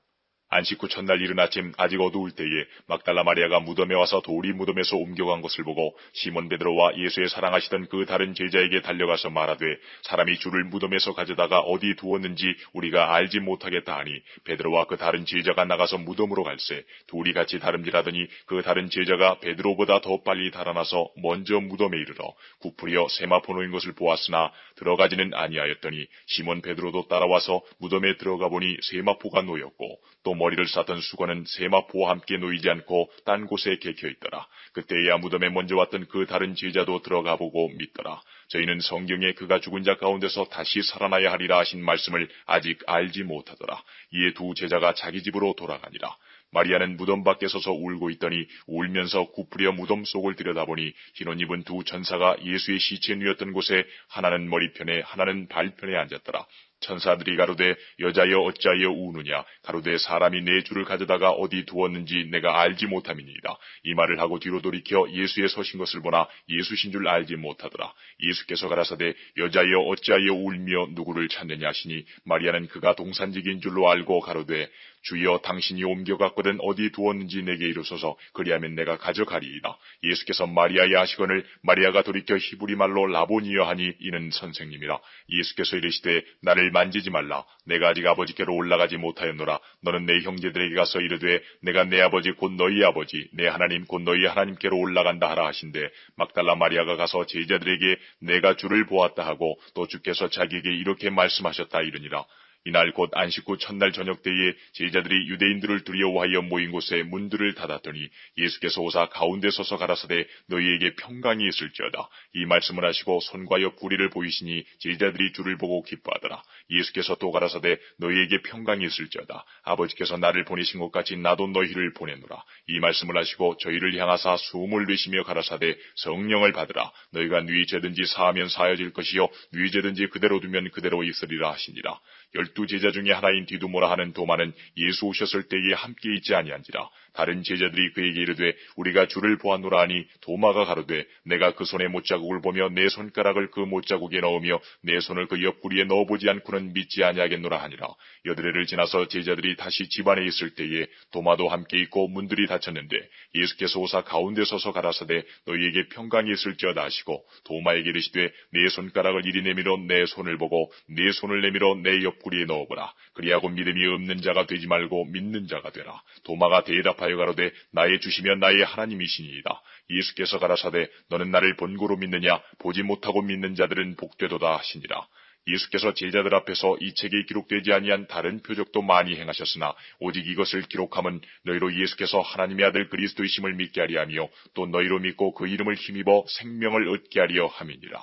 안식 후 첫날 이른 아침 아직 어두울 때에 막달라 마리아가 무덤에 와서 돌이 무덤에서 옮겨간 것을 보고 시몬 베드로와 예수의 사랑하시던 그 다른 제자에게 달려가서 말하되 사람이 주를 무덤에서 가져다가 어디 두었는지 우리가 알지 못하겠다 하니 베드로와 그 다른 제자가 나가서 무덤으로 갈새 둘이 같이 다름질하더니 그 다른 제자가 베드로보다 더 빨리 달아나서 먼저 무덤에 이르러 구부려 세마포 놓인 것을 보았으나 들어가지는 아니하였더니 시몬 베드로도 따라와서 무덤에 들어가 보니 세마포가 놓였고 또 머리를 싸던 수건은 세마포와 함께 놓이지 않고 딴 곳에 개켜 있더라. 그때야 무덤에 먼저 왔던 그 다른 제자도 들어가 보고 믿더라. 저희는 성경에 그가 죽은 자 가운데서 다시 살아나야 하리라 하신 말씀을 아직 알지 못하더라. 이에 두 제자가 자기 집으로 돌아가니라. 마리아는 무덤 밖에 서서 울고 있더니 울면서 구부려 무덤 속을 들여다보니 흰옷 입은 두 천사가 예수의 시체 누였던 곳에 하나는 머리편에 하나는 발편에 앉았더라. 천사들이 가로되 여자여 어찌하여 우느냐 가로되 사람이 내 주를 가져다가 어디 두었는지 내가 알지 못함이니이다. 이 말을 하고 뒤로 돌이켜 예수의 서신 것을 보나 예수신 줄 알지 못하더라. 예수께서 가라사대 여자여 어찌하여 울며 누구를 찾느냐 하시니 마리아는 그가 동산직인 줄로 알고 가로되 주여 당신이 옮겨갔거든 어디 두었는지 내게 이르소서 그리하면 내가 가져가리이다. 예수께서 마리아야 하시거늘 마리아가 돌이켜 히브리 말로 라보니여 하니 이는 선생님이라. 예수께서 이르시되 나를 만지지 말라. 내가 아직 아버지께로 올라가지 못하였노라. 너는 내 형제들에게 가서 이르되 내가 내 아버지 곧 너희 아버지 내 하나님 곧 너희 하나님께로 올라간다 하라 하신대 막달라 마리아가 가서 제자들에게 내가 주를 보았다 하고 또 주께서 자기에게 이렇게 말씀하셨다 이르니라. 이날 곧 안식 후 첫날 저녁 때에 제자들이 유대인들을 두려워하여 모인 곳에 문들을 닫았더니 예수께서 오사 가운데 서서 가라사대 너희에게 평강이 있을지어다. 이 말씀을 하시고 손과 옆구리를 보이시니 제자들이 주를 보고 기뻐하더라. 예수께서 또 가라사대 너희에게 평강이 있을지어다. 아버지께서 나를 보내신 것 같이 나도 너희를 보내노라. 이 말씀을 하시고 저희를 향하사 숨을 내쉬며 가라사대 성령을 받으라. 너희가 누이 죄든지 사하면 사여질 것이요 누이 죄든지 그대로 두면 그대로 있으리라 하시니라. 12 제자 중에 하나인 디두모라 하는 도마는 예수 오셨을 때에 함께 있지 아니한지라. 다른 제자들이 그에게 이르되 우리가 주를 보았노라 하니 도마가 가로되 내가 그 손의 못자국을 보며 내 손가락을 그 못자국에 넣으며 내 손을 그 옆구리에 넣어보지 않고는 믿지 아니하겠노라 하니라. 여드레를 지나서 제자들이 다시 집안에 있을 때에 도마도 함께 있고 문들이 닫혔는데 예수께서 오사 가운데 서서 가라사대 너희에게 평강이 있을지어다 하시고 도마에게 이르시되 내 손가락을 이리 내밀어 내 손을 보고 내 손을 내밀어 내 옆구리에 넣어보라. 그리하고 믿음이 없는 자가 되지 말고 믿는 자가 되라. 도마가 대답하여 가로되 나의 주시며 나의 하나님이시니이다. 예수께서 가라사대 너는 나를 본고로 믿느냐 보지 못하고 믿는 자들은 복되도다 하시니라. 예수께서 제자들 앞에서 이 책에 기록되지 아니한 다른 표적도 많이 행하셨으나 오직 이것을 기록함은 너희로 예수께서 하나님의 아들 그리스도이심을 믿게 하리 하며 또 너희로 믿고 그 이름을 힘입어 생명을 얻게 하려 함이니라.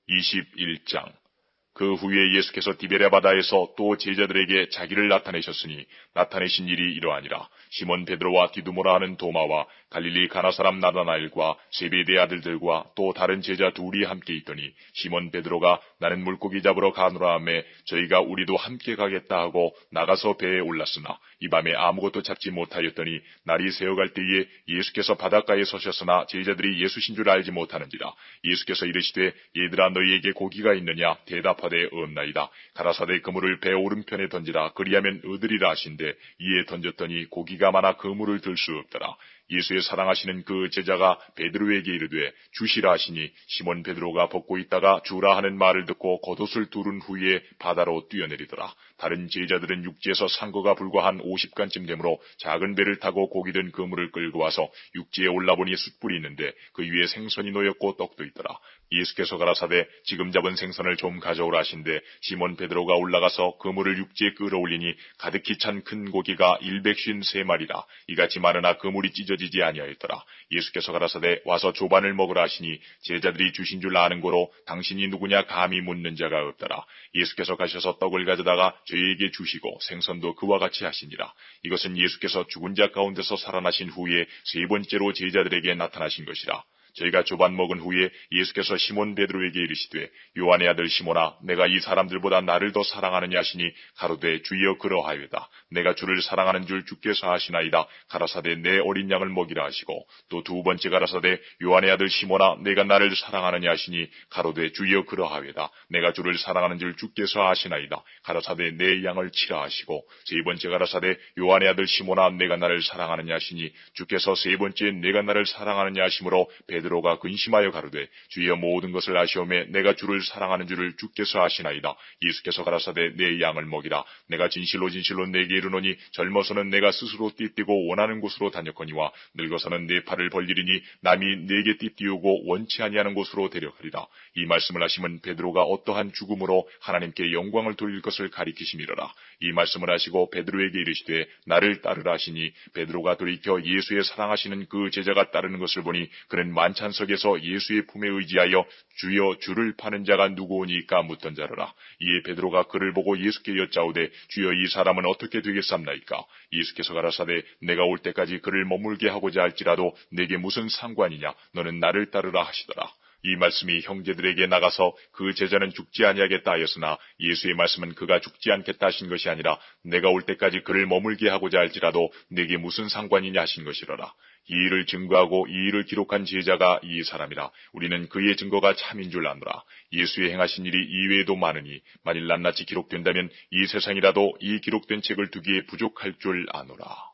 21장. 그 후에 예수께서 디베랴 바다에서 또 제자들에게 자기를 나타내셨으니 나타내신 일이 이러하니라. 시몬 베드로와 디두모라 하는 도마와 갈릴리 가나 사람 나다나엘과 세베대의 아들들과 또 다른 제자 둘이 함께 있더니 시몬 베드로가 나는 물고기 잡으러 가노라 하매 저희가 우리도 함께 가겠다 하고 나가서 배에 올랐으나 이 밤에 아무것도 잡지 못하였더니 날이 새어갈 때에 예수께서 바닷가에 서셨으나 제자들이 예수신 줄 알지 못하는지라. 예수께서 이르시되 얘들아 너희에게 고기가 있느냐 대답하되 없나이다. 가라사대 그물을 배 오른편에 던지라 그리하면 얻으리라 하신대 이에 던졌더니 고기가 많아 그물을 들 수 없더라. 예수의 사랑하시는 그 제자가 베드로에게 이르되 주시라 하시니 시몬 베드로가 벗고 있다가 주라 하는 말을 듣고 겉옷을 두른 후에 바다로 뛰어내리더라. 다른 제자들은 육지에서 산 거가 불과 한 50간쯤 되므로 작은 배를 타고 고기 든 그물을 끌고 와서 육지에 올라보니 숯불이 있는데 그 위에 생선이 놓였고 떡도 있더라. 예수께서 가라사대 지금 잡은 생선을 좀 가져오라 하신대 시몬 베드로가 올라가서 그물을 육지에 끌어올리니 가득히 찬 큰 고기가 153마리라. 이같이 많으나 그물이 찢어지지 아니하였더라. 예수께서 가라사대 와서 조반을 먹으라 하시니 제자들이 주신 줄 아는 고로 당신이 누구냐 감히 묻는 자가 없더라. 예수께서 가셔서 떡을 가져다가 저희에게 주시고 생선도 그와 같이 하시니라. 이것은 예수께서 죽은 자 가운데서 살아나신 후에 세 번째로 제자들에게 나타나신 것이라. 저희가 조반 먹은 후에 예수께서 시몬 베드로에게 이르시되 요한의 아들 시몬아 내가 이 사람들보다 나를 더 사랑하느냐 하시니 가로되 주여 그러하여다. 내가 주를 사랑하는 줄 주께서 아시나이다. 가라사대 내 어린 양을 먹이라 하시고 또 두 번째 가라사대 요한의 아들 시몬아 내가 나를 사랑하느냐 하시니 가로되 주여 그러하여다. 내가 주를 사랑하는 줄 주께서 아시나이다. 가라사대 내 양을 치라 하시고 세 번째 가라사대 요한의 아들 시몬아 내가 나를 사랑하느냐 하시니 주께서 세 번째 내가 나를 사랑하느냐 하심으로 베드로가 근심하여 가로되 주여 모든 것을 아시오매 내가 주를 사랑하는 줄을 주께서 아시나이다. 예수께서 가라사대 내 양을 먹이라. 내가 진실로 진실로 내게 이르노니 젊어서는 내가 스스로 띠띠고 원하는 곳으로 다녔거니와 늙어서는 내 팔을 벌리리니 남이 내게 띠띠우고 원치 아니하는 곳으로 데려가리라. 이 말씀을 하시면 베드로가 어떠한 죽음으로 하나님께 영광을 돌릴 것을 가리키심이로라. 이 말씀을 하시고 베드로에게 이르시되 나를 따르라 하시니 베드로가 돌이켜 예수의 사랑하시는 그 제자가 따르는 것을 보니 그는 만찬석에서 예수의 품에 의지하여 주여 주를 파는 자가 누구오니까 묻던 자로라. 이에 베드로가 그를 보고 예수께 여짜오되 주여 이 사람은 어떻게 되겠삼나이까? 예수께서 가라사대 내가 올 때까지 그를 머물게 하고자 할지라도 내게 무슨 상관이냐? 너는 나를 따르라 하시더라. 이 말씀이 형제들에게 나가서 그 제자는 죽지 아니하겠다 하였으나 예수의 말씀은 그가 죽지 않겠다 하신 것이 아니라 내가 올 때까지 그를 머물게 하고자 할지라도 내게 무슨 상관이냐 하신 것이로라. 이 일을 증거하고 이 일을 기록한 제자가 이 사람이라. 우리는 그의 증거가 참인 줄 아노라. 예수의 행하신 일이 이외에도 많으니 만일 낱낱이 기록된다면 이 세상이라도 이 기록된 책을 두기에 부족할 줄 아노라.